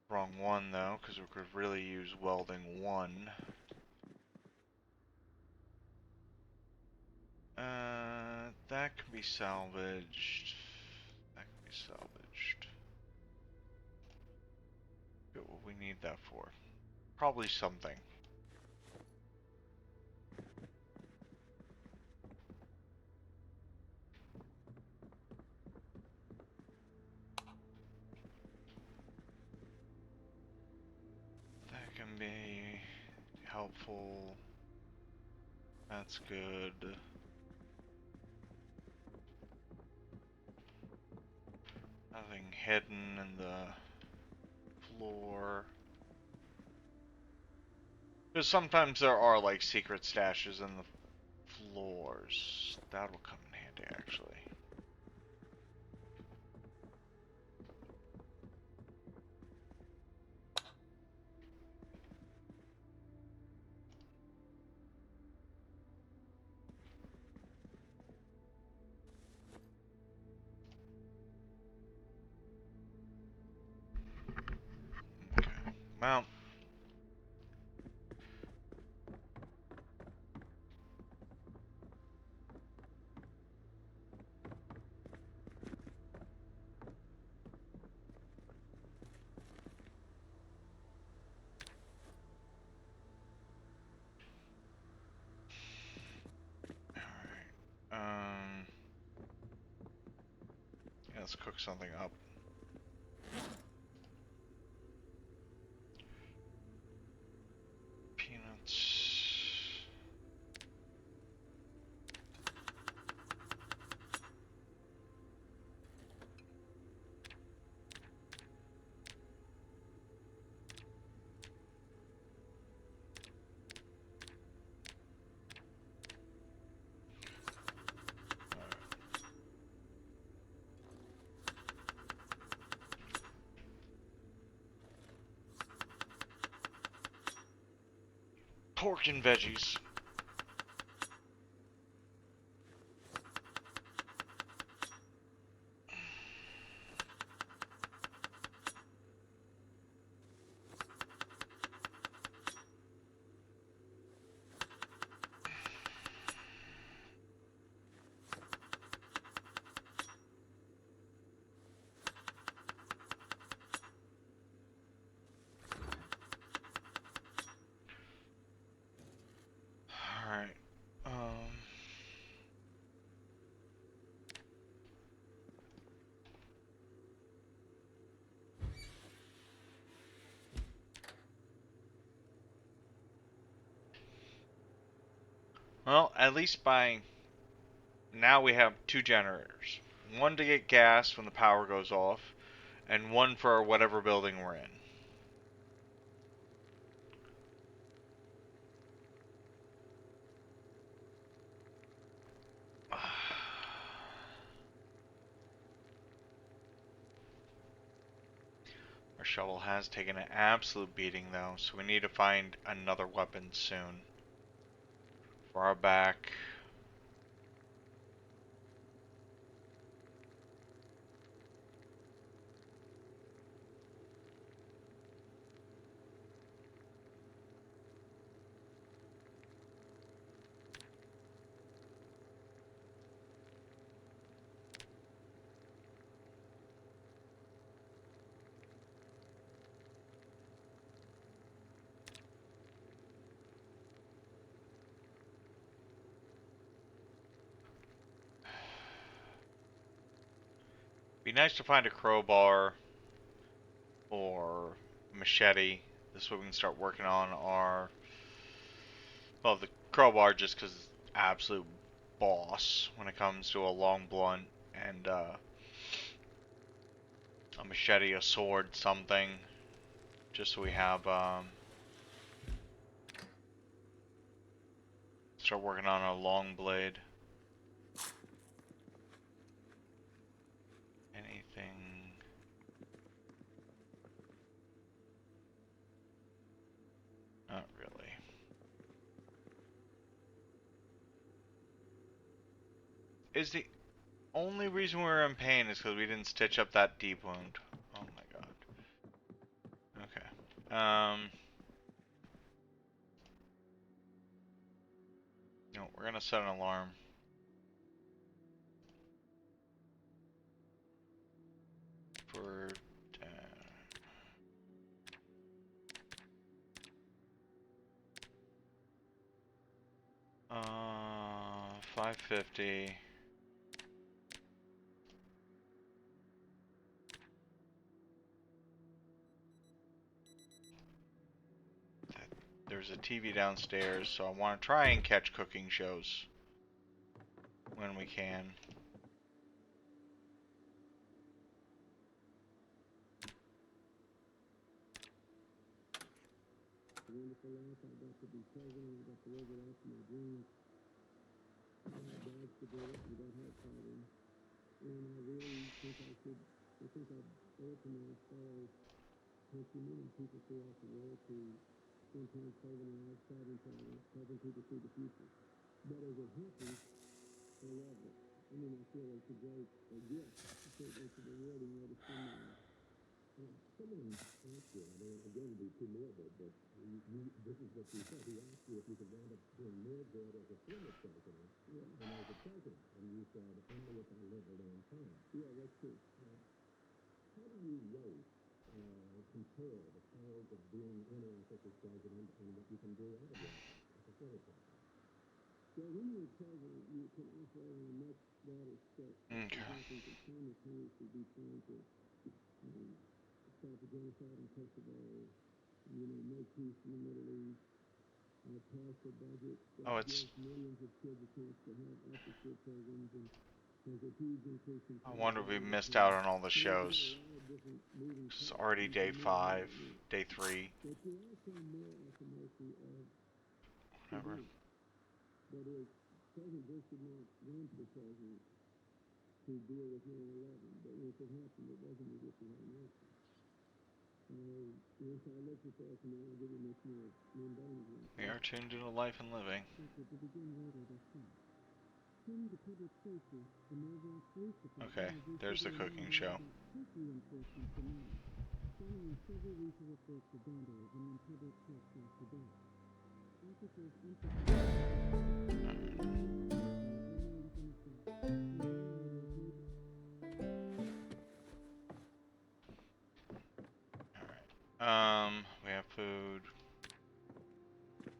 Wrong one though, because we could really use welding 1. That can be salvaged. That can be salvaged. What would we need that for? Probably something. That can be helpful. That's good. Nothing hidden in the floor. Because sometimes there are like secret stashes in the floors. That will come in handy actually. Well, alright. Yeah, let's cook something up. Peanuts. Pork and veggies. Alright. Well, at least by now we have two generators. One to get gas when the power goes off, and one for whatever building we're in. Our shovel has taken an absolute beating though, so we need to find another weapon soon. For our back. Be nice to find a crowbar or machete. This way we can start working on our, well, the crowbar just because it's absolute boss when it comes to a long blunt, and a machete, a sword, something, just so we have start working on a long blade. Anything? Not really. Is the only reason we're in pain is because we didn't stitch up that deep wound. Oh my god. Okay. No, we're gonna set an alarm. For 10. 550. There's a TV downstairs, so I want to try and catch cooking shows when we can. Wonderful life. I got to be president. I got to live it out my dreams. I had dogs to do it without heart problems. And I really think I owe it to my fellow countrymen and people throughout the world to spend time saving lives, solving problems, helping people see the future. But as it happens, I love it. I mean, I feel it's a gift. I feel it's a rewarding way to spend my life. Someone asked you, I don't again be too morbid, but this is what you said. He asked you if you could wind up doing more good as a former president than as a president, and you said only if I live a long time. Yeah, that's true. How do you rate, compare the powers of being in office as president and what you can do out of office as a former president? Well, when you're president, you can operate on a much broader spectrum. Okay. I think that simultaneously be trying to stop the genocide in Kosovo, make peace in the Middle East, pass a budget that gives millions of kids a chance to have after-school programs, and there's a huge increase in I wonder if we missed out on all the shows. It's already day 5, day 3. But you're also more at the mercy of Whatever. that is, President Bush did not run for president to deal with 9/11, but once it happened, it wasn't as if we had an answer. So I looked at that, and I'll give you much more mundane example. We are tuned into life and living. Okay, there's the cooking show. Alright. We have food.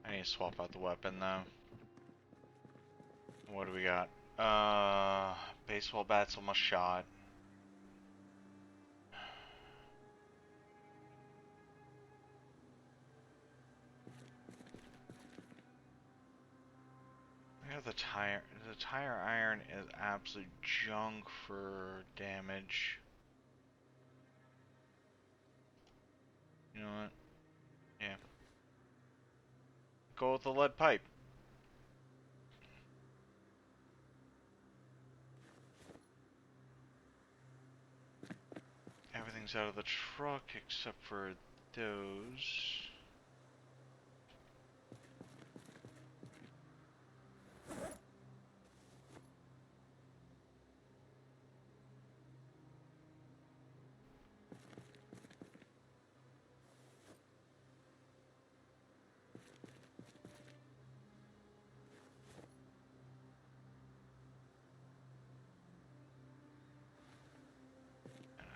I need to swap out the weapon though. What do we got? Baseball bat's almost shot. I got the tire. The tire iron is absolute junk for damage. You know what? Yeah. Go with the lead pipe. Everything's out of the truck except for those.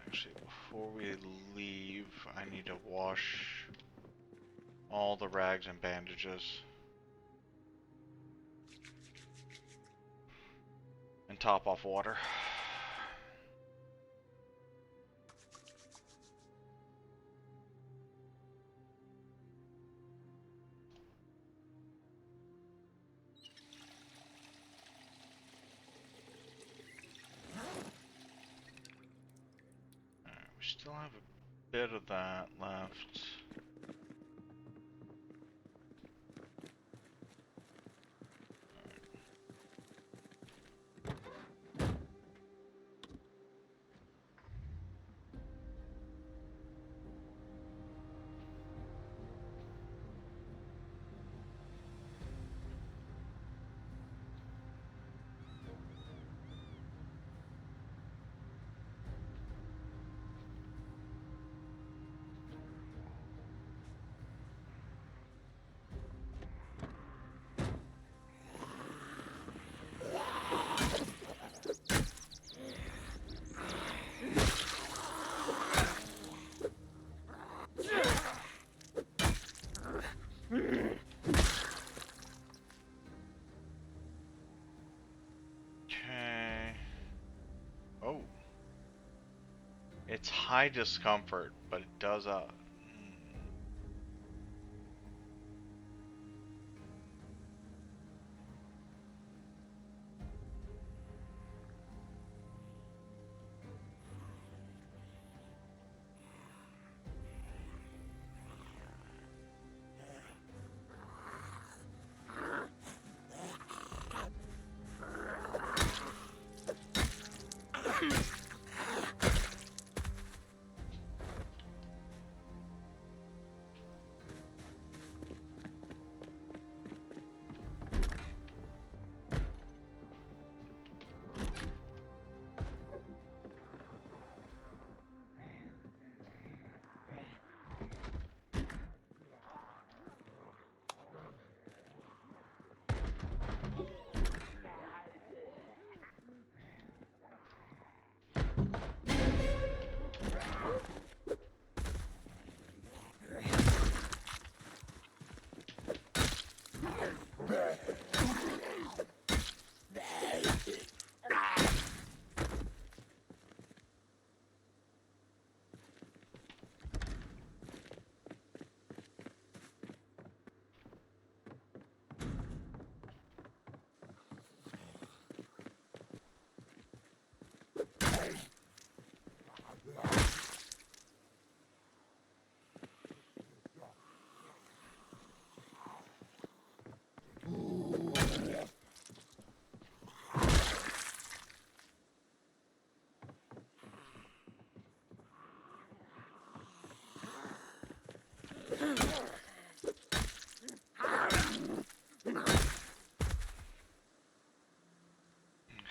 Actually, before we leave, I need to wash all the rags and bandages. And top off water. Alright, we still have a bit of that left. Okay. Oh. It's high discomfort, but it does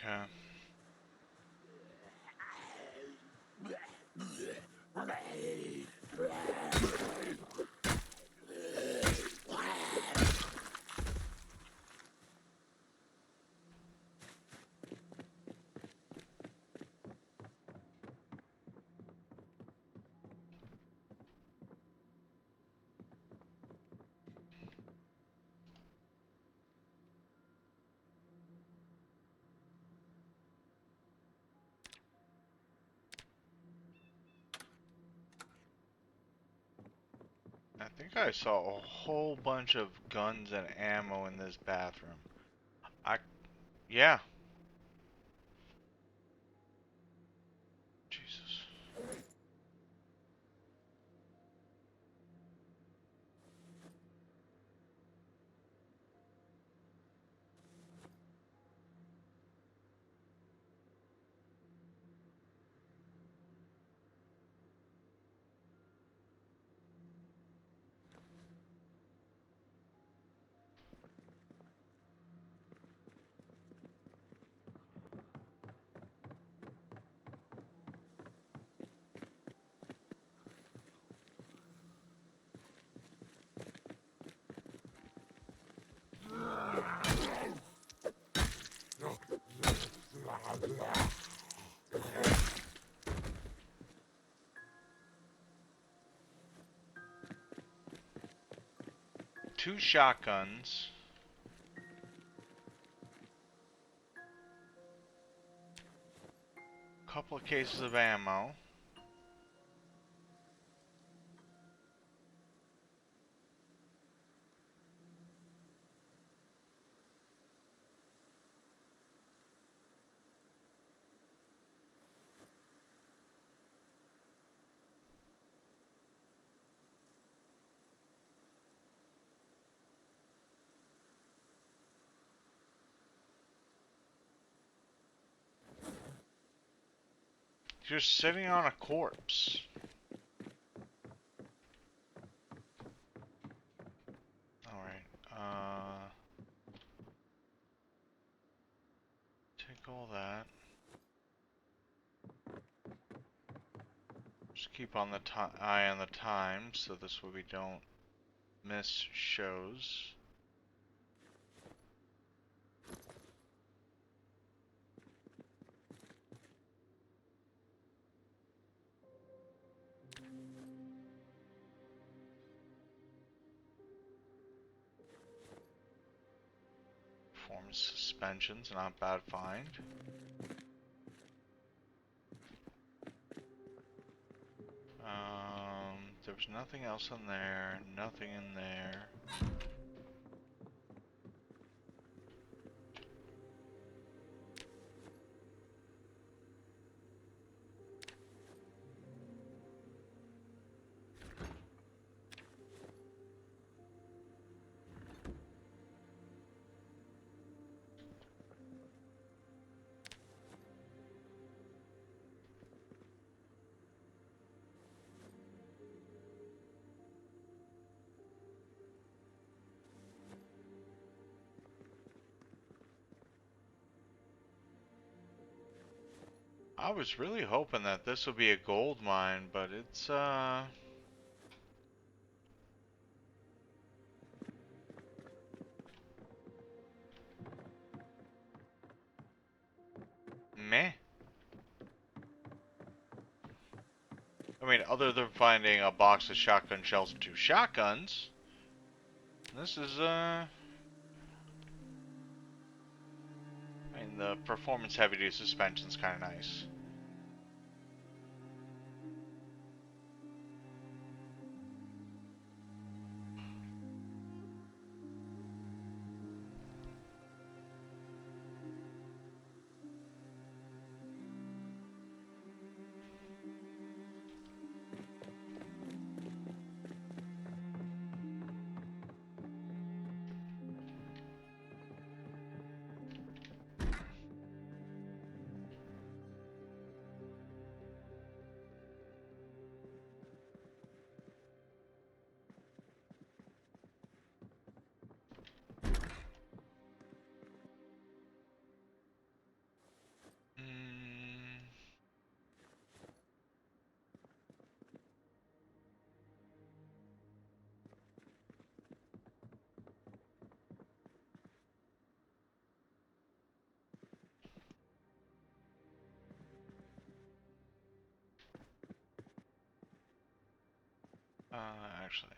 Okay. I think I saw a whole bunch of guns and ammo in this bathroom. Yeah. Jesus. Two shotguns. Couple of cases of ammo. You're sitting on a corpse. Alright, take all that. Just keep on the eye on the time, so this way we don't miss shows. Performance suspensions, not bad find. There was nothing else in there, nothing in there. I was really hoping that this would be a gold mine, but it's, meh. I mean, other than finding a box of shotgun shells and two shotguns, this is, I mean, the performance heavy-duty suspension's kind of nice. Actually.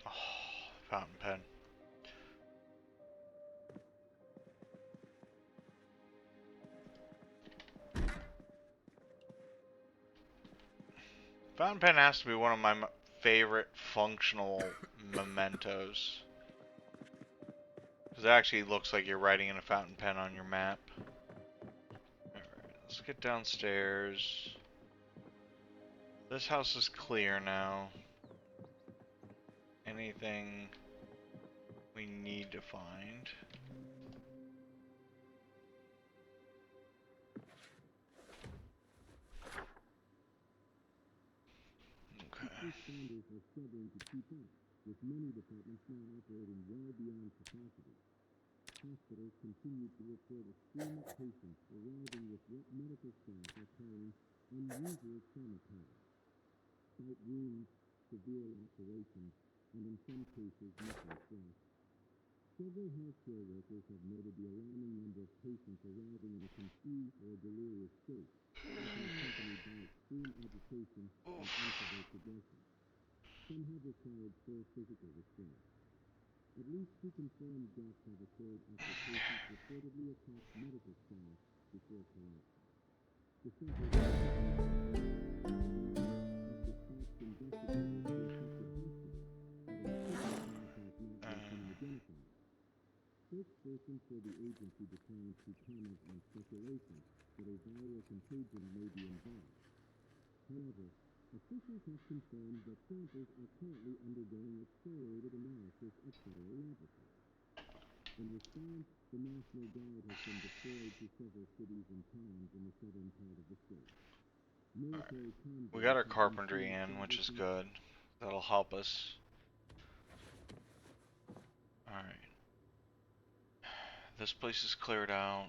Oh, fountain pen. Fountain pen has to be one of my favorite functional mementos. Because it actually looks like you're writing in a fountain pen on your map. Alright, let's get downstairs. This house is clear now. Anything we need to find? Okay. Responders are struggling to keep up, with many departments now operating well beyond capacity. Hospitals continue to report a stream of patients arriving with what medical staff are calling unusual trauma patterns, slight wounds, severe lacerations, and in some cases missing flesh. Several healthcare workers have noted the alarming number of patients arriving in a confused or delirious state, often accompanied by extreme agitation and unprovoked aggression. Some have required full physical restraint. At least 2 confirmed deaths have occurred after patients reportedly attacked medical staff before collapsing. The center is dispatched investigators to affected hospitals, but a single contact not yet been identified. Spokesperson for the agency declines to comment on speculation that a viral contagion may be involved. However, officials have confirmed that samples are currently undergoing accelerated analysis at federal laboratories. In response, the National Guard has been deployed to several cities and towns in the southern part of the state. Military convoys We got our have been carpentry seen in, which is establishing good. That'll help us. Alright. This place is cleared out.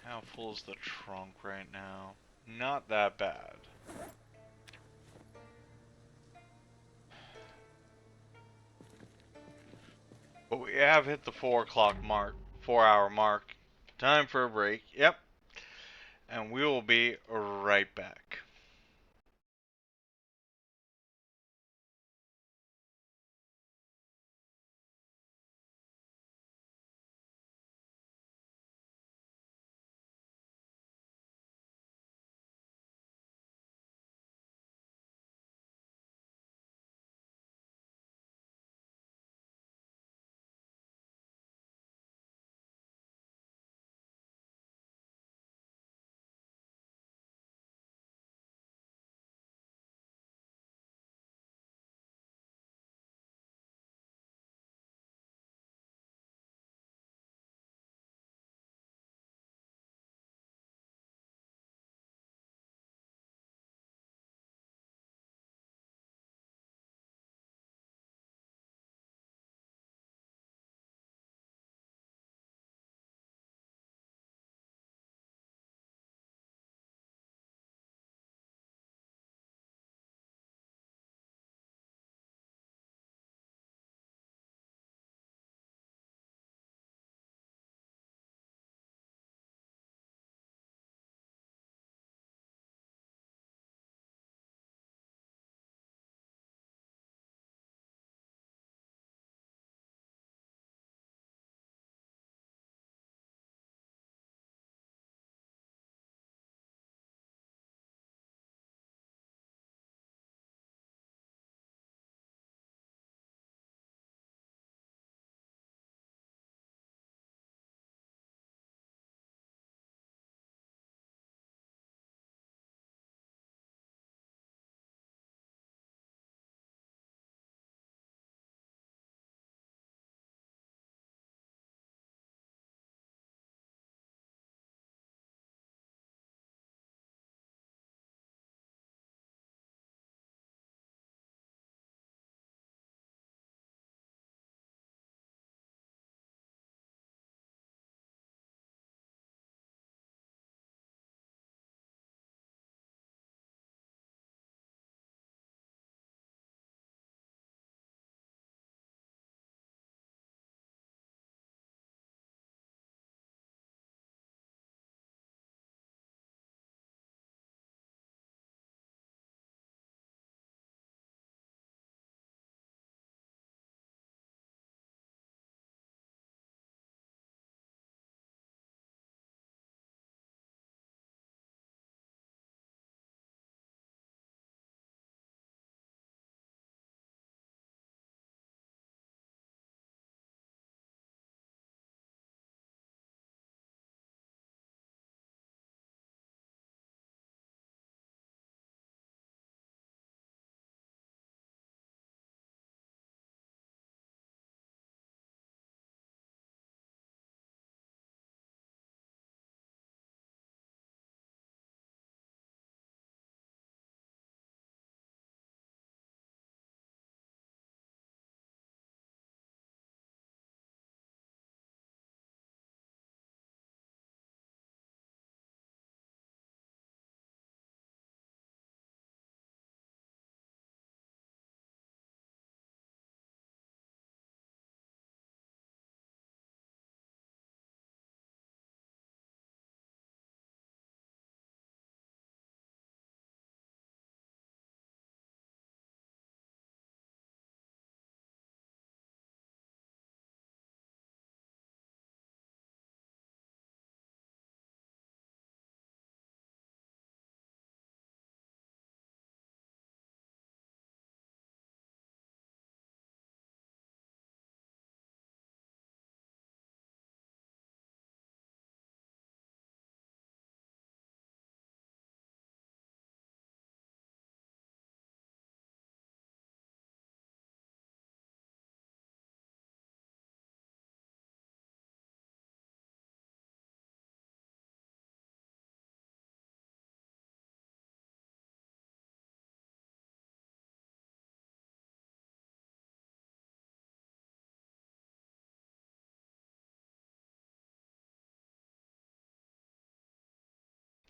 How full is the trunk right now? Not that bad. But we have hit the 4 o'clock mark, 4-hour mark. Time for a break. Yep. And we will be right back.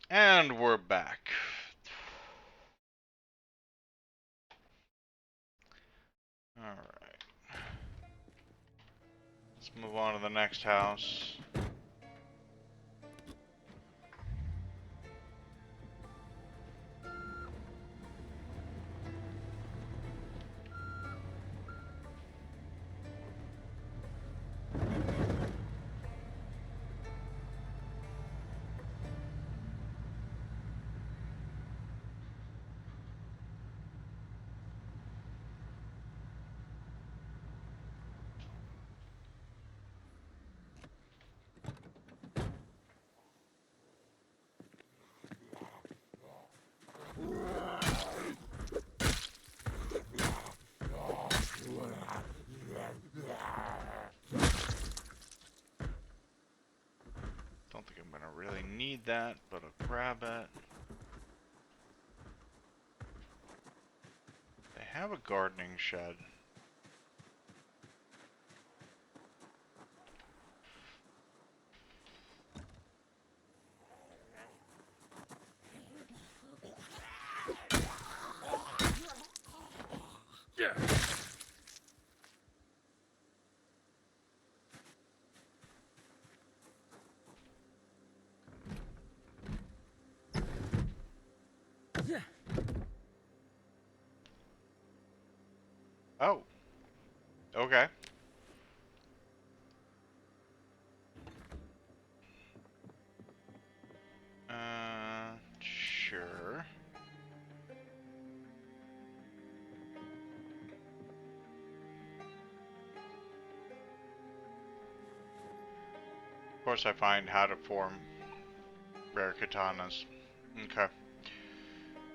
And we're back. Alright. Let's move on to the next house. Don't think I'm gonna really need that, but I'll grab it. They have a gardening shed. Oh. Okay. Sure. Of course I find how to form rare katanas. Okay.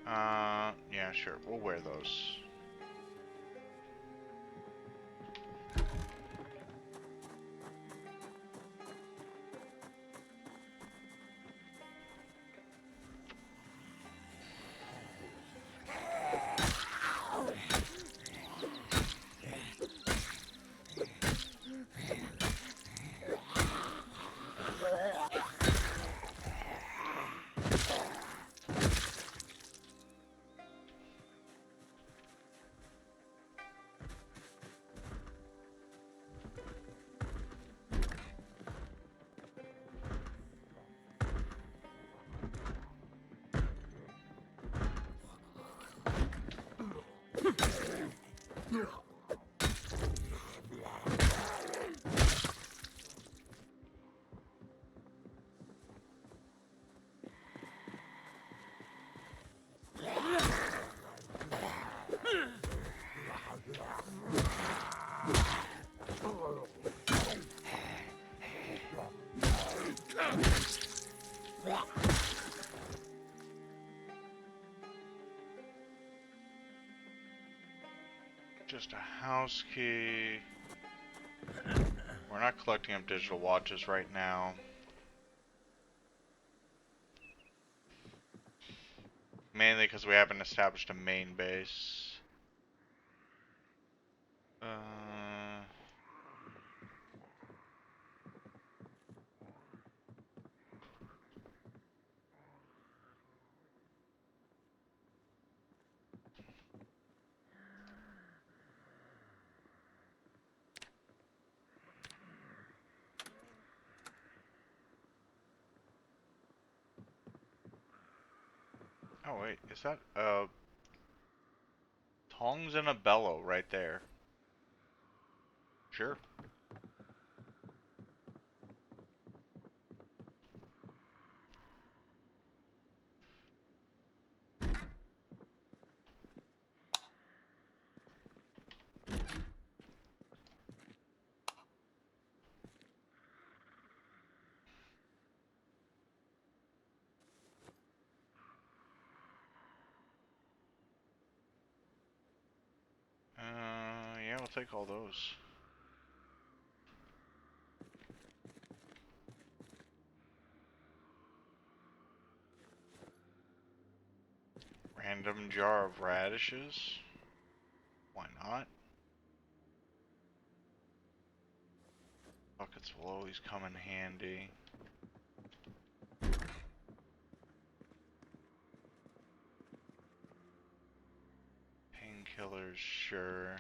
Yeah, sure. We'll wear those. Just a house key. We're not collecting up digital watches right now. Mainly because we haven't established a main base. Oh wait, is that tongs and a bellow right there? Sure. Yeah, we'll take all those. Random jar of radishes. Why not? Buckets will always come in handy. Painkillers, sure.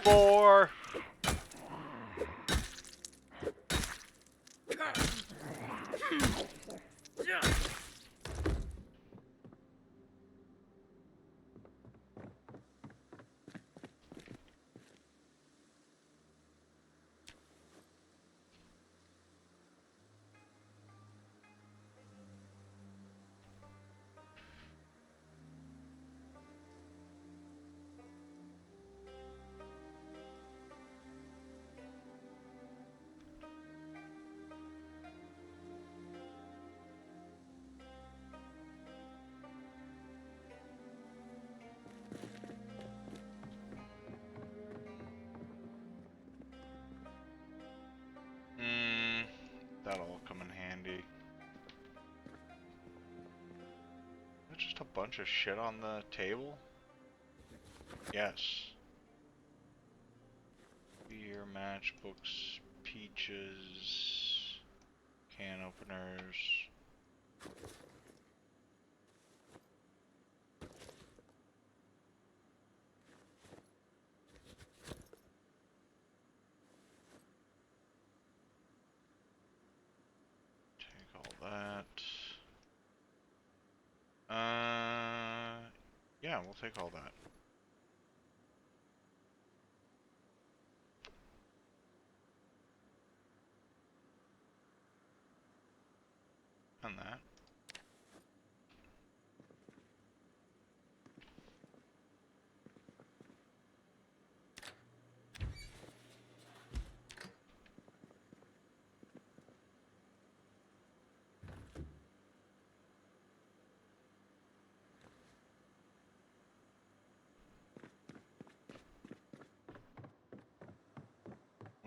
Four. That'll come in handy. There's just a bunch of shit on the table? Yes. Beer, matchbooks, peaches, can openers. Take all that. Yeah, we'll take all that. And that.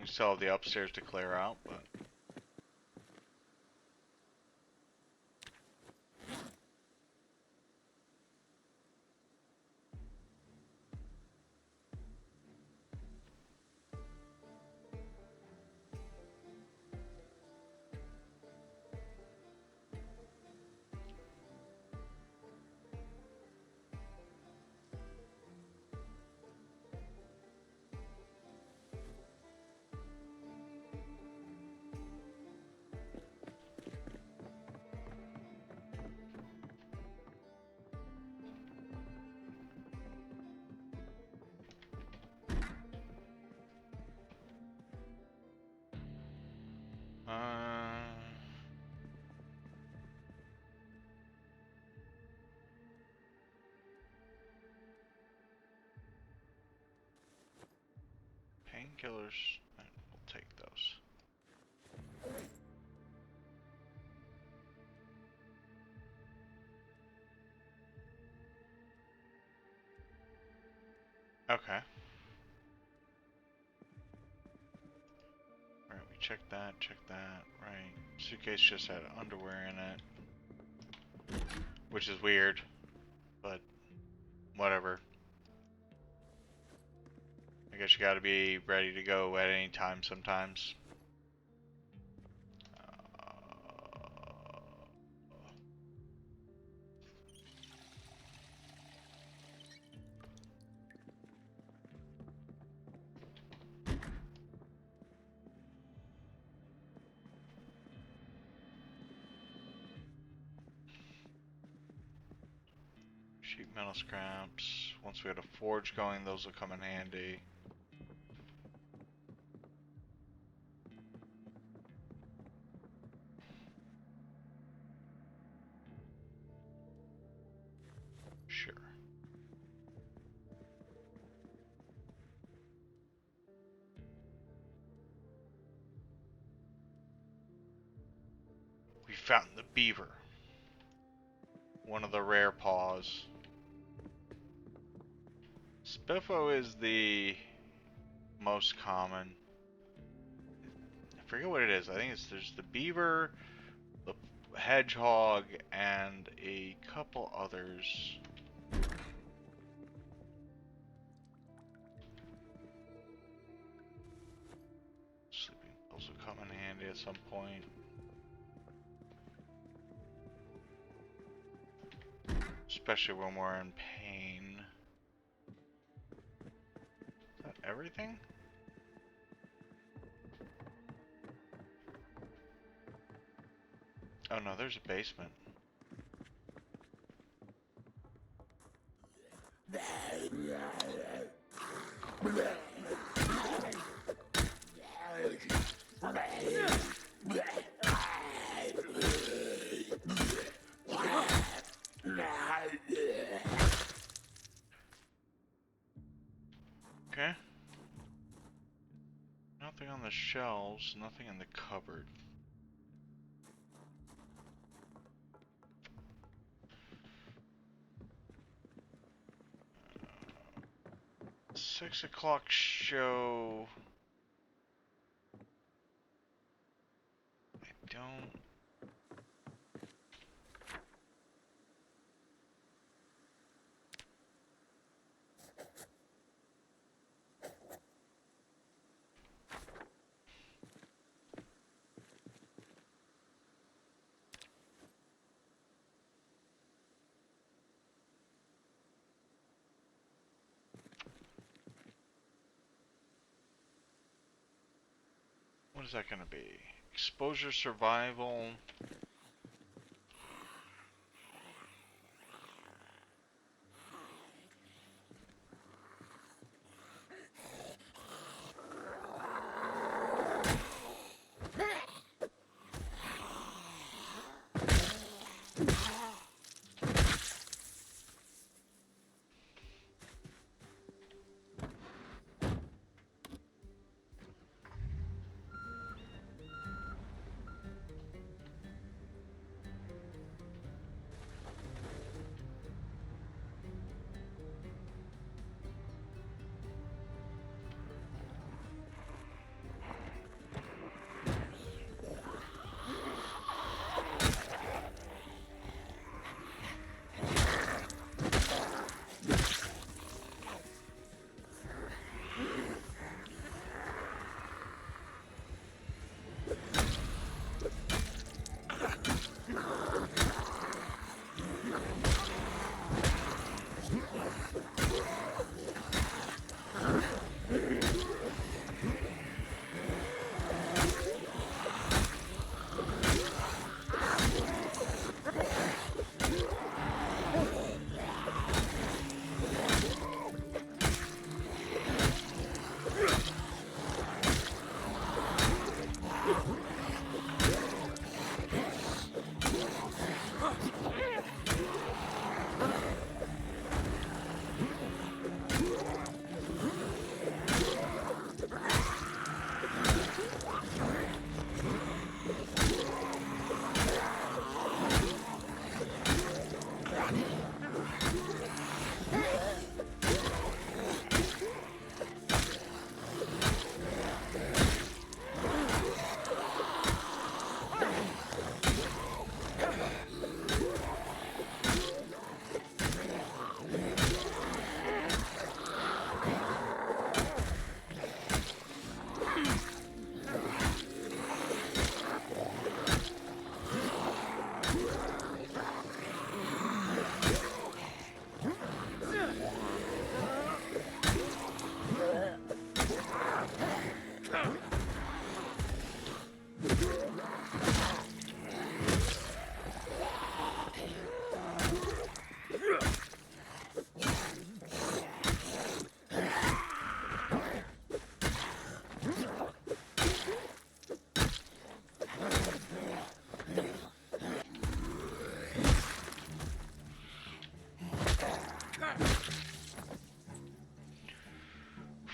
We still have the upstairs to clear out, but... Painkillers, we'll take those. Okay. Right, we checked that, right. Suitcase just had underwear in it. Which is weird, but whatever. I guess you gotta be ready to go at any time sometimes. Sheet metal scraps. Once we had a forge going, those will come in handy. Sure. We found the beaver. One of the rare paws. Spiffo is the most common. I forget what it is. I think there's the beaver, the hedgehog, and a couple others. Sleeping pills will come in handy at some point. Especially when we're in pain. Is that everything? Oh no, there's a basement. Okay. Nothing on the shelves, nothing in the cupboard. 6 o'clock show. I don't. What is that gonna be? Exposure survival.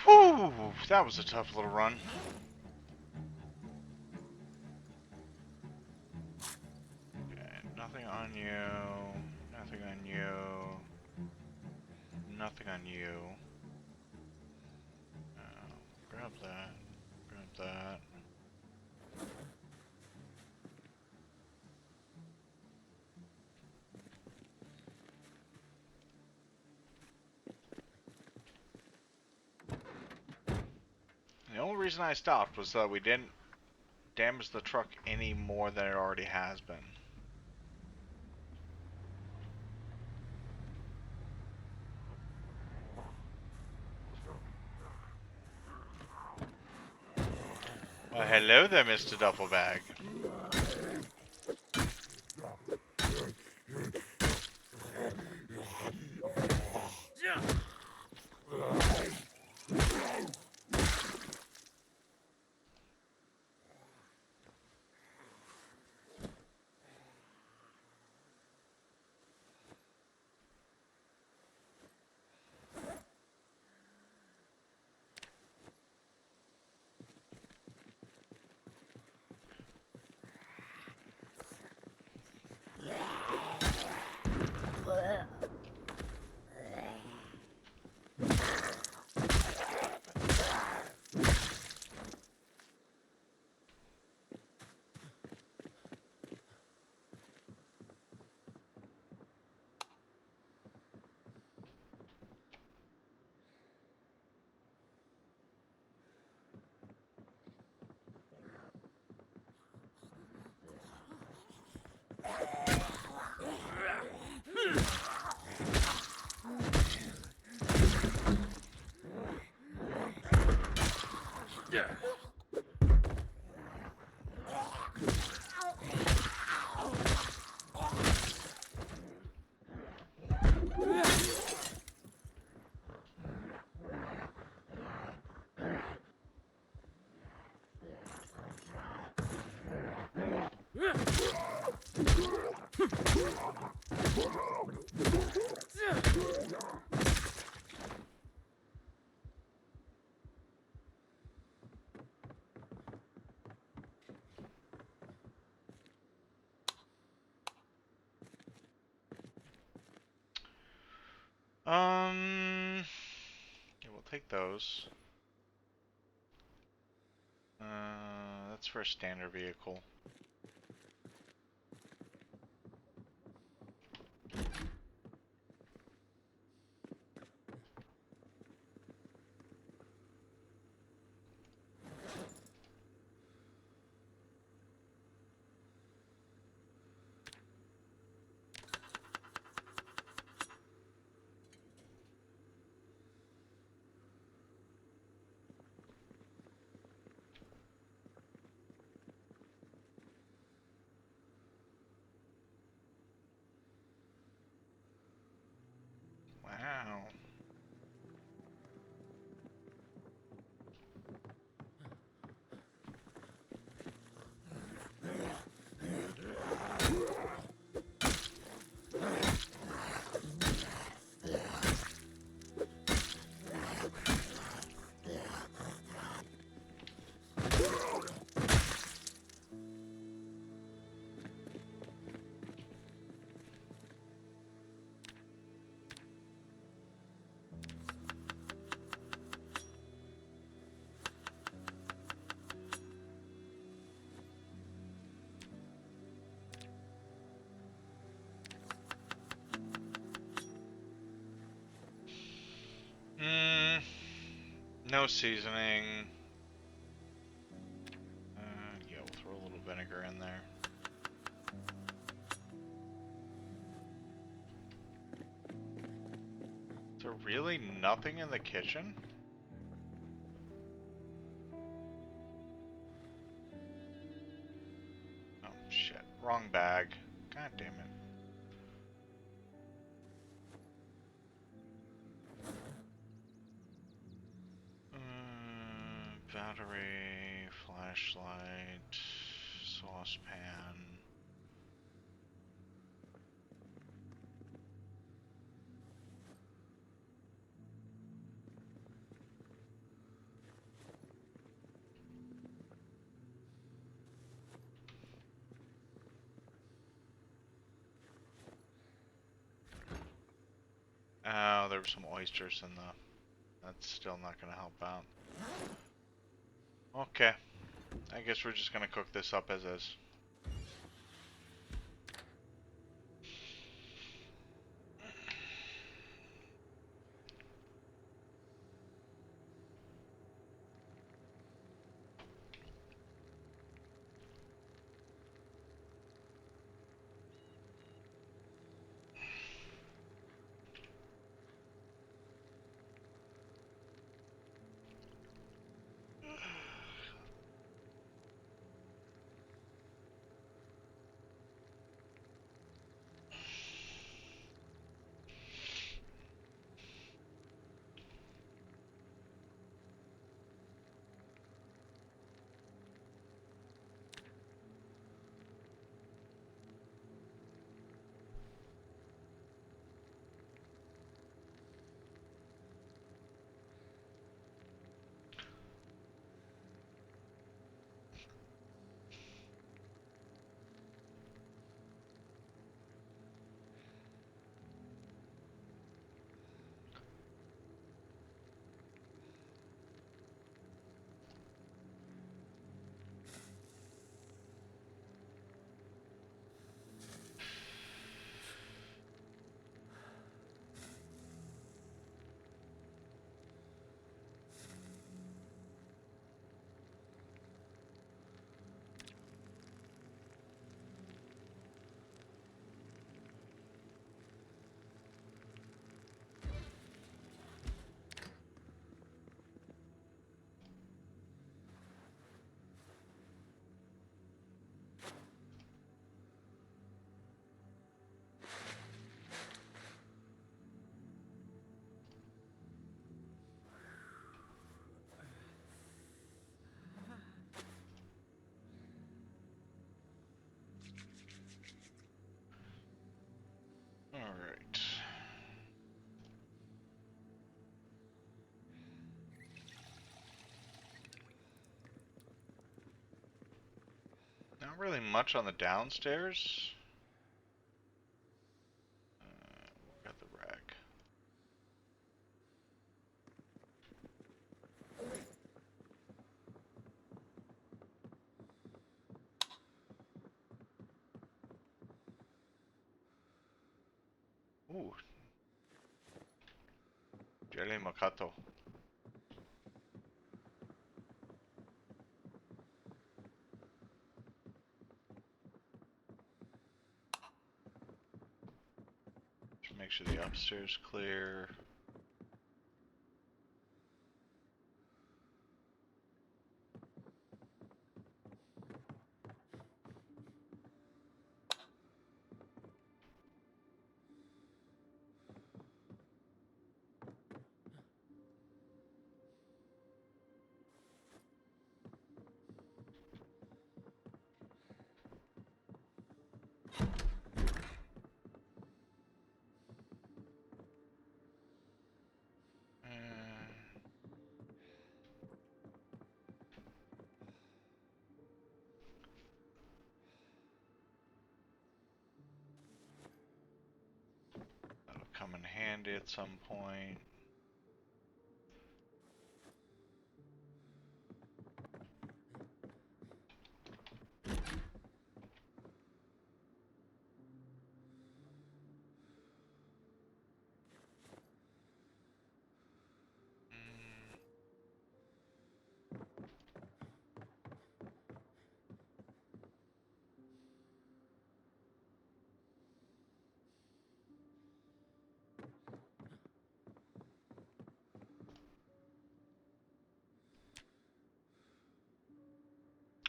Whew, that was a tough little run. Okay, nothing on you. Nothing on you. Nothing on you. Grab that. Grab that. The only reason I stopped was that we didn't damage the truck any more than it already has been. Well, hello there, Mr. Duffelbag. Yeah, we'll take those. That's for a standard vehicle. Wow. No seasoning. Yeah, we'll throw a little vinegar in there. Is there really nothing in the kitchen? Oh, shit. Wrong bag. God damn it. Battery, flashlight, saucepan. Oh, there were some oysters in the... That's still not going to help out. Okay. I guess we're just gonna cook this up as is. Alright. Not really much on the downstairs. Got the rack. Ooh. Jelly Makato. Just make sure the upstairs clear. That'll come in handy at some point.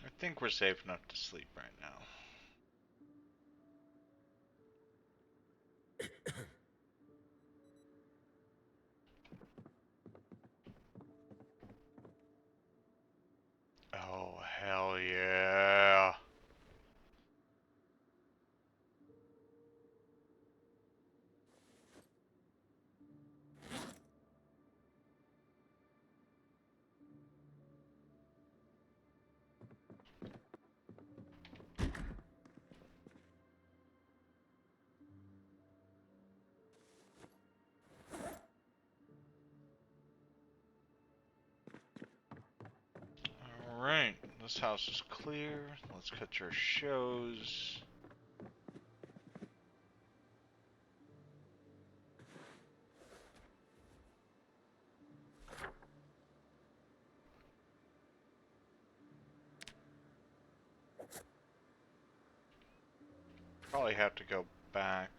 I think we're safe enough to sleep right now. Oh, hell yeah. This house is clear. Let's cut your shows. Probably have to go back.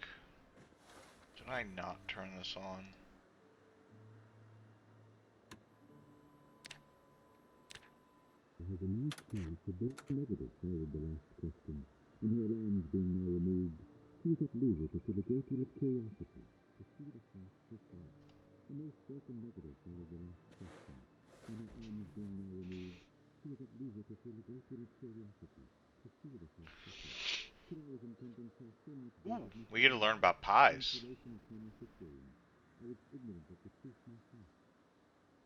Did I not turn this on? Has a nice chance to both negative forward the last question, and her alarms being now removed, she was at leisure to fill a great deal of curiosity to see the fact herself. The most broken negative forward the last question, and her arms being now removed, she was at leisure to feel a great deal of curiosity to see the fact herself. Till I was intending to so much Ooh, we get to learn about pies. I was ignorant of the truth myself.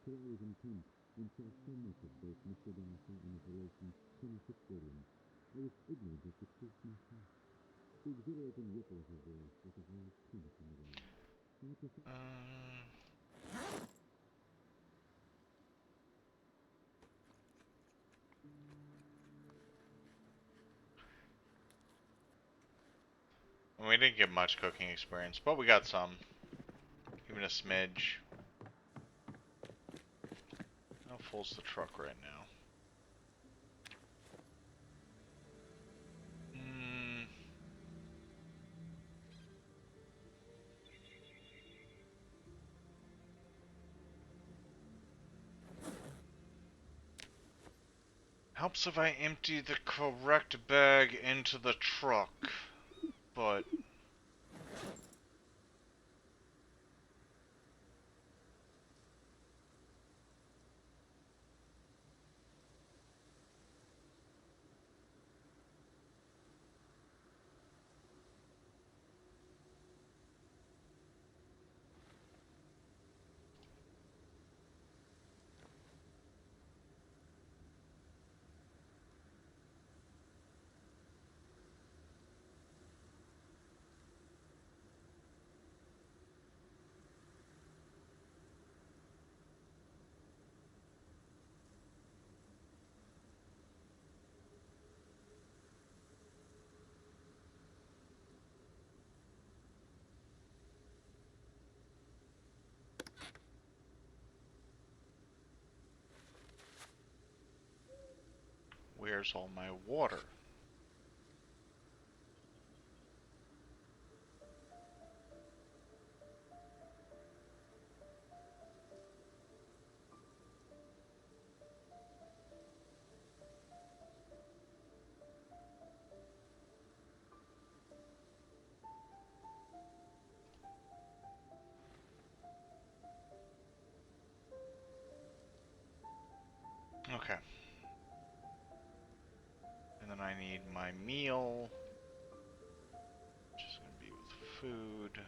Till I was intent and saw so much of both Mr. Darcy and his relation, Colonel Fitzwilliam, I was ignorant of the truth myself. The exhilarating ripple of her voice was a very tonic in the world. We didn't get much cooking experience, but we got some. Even a smidge. How full's the truck right now? Helps if I empty the correct bag into the truck, but... Where's all my water? Okay. And then I need my meal. Which is going to be with food.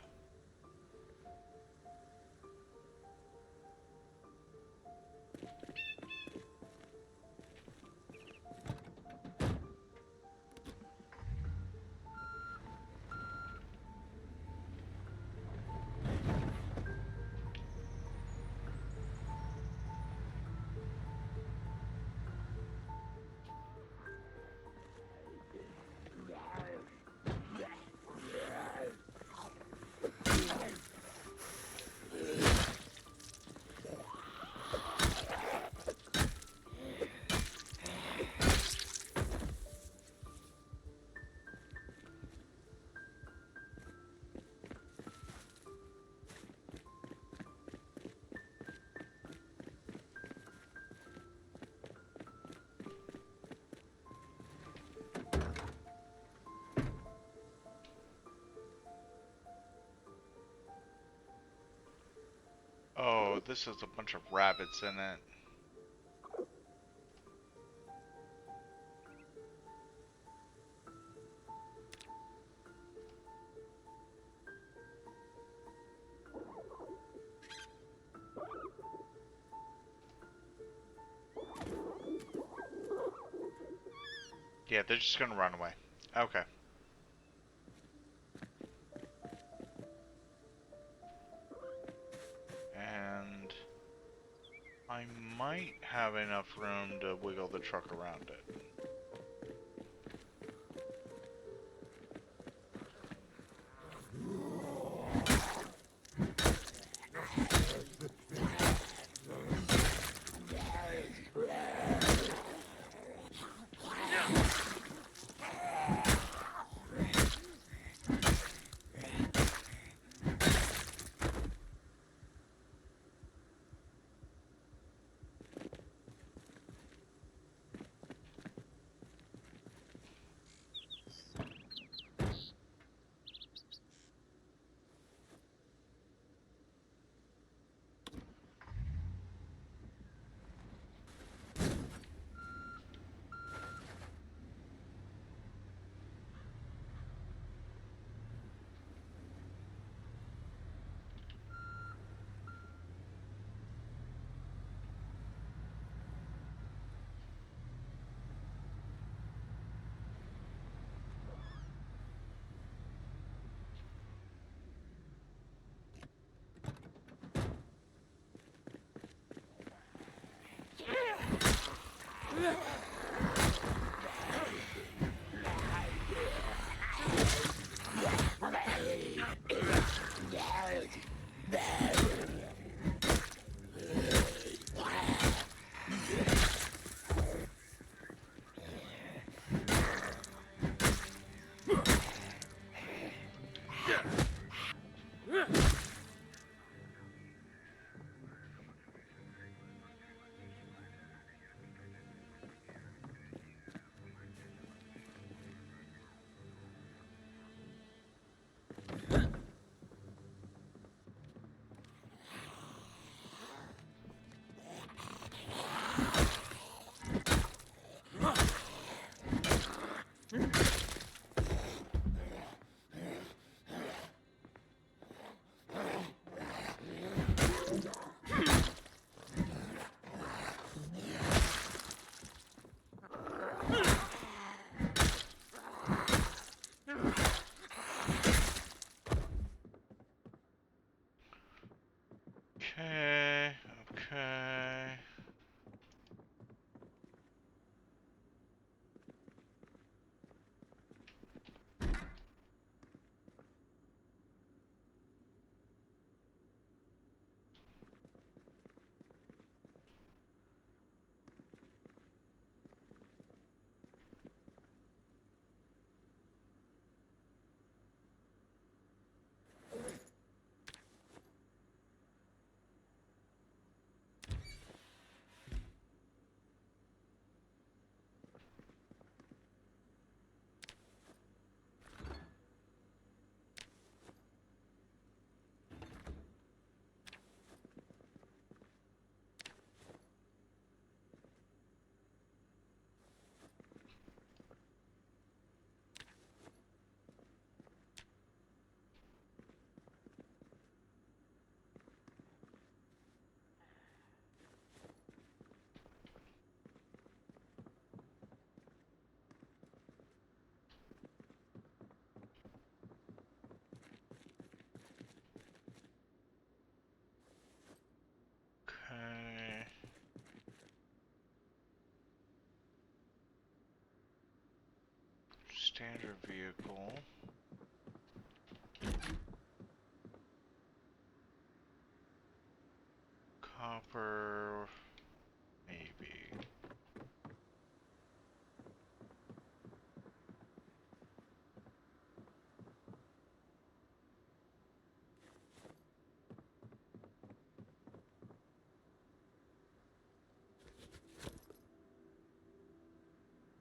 Oh, this has a bunch of rabbits in it. Yeah, they're just gonna run away. Okay. And I I might have enough room to wiggle the truck around it. Okay, okay. Okay. Standard vehicle. Copper, maybe.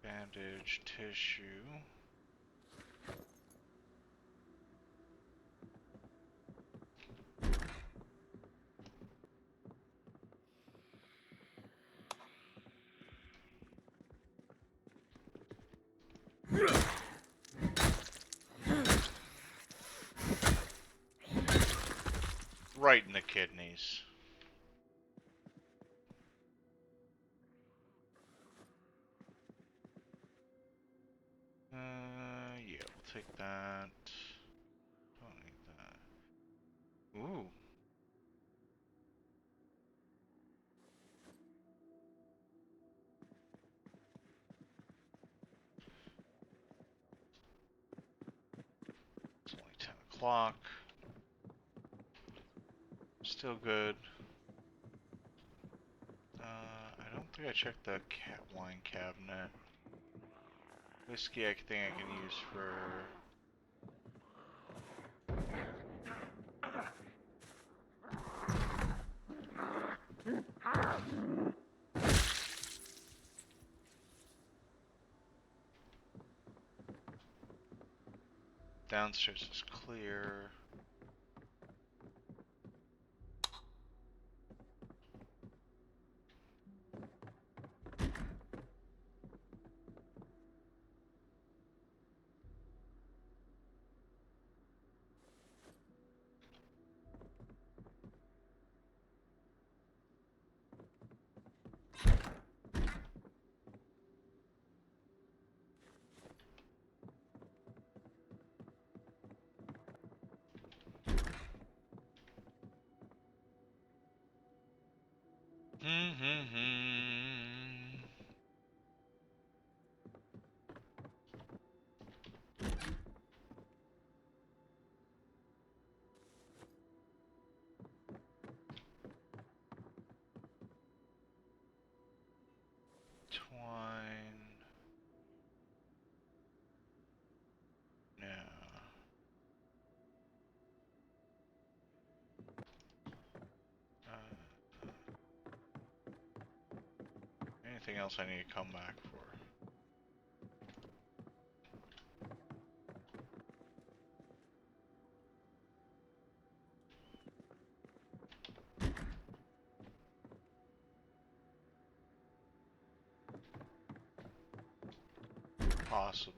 Bandage, tissue. Right in the kidneys. Yeah, we'll take that. Don't need that. Ooh. clock. Still good. I don't think I checked the wine cabinet. Whiskey I think I can use for... Downstairs is clear. Twine. No. Anything else I need to come back for? Possibly.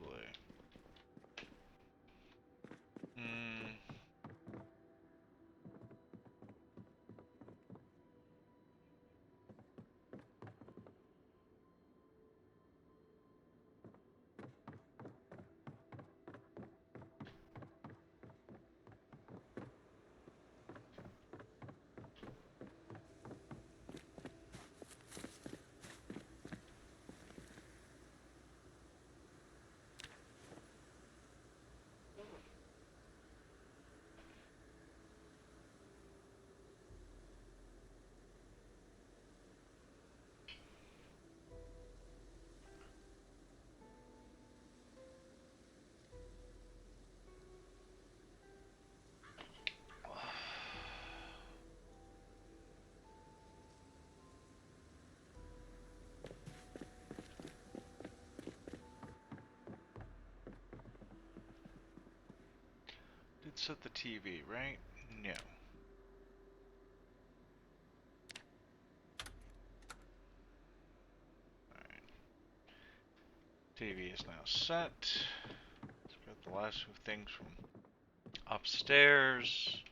Did set the TV, right? No. Alright. TV is now set. Let's grab the last few things from upstairs.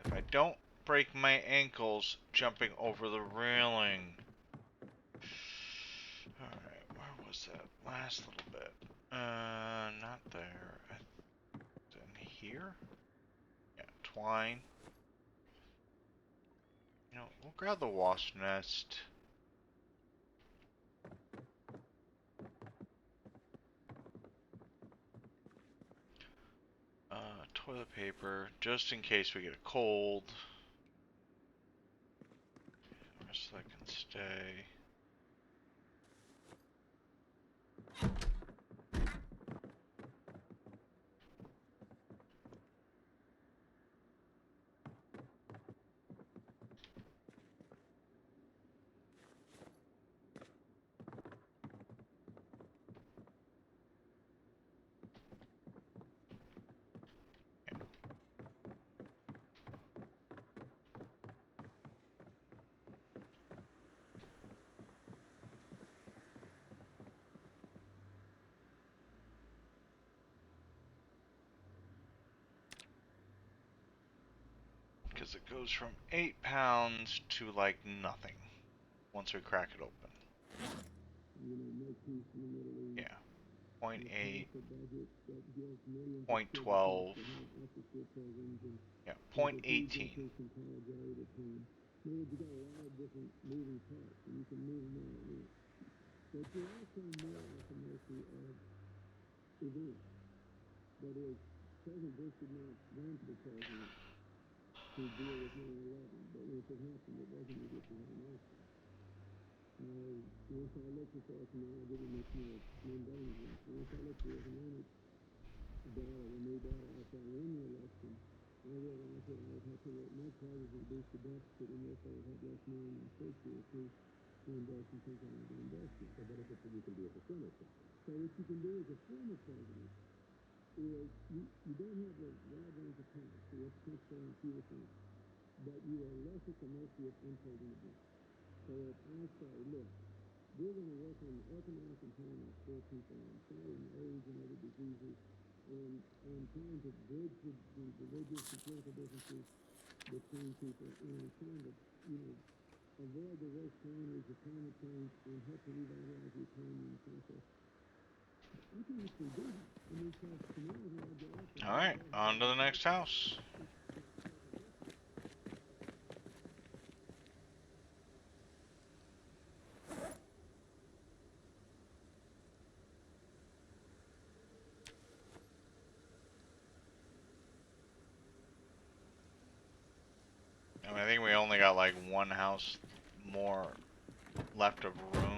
If I don't break my ankles jumping over the railing. Alright, where was that last little bit? Not there. In here? Yeah, twine. You know, we'll grab the wasp nest. Toilet paper, just in case we get a cold. The rest of that can stay. Because it goes from 8 pounds to like nothing once we crack it open. Yeah. 0.8, 0.12, yeah, 0.18. But you're also more at the mercy of events. That is, President Bush did not want the president to deal with 9/11, but once it happened, it wasn't a get behind action. Once I looked at that, and now I'll give you much more mundane example. Once I looked at the economic data, the new data after I won the election, I realized that I would have to work much harder to reduce the deficit, and therefore I would have less money in my first year to invest in things I want to invest in. So what is it that you can do as a former president? So what you can do as a former president is you don't have the wide range of powers, so you have to concentrate on fewer things, but you are less at the mercy of unfolding events. So if I say, look, we're going to work on the economic empowerment for people and fighting AIDS and other diseases, and trying to bridge the religious and political differences between people, and trying to, avoid the worst calamities of climate change and help to revitalize the economy in the process. I can actually do that. I mean, so tomorrow when I get up... Alright, on to the next house. I think we only got like one house more left of room.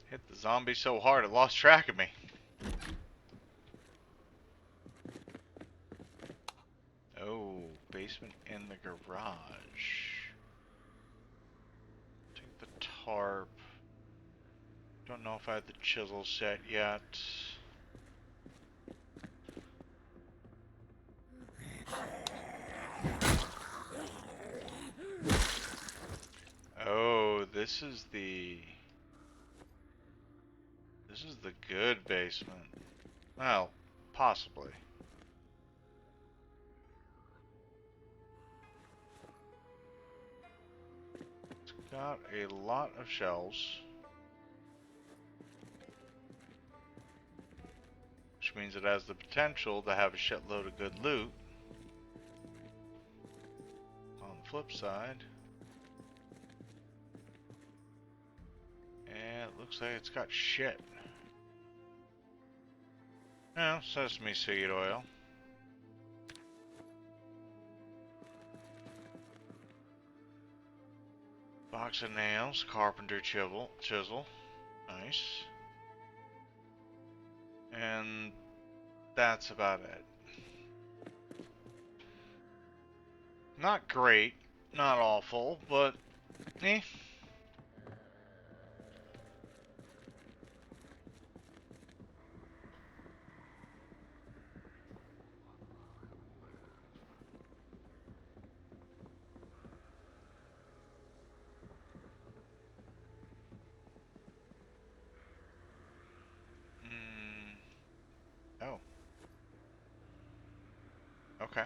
Hit the zombie so hard it lost track of me. Oh, basement in the garage. Take the tarp. Don't know if I have the chisel set yet. Oh, this is the good basement. Well, possibly. It's got a lot of shelves, which means it has the potential to have a shitload of good loot. On the flip side, and it looks like it's got shit. No, sesame seed oil. Box of nails, carpenter chisel. Nice. And that's about it. Not great, not awful, but eh. Oh. Okay.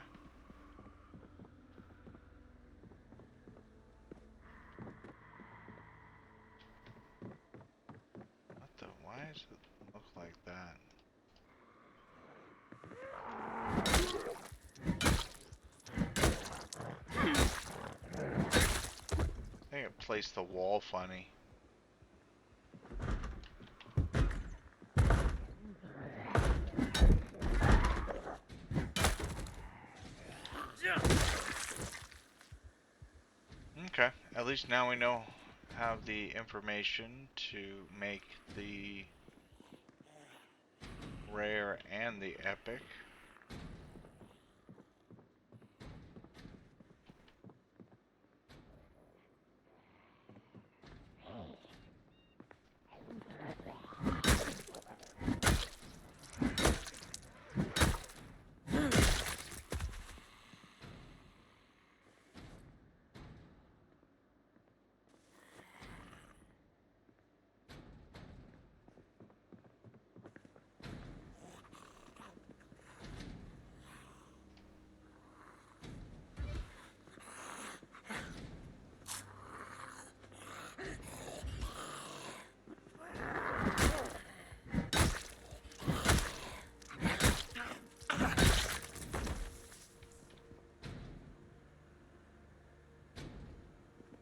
Why does it look like that? I think it placed the wall funny. Okay, at least now we have the information to make the rare and the epic.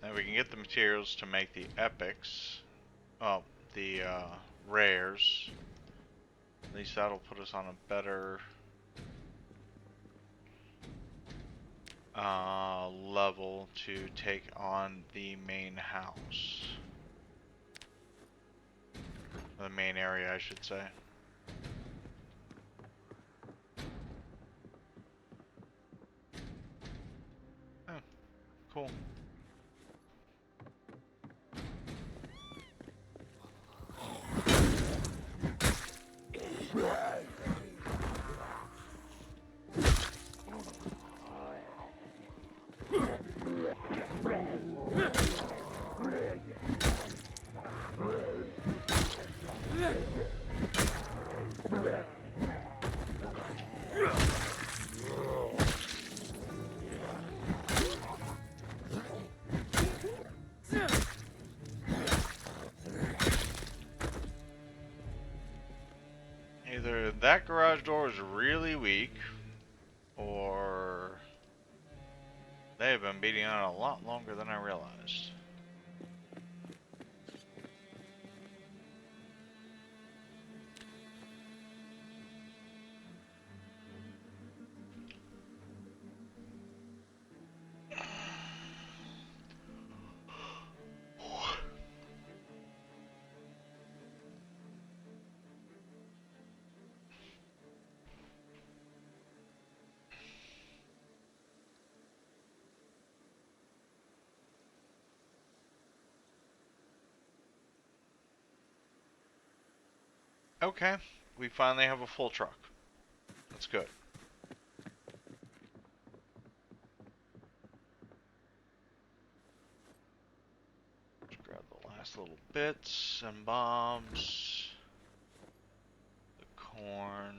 Then we can get the materials to make the epics. Oh, the rares. At least that'll put us on a better level to take on the main house. The main area, I should say. Oh, cool. Either that garage door is really weak, or they have been beating on it a lot longer than I realized. Okay, we finally have a full truck. That's good. Let's grab the last little bits and bombs. The corn,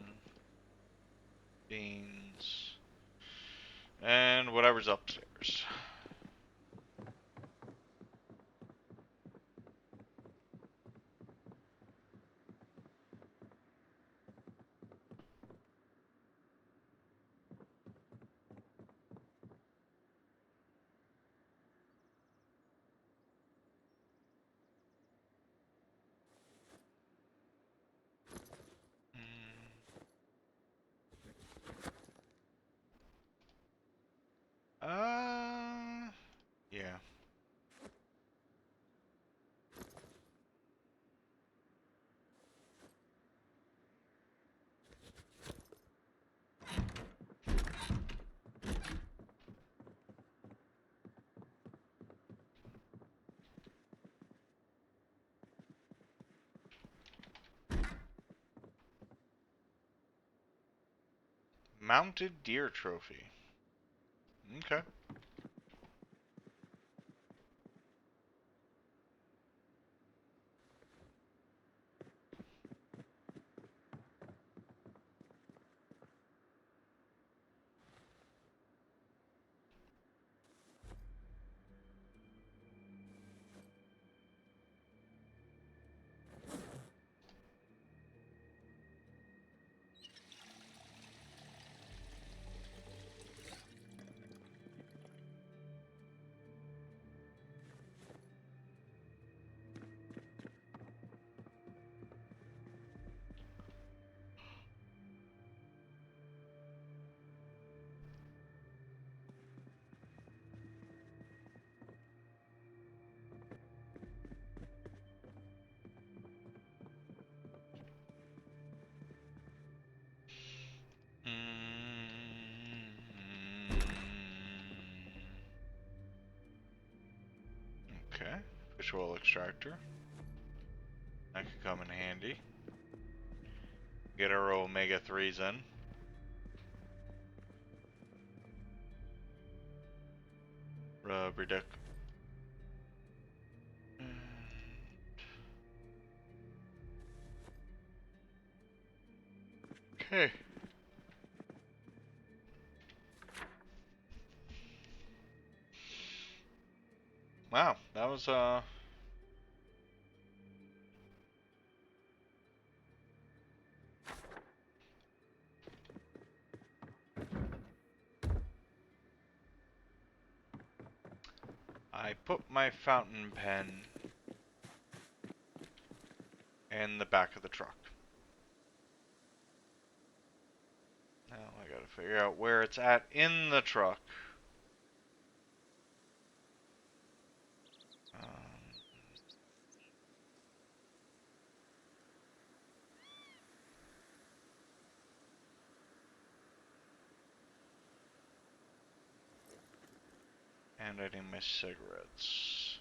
beans, and whatever's upstairs. Yeah. Mounted deer trophy. Okay. Okay. Fish oil extractor. That could come in handy. Get our omega 3s in. Rubber duck. Okay. Wow, that was I put my my fountain pen in the back of the truck. Now I gotta figure out where it's at in the truck. And I need my cigarettes.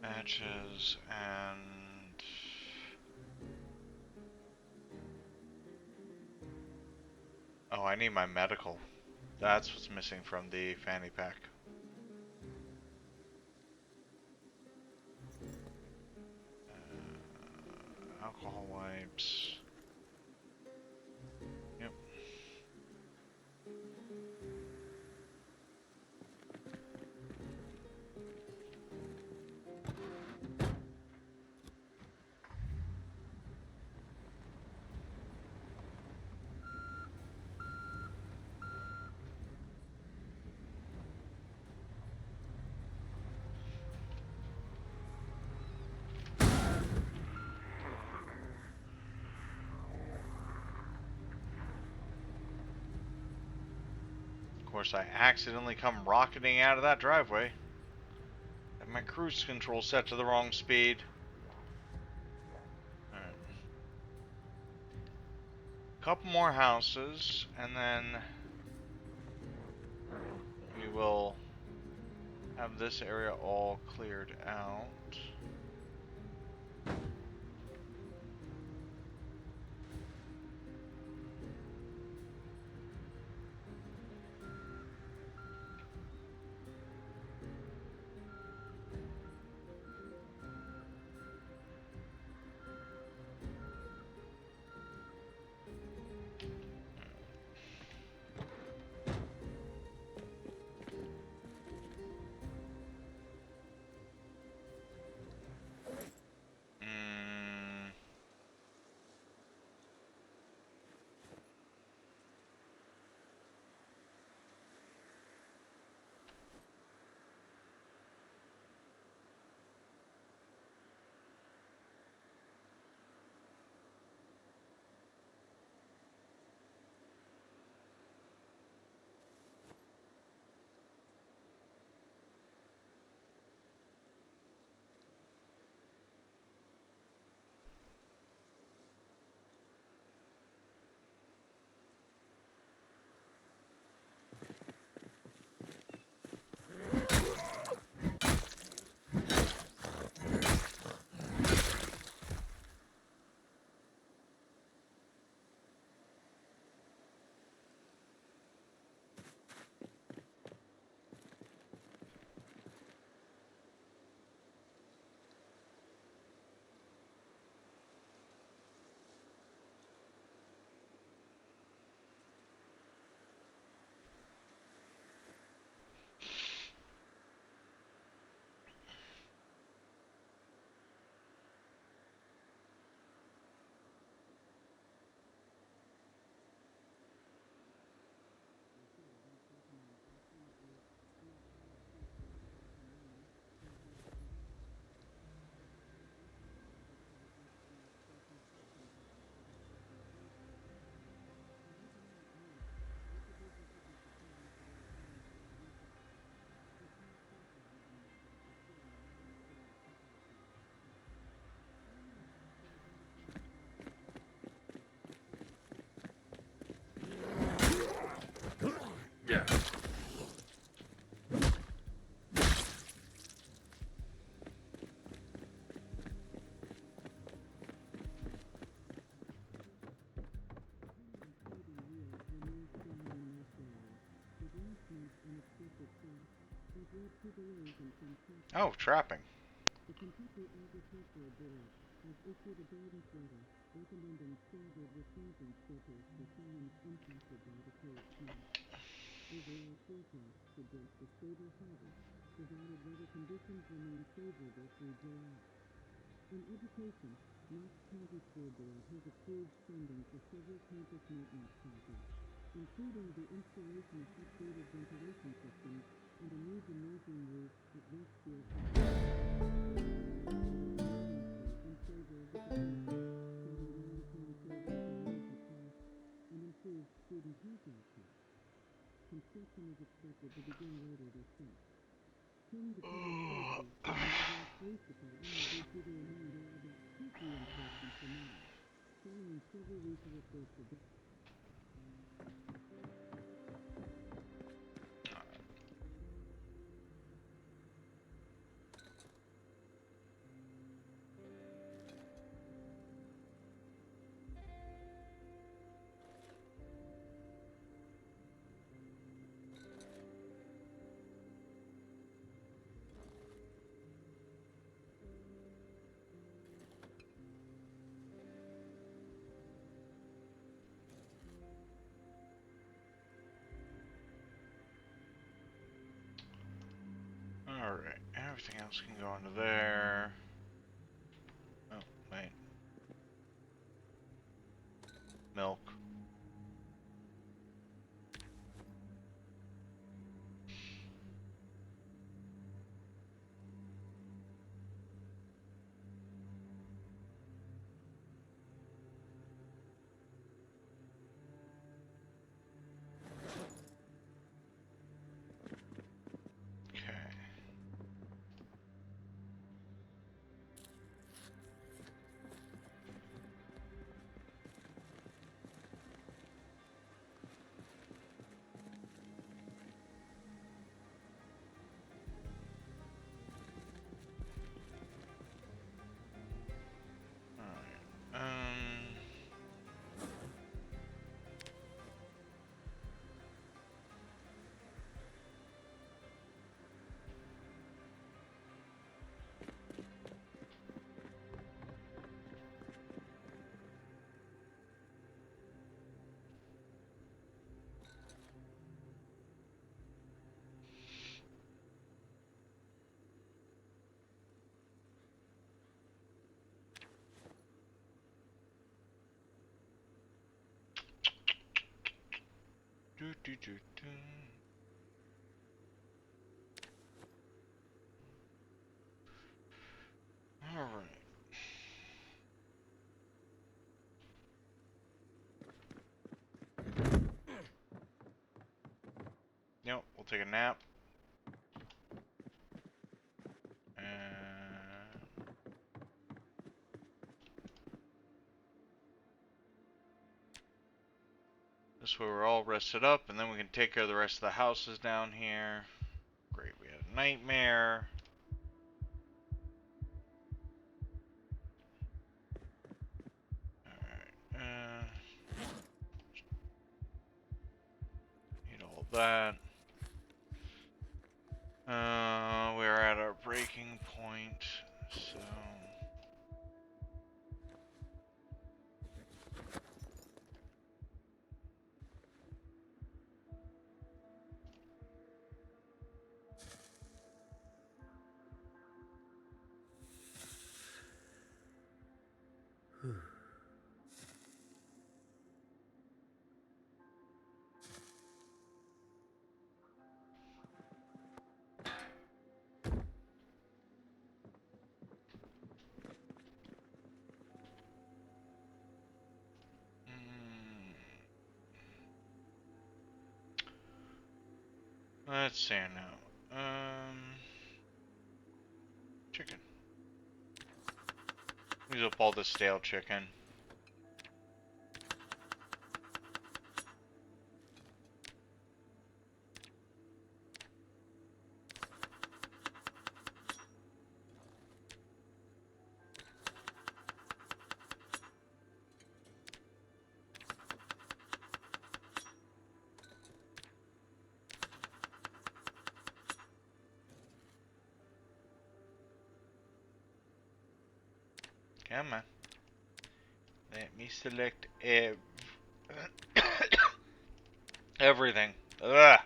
Matches and... Oh, I need my medical. That's what's missing from the fanny pack. Alcohol wipes. Yep. Of course, I accidentally come rocketing out of that driveway. Have my cruise control set to the wrong speed. Alright. Couple more houses, and then we will have this area all cleared out. Oh, trapping. The completely agricultural bit has issued a guidance letter recommending staggered replanting schedules for farms impacted by the cold snap. Overall forecasts suggest a stable harvest, provided weather conditions remain favorable through July. In education, Knox County School Board has approved funding for several campus maintenance projects, including the installation of updated ventilation systems and a new gymnasium roof at Westfield Campus. In favor of the proposal, citing long-term savings in energy costs and improved student health outcomes. Construction is expected to begin later this summer. King Department President and the Overall Police Department have issued a reminder about curfew enforcement for males, following several recent reports of Alright, everything else can go into there. Oh, wait. Milk. Okay. Alright. Do do do do. Alright. Yep, we'll take a nap. And this way we're all rested up, and then we can take care of the rest of the houses down here. Great, we had a nightmare. Alright, need all that. We're at our breaking point, so... Let's see now. Chicken. Use up all the stale chicken. Come on. Let me select everything. Ugh.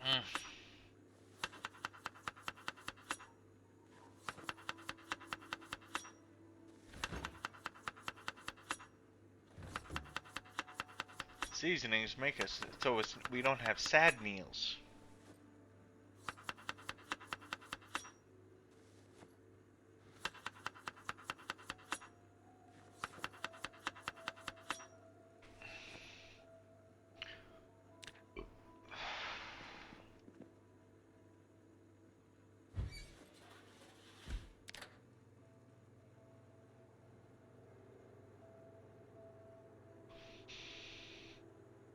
Mm. Seasonings make us so we don't have sad meals.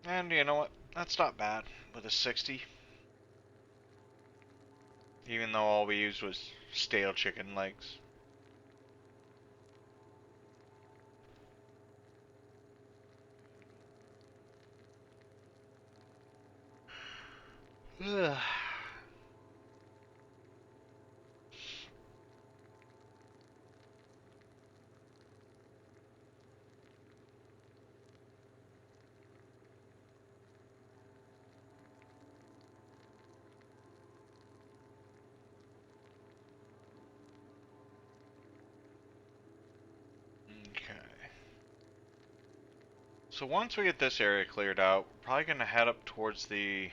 And you know what? That's not bad with a 60. Even though all we used was stale chicken legs. Ugh. Okay. So once we get this area cleared out, we're probably going to head up towards the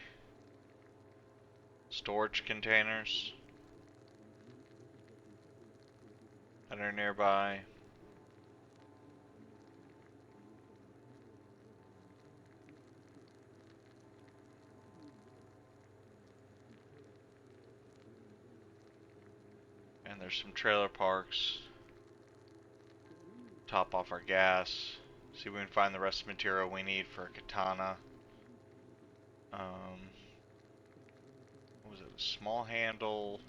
storage containers that are nearby. And there's some trailer parks. Top off our gas. See if we can find the rest of the material we need for a katana. What was it? A small handle.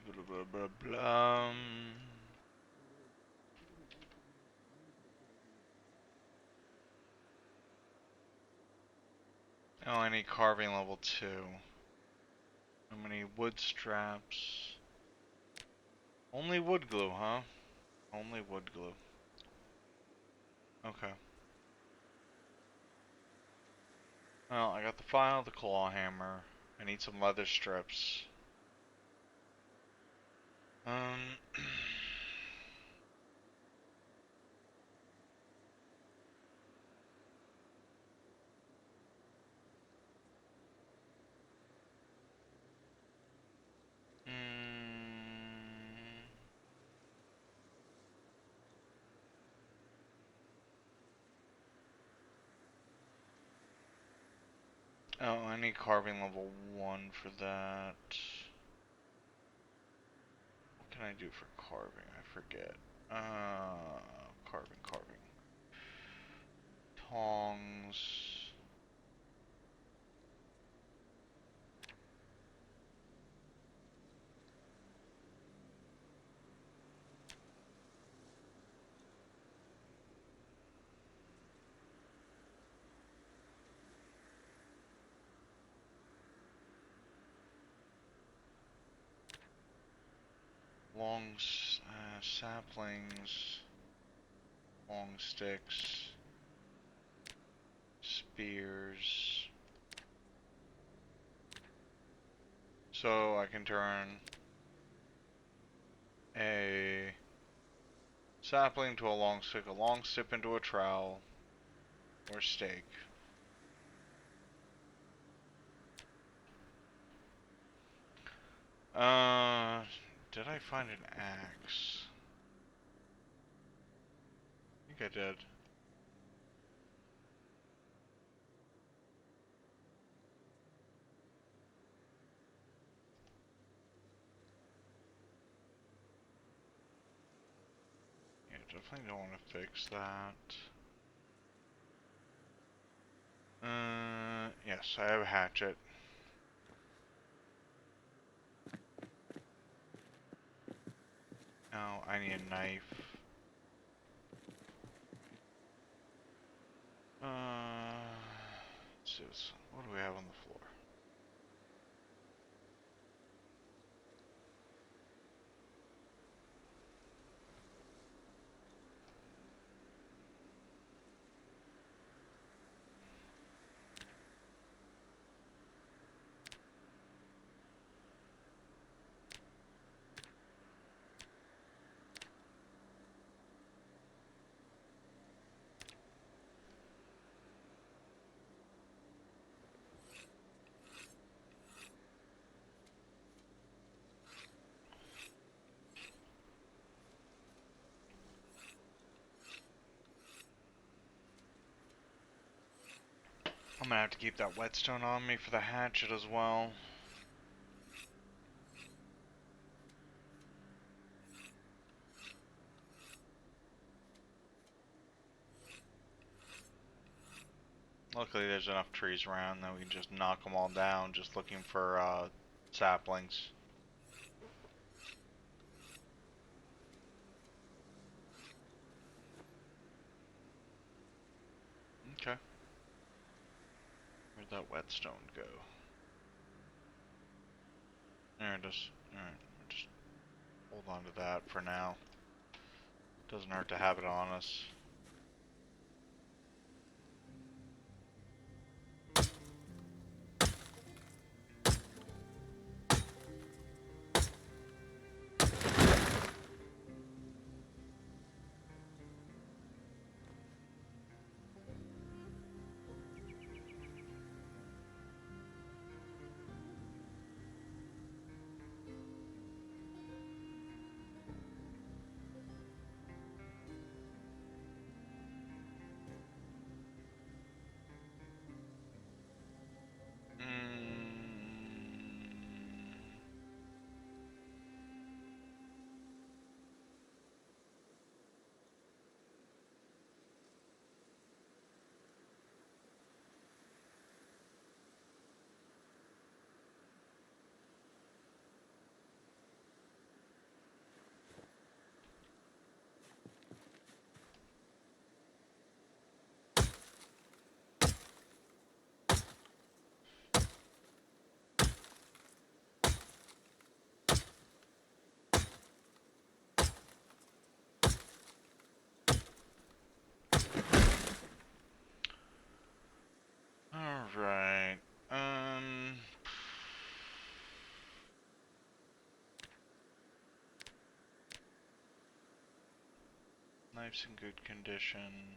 Blah, blah, blah, blah. Oh, I need carving level 2. How many wood straps? Only wood glue, huh? Only wood glue. Okay. Well, I got the file, the claw hammer. I need some leather strips. Oh, I need carving level 1 for that. What can I do for carving? I forget. Carving. Tongs. Long saplings. Long sticks. Spears. So I can turn a sapling to a long stick into a trowel or stake. Did I find an axe? I think I did. Yeah, definitely don't want to fix that. Yes, I have a hatchet. No, I need a knife. Let's see what do we have on the floor? I'm gonna have to keep that whetstone on me for the hatchet as well. Luckily there's enough trees around that we can just knock them all down, just looking for saplings. Okay. Where'd that whetstone go? There it is. Alright, just hold on to that for now. Doesn't hurt to have it on us. Alright. Knife's in good condition.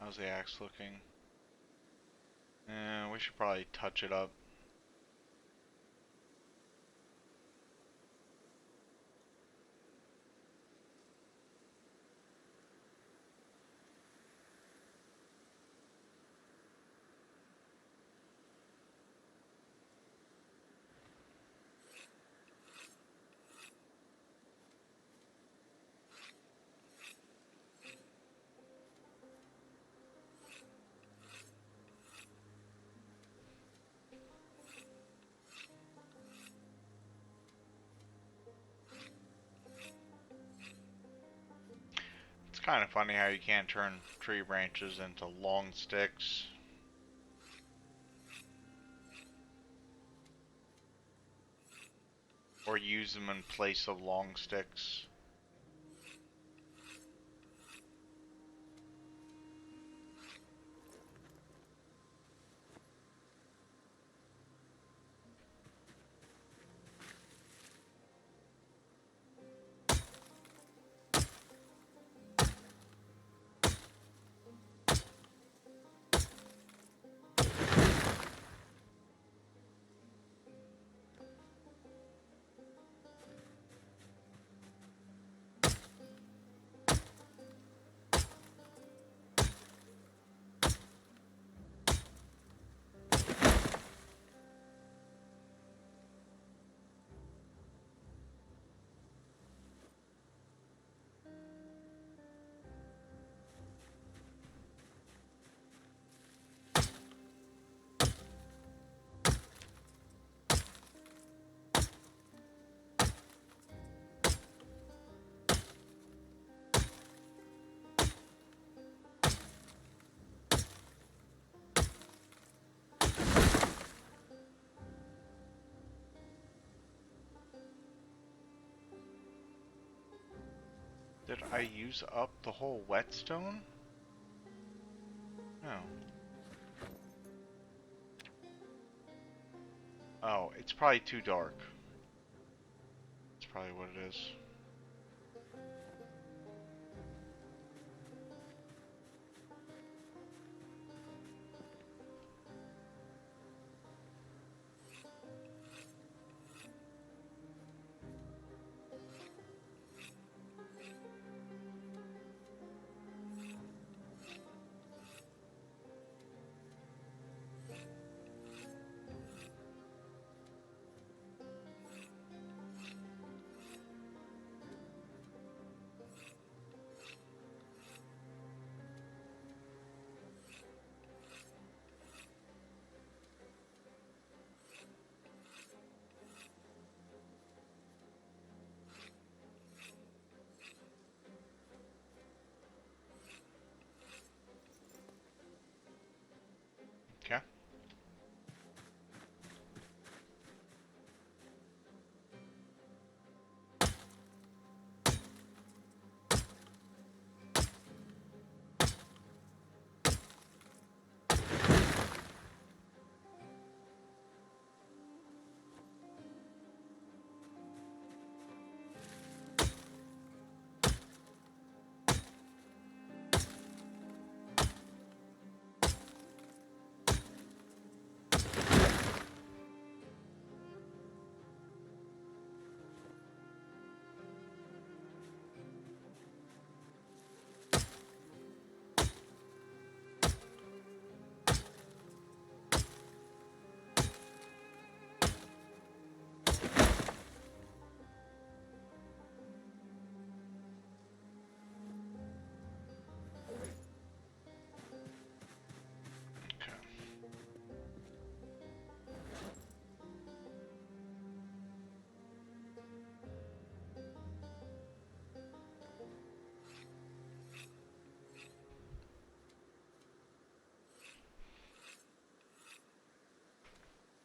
How's the axe looking? We should probably touch it up. It's kind of funny how you can't turn tree branches into long sticks. Or use them in place of long sticks. Did I use up the whole whetstone? No. Oh, it's probably too dark. That's probably what it is. Okay.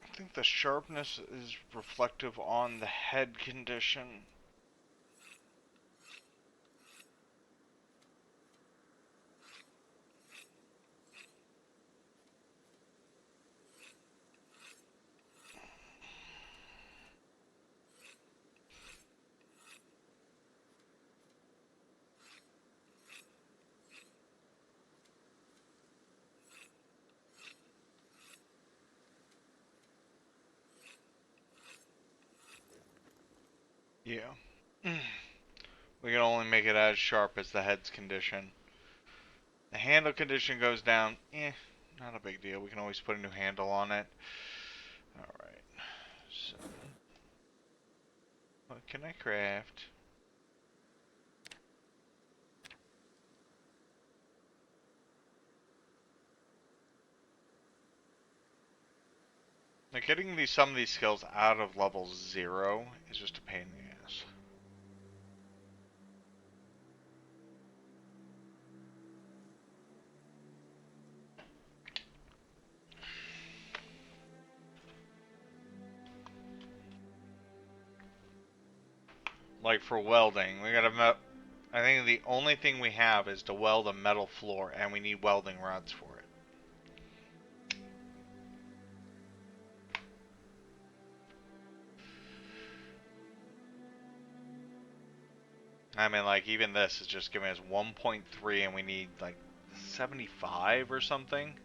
I think the sharpness is reflective on the head condition. Yeah. We can only make it as sharp as the head's condition. The handle condition goes down, not a big deal. We can always put a new handle on it. Alright. So, what can I craft? Like, getting some of these skills out of level 0 is just a pain in the ass. Like for welding, we gotta I think the only thing we have is to weld a metal floor, and we need welding rods for it. I mean, like, even this is just giving us 1.3, and we need, like, 75 or something?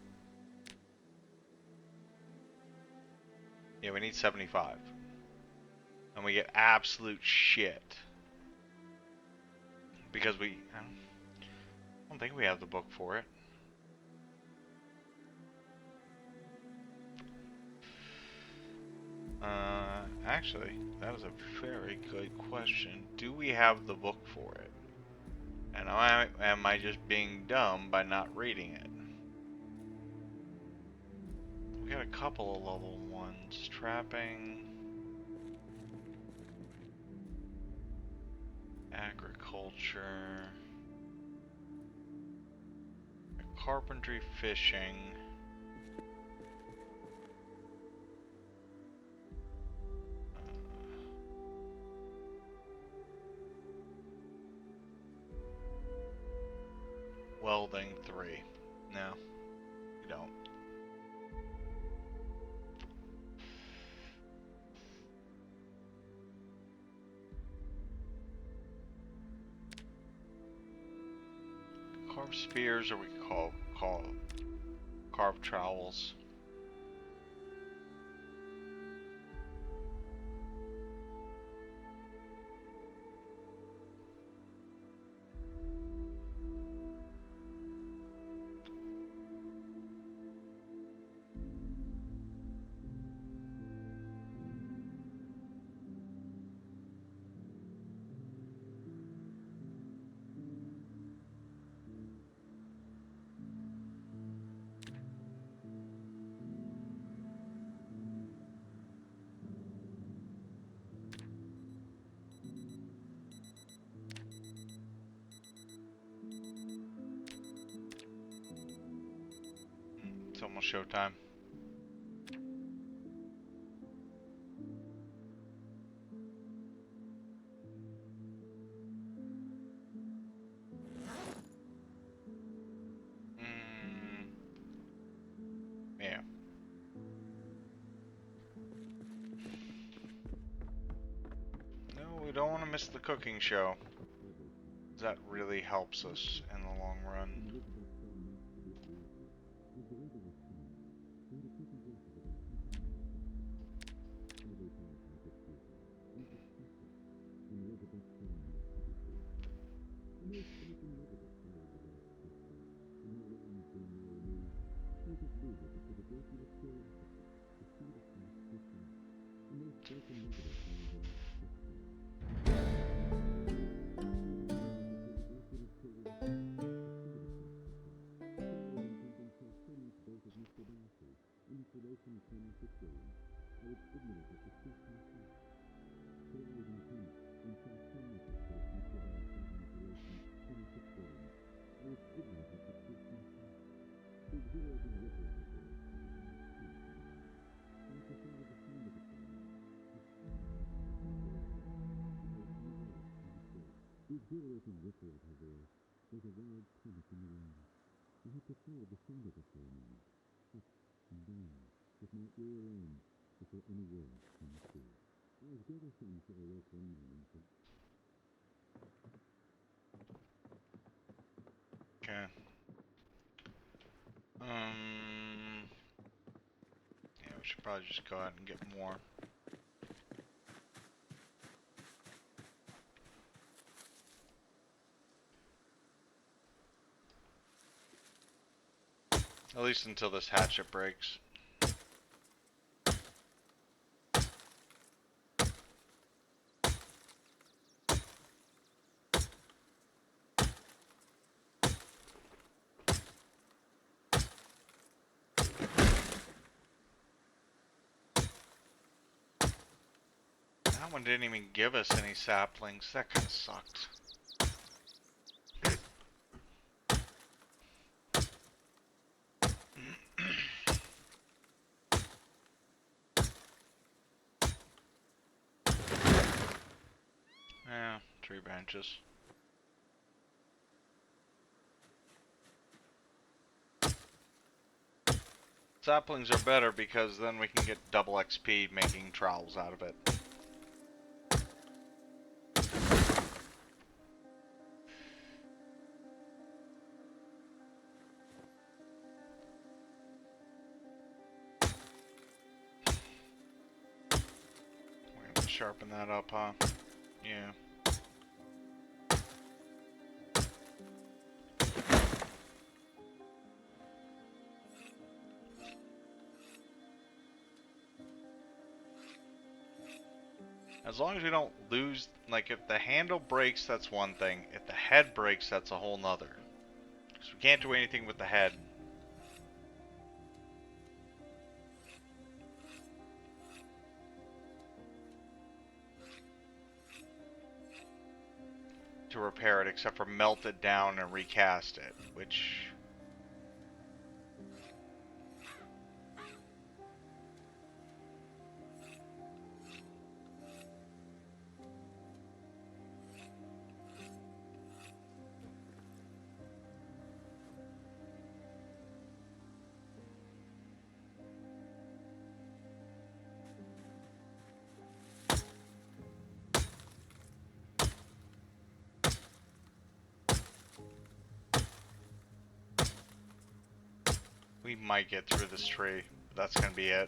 Yeah, we need 75. And we get absolute shit. Because I don't think we have the book for it. Actually, that is a very good question. Do we have the book for it? And am I just being dumb by not reading it? We got a couple of level 1s. Trapping. Agriculture. Carpentry, fishing. Welding 3. No, you don't. Carved spears, or we could call carved trowels. It's almost showtime. Yeah. No, we don't want to miss the cooking show. That really helps us in the long run. Okay. Yeah, we should probably just go ahead and get more. At least until this hatchet breaks. That one didn't even give us any saplings. That kind of sucked. Yeah, 3 branches. Saplings are better because then we can get double XP making trowels out of it. We're gonna sharpen that up, huh? Yeah. As long as we don't lose, like if the handle breaks, that's one thing. If the head breaks, that's a whole nother. Because we can't do anything with the head. To repair it, except for melt it down and recast it, which... We might get through this tree, but that's gonna be it.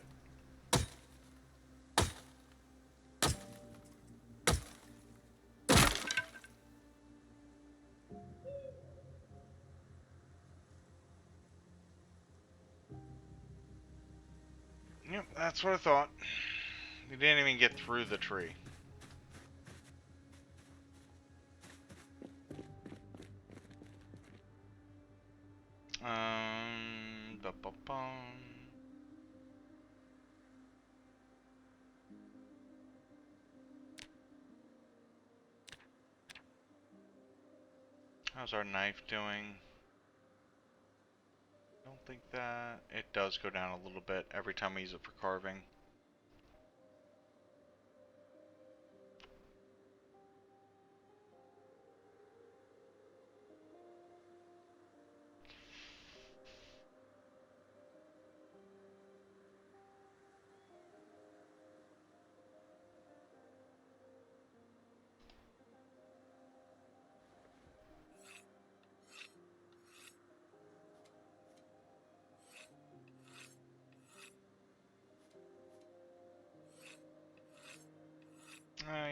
Yep, that's what I thought. We didn't even get through the tree. Ba-ba-bum. How's our knife doing? Don't think that it does go down a little bit every time I use it for carving.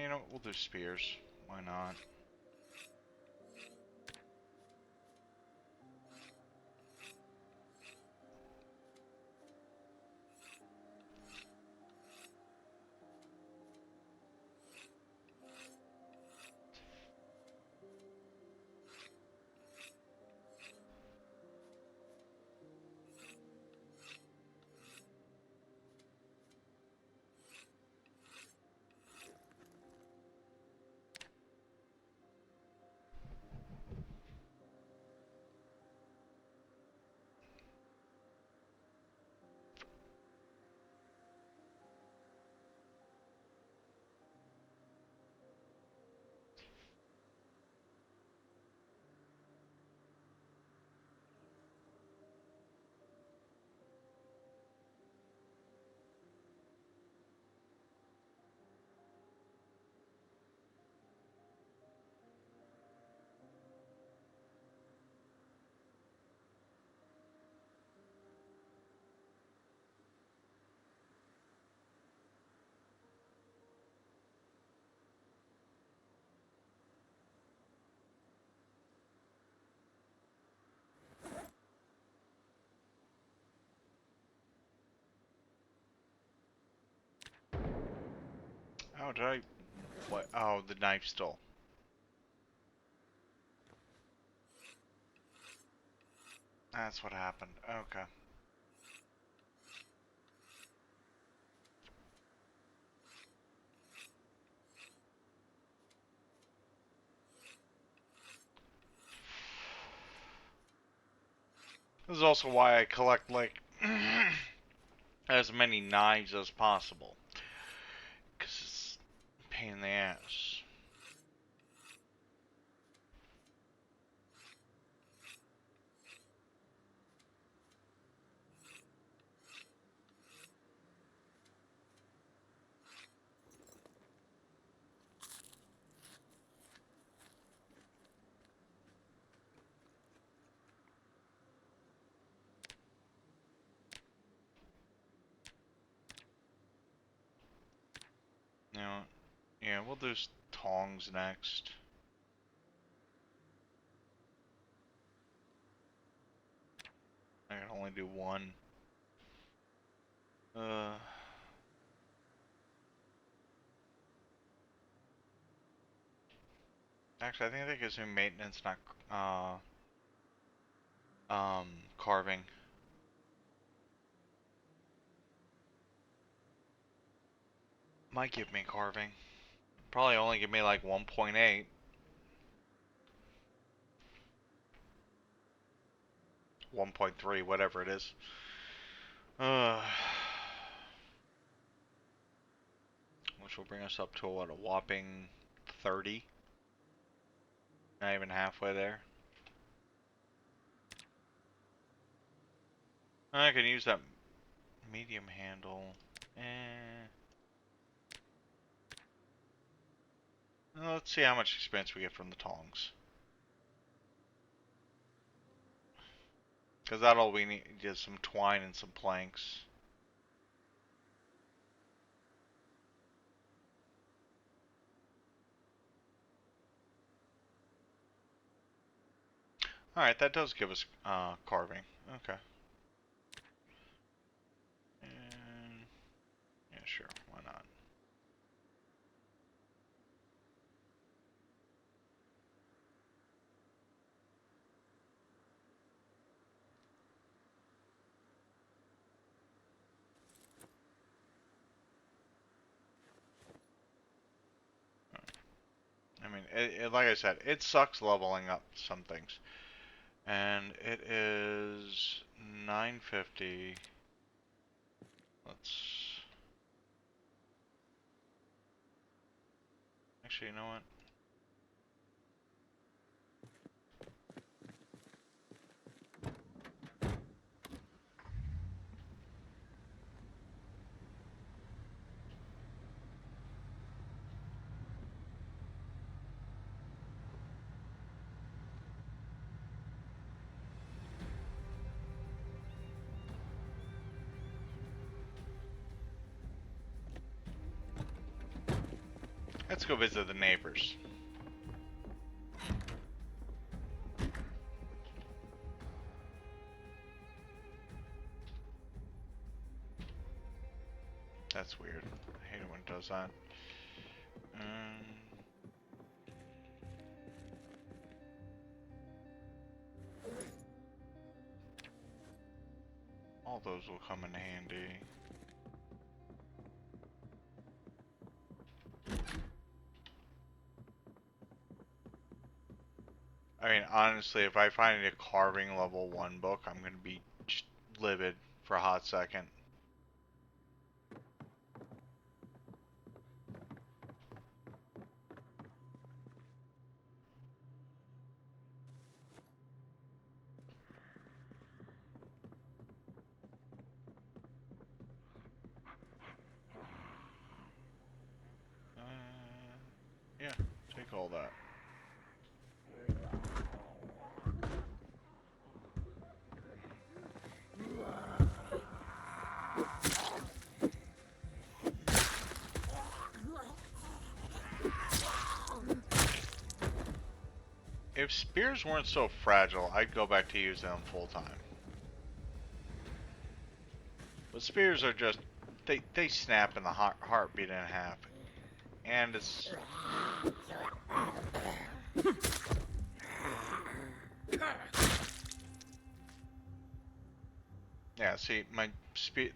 You know what? We'll do spears. Why not? Oh, did I? What? Oh, the knife stole. That's what happened. Okay. This is also why I collect, like, as many knives as possible. Because it's a pain in the ass. You know, yeah, we'll do tongs next. I can only do one. Actually, I think that gives me maintenance, not, carving. Might give me carving. Probably only give me like 1.8. 1.3, whatever it is. Which will bring us up to what, a whopping 30? Not even halfway there. I can use that medium handle. Let's see how much experience we get from the tongs. Because that's all we need is some twine and some planks. Alright, that does give us carving. Okay. And yeah, sure, why not? I mean, like I said, it sucks leveling up some things. And it is 950. Let's... Actually, you know what? Let's go visit the neighbors. That's weird. I hate it when it does that. All those will come in handy. I mean, honestly, if I find a carving level 1 book, I'm going to be just livid for a hot second. Yeah, take all that. If spears weren't so fragile, I'd go back to using them full time. But spears are just, they snap in the heartbeat in half. And it's... Yeah, see,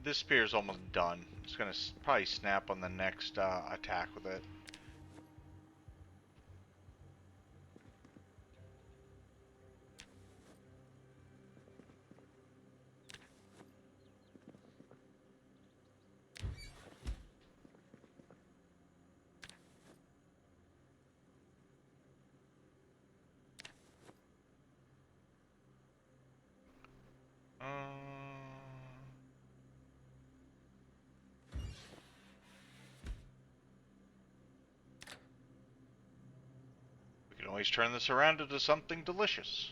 this spear is almost done. It's gonna probably snap on the next attack with it. We can always turn this around into something delicious.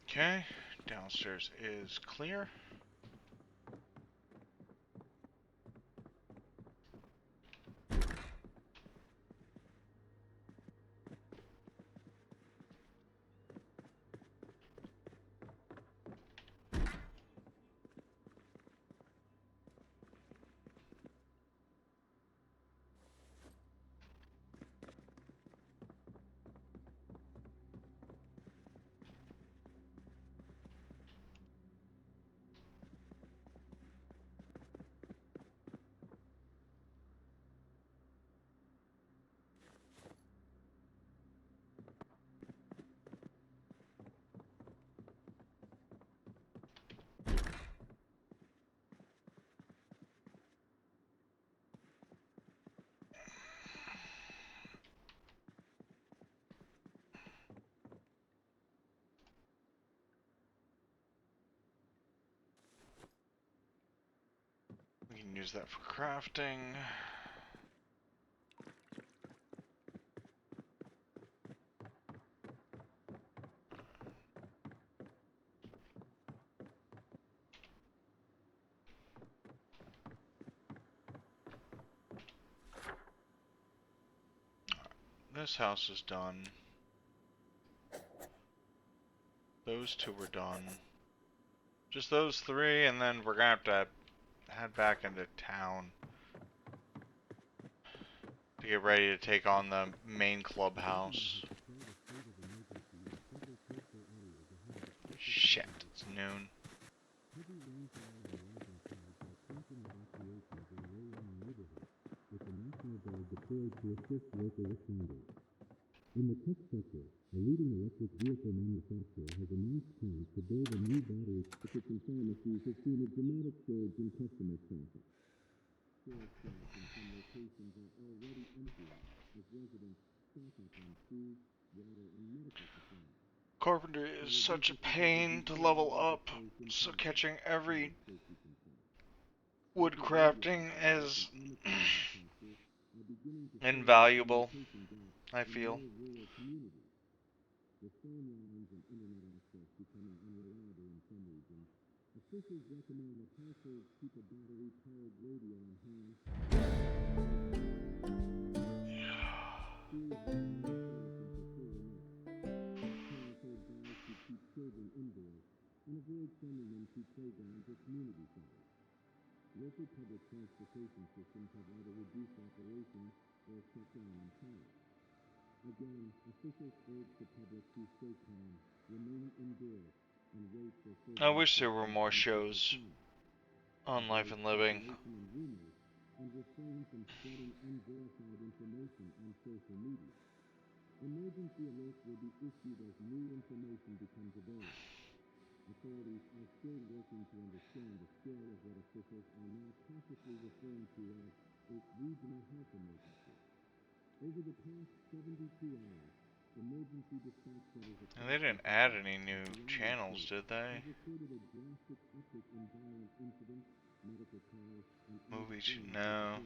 Okay, downstairs is clear. can use that for crafting. This house is done. Those two were done. Just those three, and then we're gonna have to head back into town to get ready to take on the main clubhouse. Shit, it's noon. In the tech sector, a leading electric vehicle manufacturer has announced plans to build a new battery storage pharmacies has seen a dramatic surge in customer traffic. Sales staff in some locations are already empty as residents stock up on food, water, and medical supplies. Carpentry is such a pain to level up, so catching every wood crafting is invaluable, I feel. With phone lines and internet access becoming unreliable in some regions, officials recommend that households keep a battery-powered radio on hand. Schools and establishments are full remote. Parents are advised to keep children indoors and avoid sending them to playgrounds or community centers. Local public transportation systems have either reduced operations or shut down entirely. Again, officials urge the public to stay calm, remain indoors, and wait for further. I wish there were more shows on Life and Living. And refrain from spreading unverified information on social media. Emergency alerts will be issued as new information becomes available. Authorities are still working to understand the scale of what officials are now cautiously referring to as a regional health emergency. Over the past 72 hours, emergency dispatch centers And they didn't add any new channels, did they? have reported a drastic uptick in violent incidents, medical calls, and Movies, no.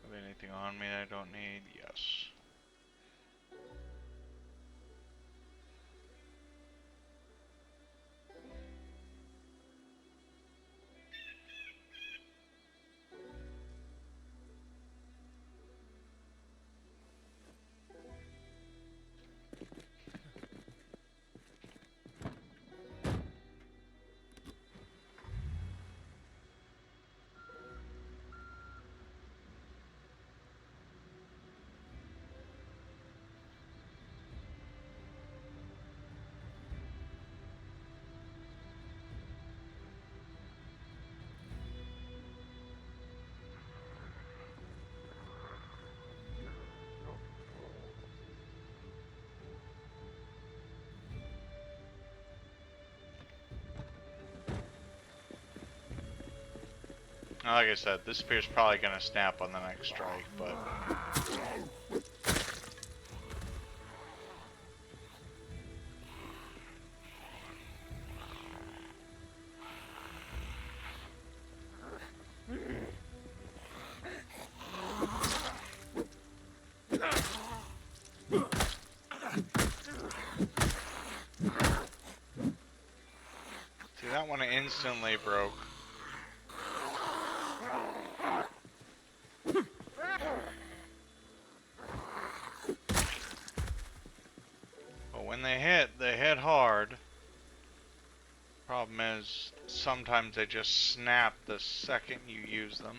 Have anything on me that I don't need? Yes. Like I said, this spear's probably gonna snap on the next strike, but... See, that one instantly broke. But when they hit hard. Problem is, sometimes they just snap the second you use them.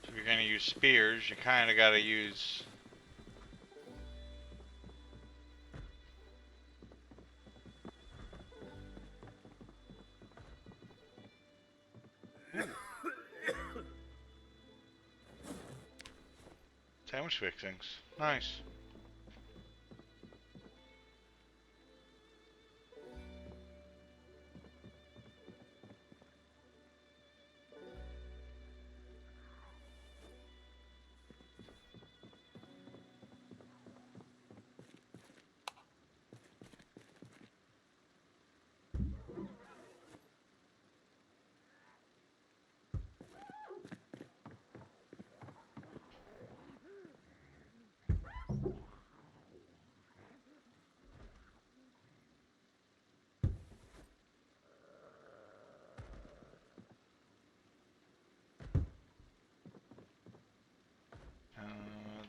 So if you're gonna use spears, you kinda gotta use... Damage fixings. Nice.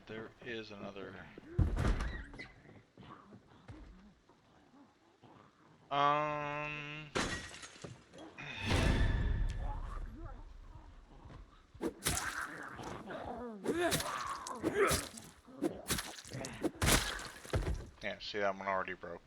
There is another. Um. Yeah, see, that one already broke.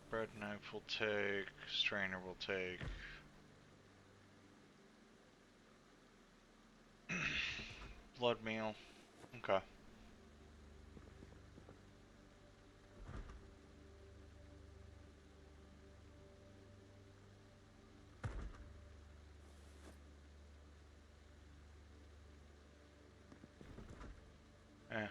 Bread knife will take, strainer will take. Blood meal. Okay. Eh.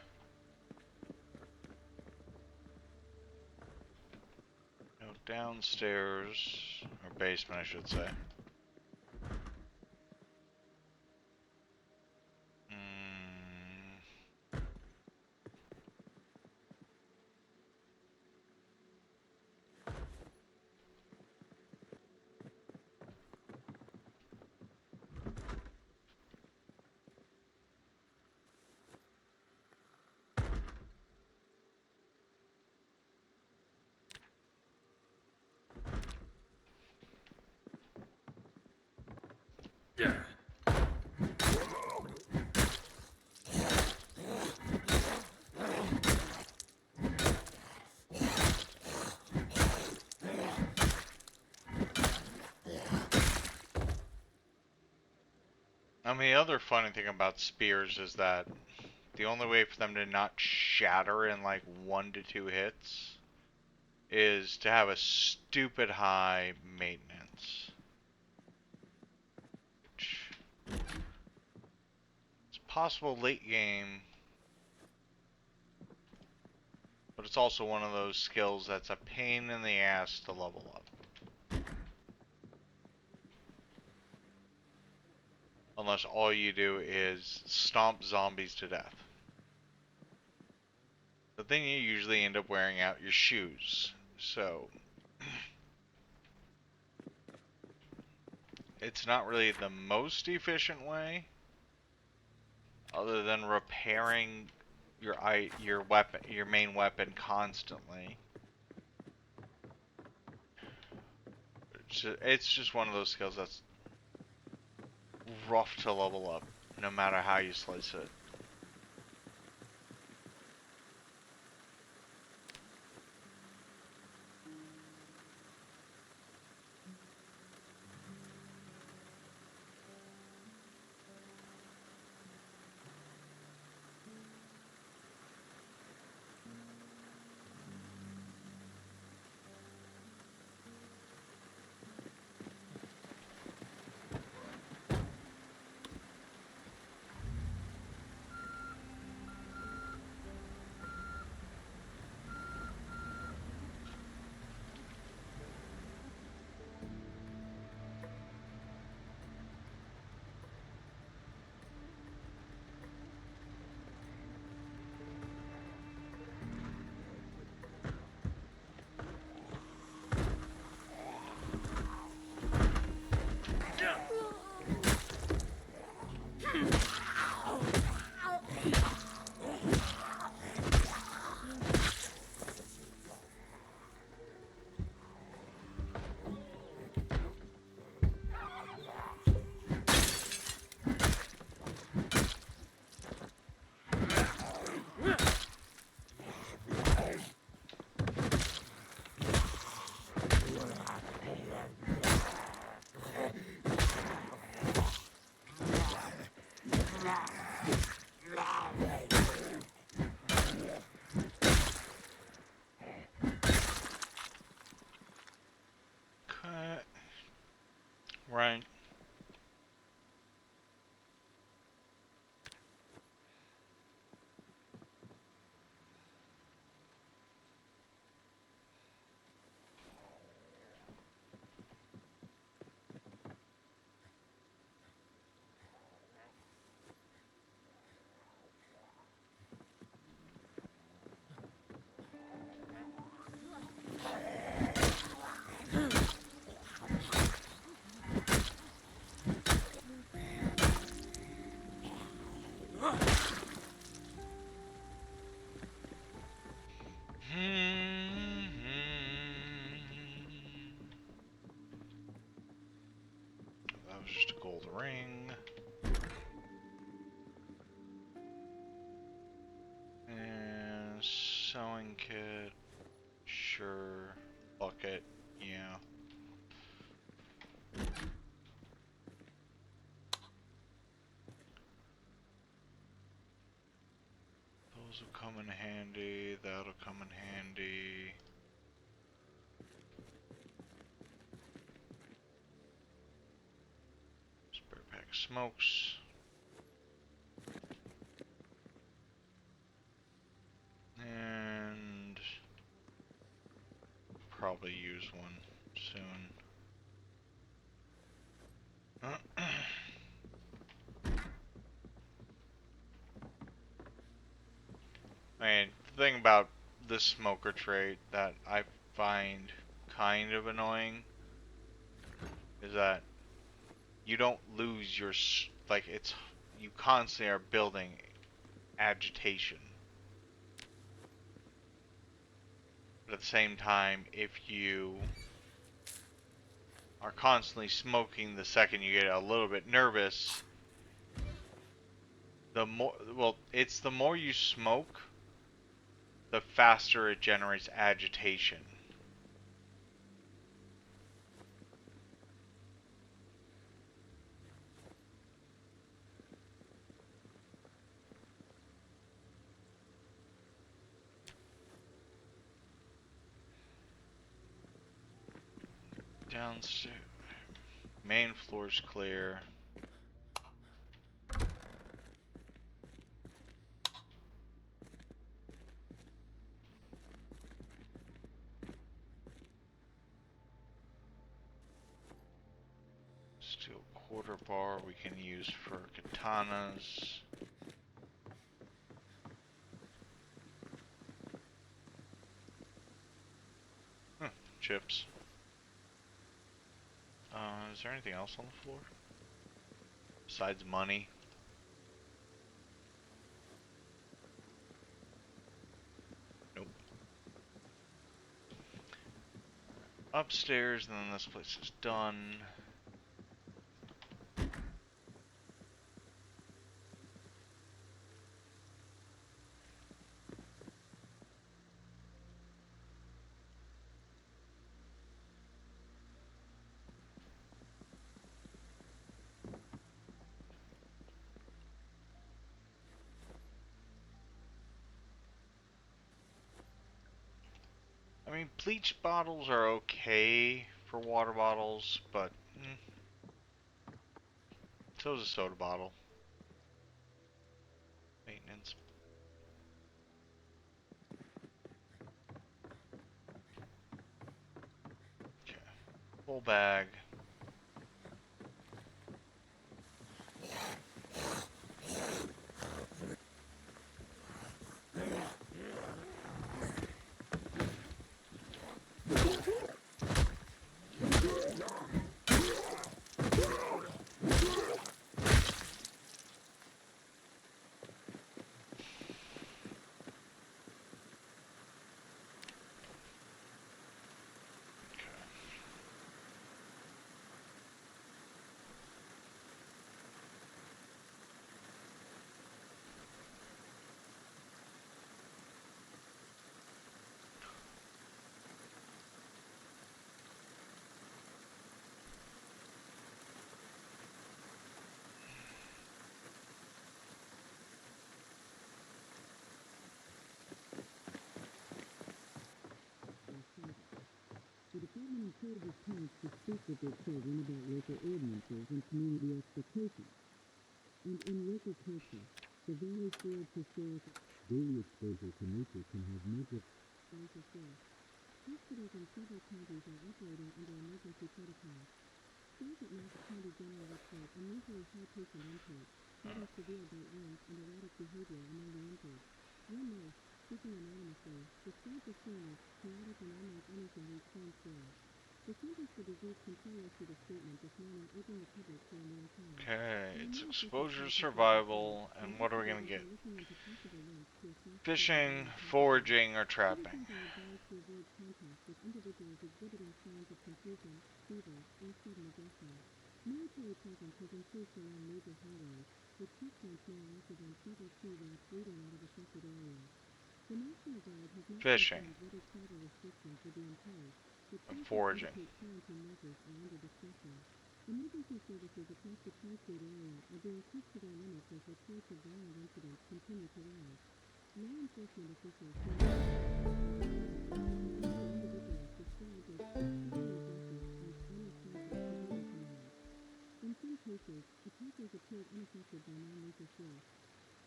Go downstairs, or basement I should say. I mean, the other funny thing about spears is that the only way for them to not shatter in like 1 to 2 hits is to have a stupid high maintenance. It's possible late game, but it's also one of those skills that's a pain in the ass to level up. Unless all you do is stomp zombies to death. But then you usually end up wearing out your shoes. So it's not really the most efficient way, other than repairing your weapon, your main weapon constantly. It's just one of those skills that's rough to level up, no matter how you slice it. Cut. Right. That was just a gold ring. And sewing kit. Sure. Bucket. Yeah. Those will come in handy. That'll come in handy. Spare pack of smokes. And probably use one soon. I mean, the thing about this smoker trait that I find kind of annoying is that you don't lose your, like, it's, you constantly are building agitation. But at the same time, if you are constantly smoking, the second you get a little bit nervous, the more, well, it's the more you smoke, the faster it generates agitation. Downstairs, main floor's clear. Steel quarter bar we can use for katanas. Chips. Is there anything else on the floor? Besides money? Nope. Upstairs, and then this place is done. I mean, bleach bottles are okay for water bottles, but so is a soda bottle. Maintenance. Okay. Full bag. with their children about local ordinances and community expectations. And in local culture, the Valley Ford's historical daily exposure to nature can have major sponsorship. Hospitals in several counties are operating under emergency protocols. Staff at Knox County General report unusually high patient intake, citing severe bite wounds and erratic behavior among the injured. One nurse, speaking anonymously, described the scene as chaotic and unlike anything we've seen before. The Centers for Disease Control issued a statement this morning urging the public to remain calm. Okay, it's exposure, survival, and what are we gonna get? Fishing, foraging, or trapping? Citizens are advised to avoid contact with individuals exhibiting signs of confusion, fever, or sudden aggression. Military presence has increased along major highways, with checkpoints now active on several key routes leading out of affected areas. The National Guard has not Fishing confirmed whether travel restrictions will be imposed, but and sources foraging. indicate quarantine measures are under discussion. Emergency services across the tri-state area are being pushed to their limits as reports of violent incidents continue to rise. Law enforcement officials say individuals described as extremely aggressive as unresponsive civilian commands. In some cases, attackers appeared unaffected by non-lethal force.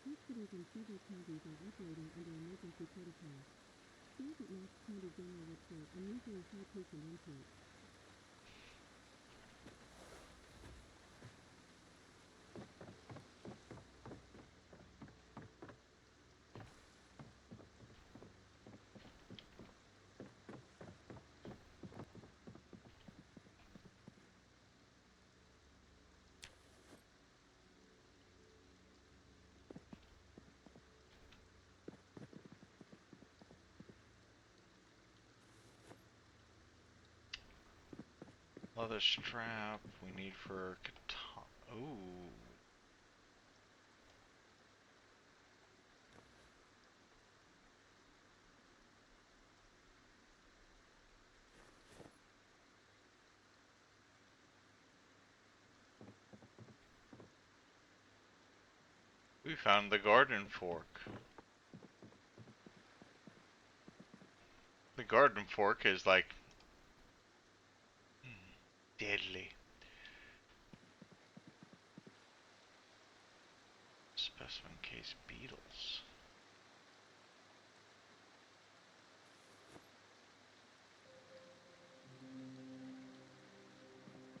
Hospitals in several counties are operating under emergency protocols. Staff at Knox County General report unusually high patient intake. Leather strap we need for katana. Ooh. We found the garden fork. The garden fork is like deadly. Specimen case beetles.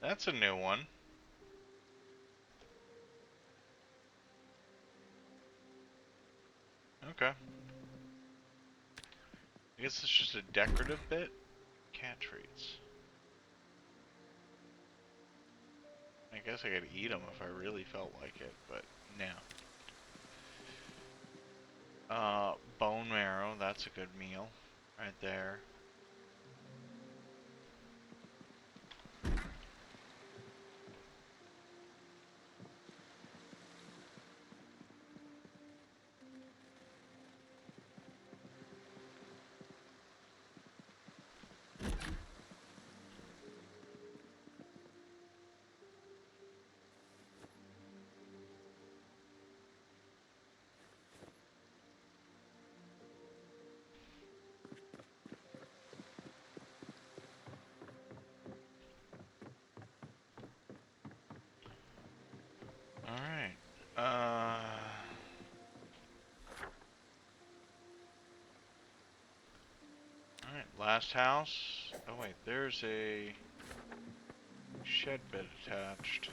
That's a new one. Okay. I guess it's just a decorative bit. Cat treats. I guess I could eat them if I really felt like it, but no. Bone marrow, that's a good meal. Right there. Alright. Alright, last house. Oh wait, there's a shed bed attached.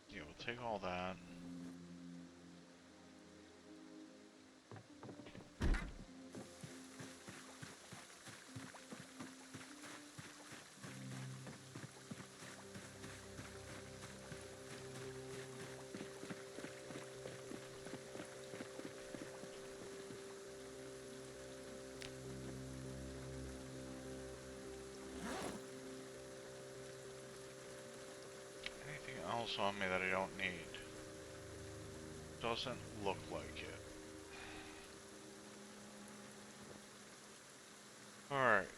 Yeah, we'll take all that. Anything else on me that I don't need? Doesn't look like it. Alright.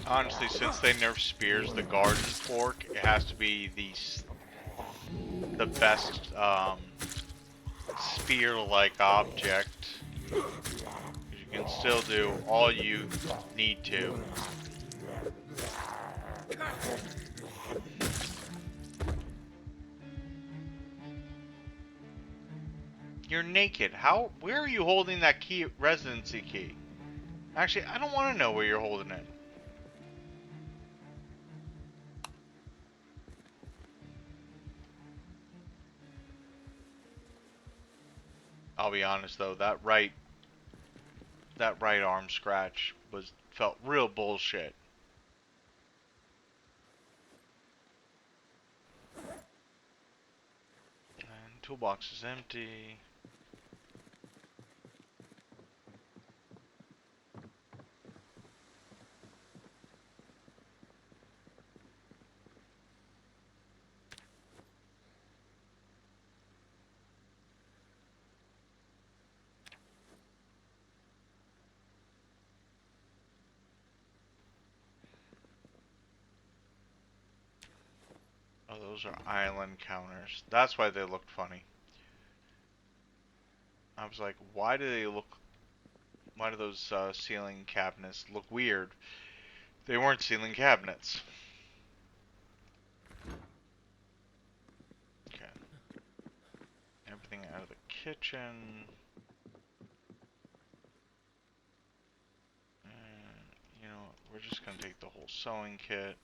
Honestly, since they nerfed spears, the garden fork, it has to be the best spear-like object. You can still do all you need to. You're naked. How? Where are you holding that key, residency key? Actually, I don't want to know where you're holding it. I'll be honest though, that right arm scratch felt real bullshit. And toolbox is empty. Oh, those are island counters. That's why they looked funny. I was like, why do those ceiling cabinets look weird? They weren't ceiling cabinets. Okay. Everything out of the kitchen. And, you know, we're just gonna take the whole sewing kit,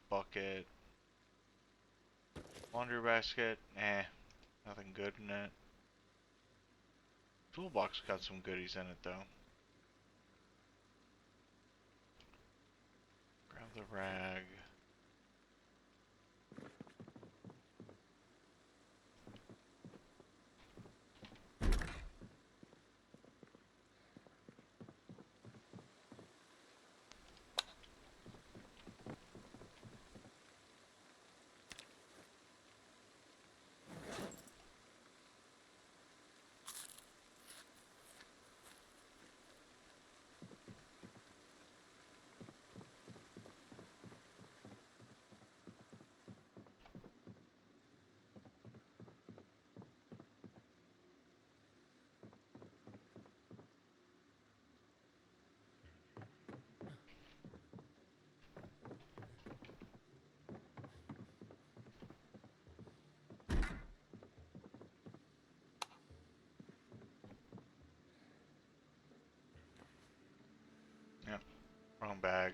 bucket, laundry basket. Nothing good in it. Toolbox got some goodies in it though. Grab the rag. Yep, wrong bag.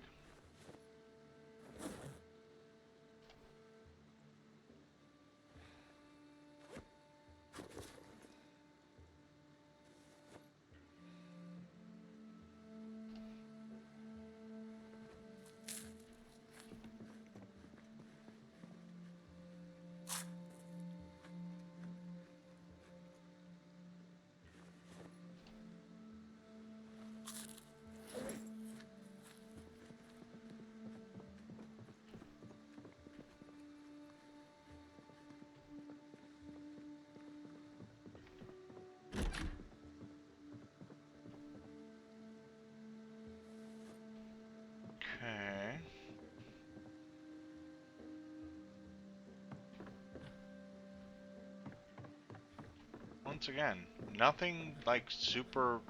once again, nothing like super,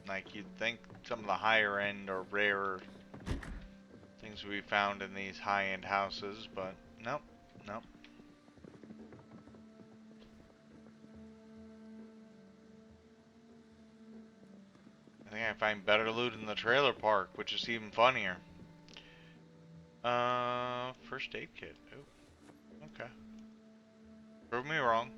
like you'd think some of the higher end or rarer things we found in these high-end houses, but nope, nope. I think I find better loot in the trailer park, which is even funnier. First aid kit. Oh, okay. Prove me wrong.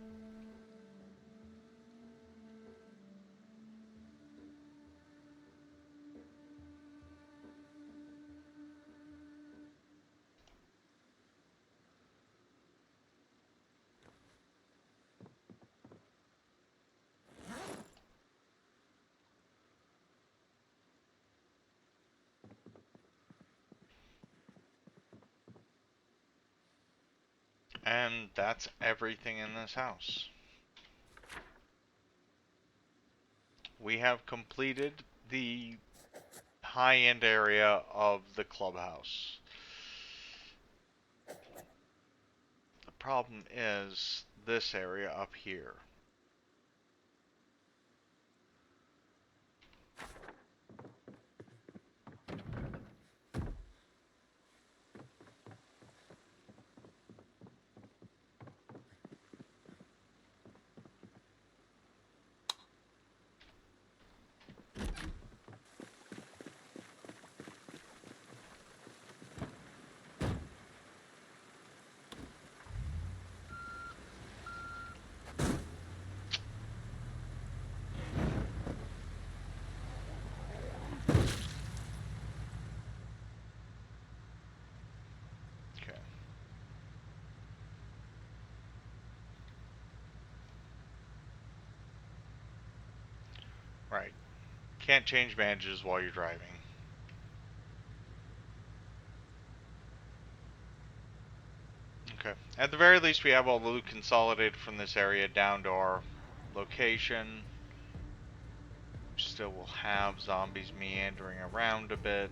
And that's everything in this house. We have completed the high-end area of the clubhouse. The problem is this area up here. Okay. Right. Can't change bandages while you're driving. Okay. At the very least, we have all the loot consolidated from this area down to our location. Still will have zombies meandering around a bit.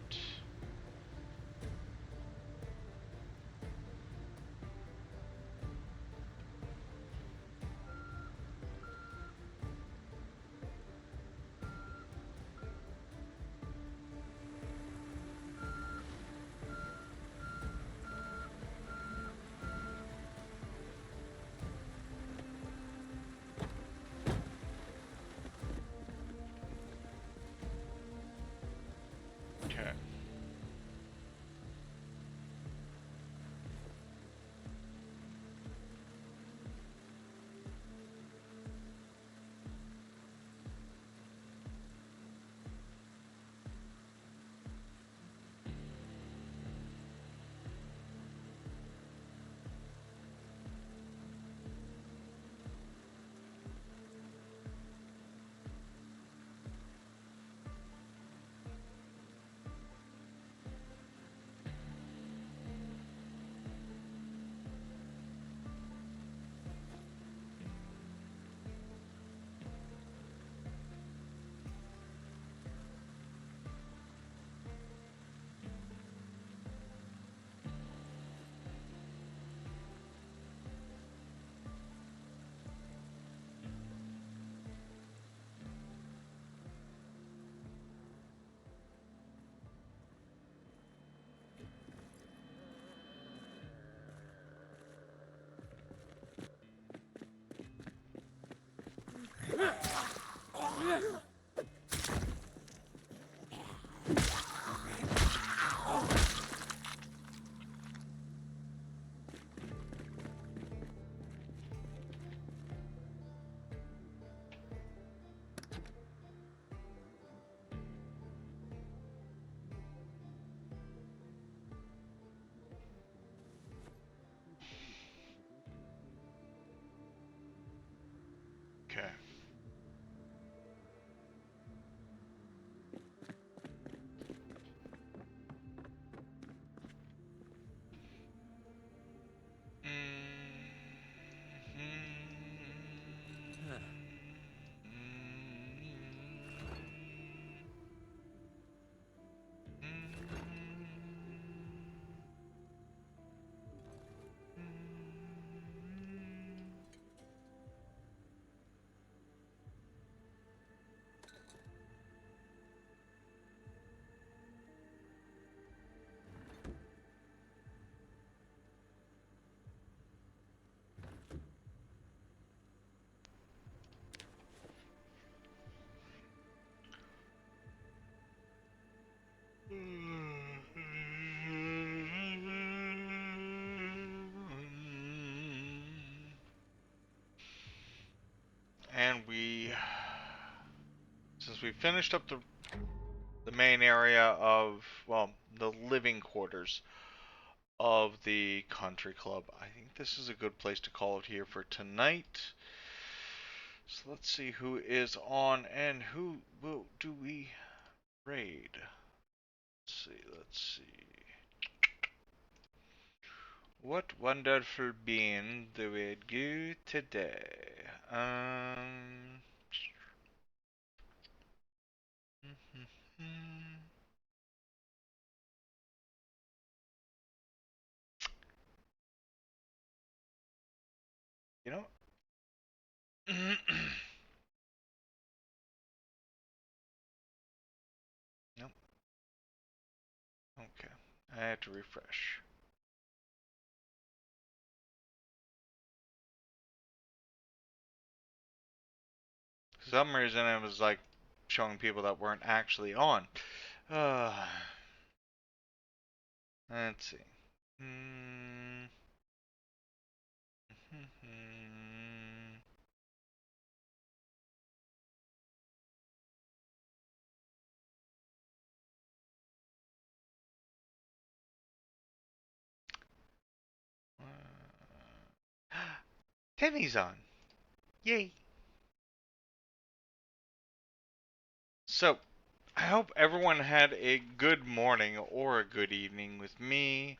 Okay. Okay. and since we finished up the main area of, well, the living quarters of the country club, I think this is a good place to call it here for tonight. So let's see who is on and who do we raid. Let's see. What wonderful bean do we do today? You know? Nope. Okay. I had to refresh. For some reason it was like showing people that weren't actually on. Uh, let's see. Mm, Timmy's on. Yay. So, I hope everyone had a good morning or a good evening with me.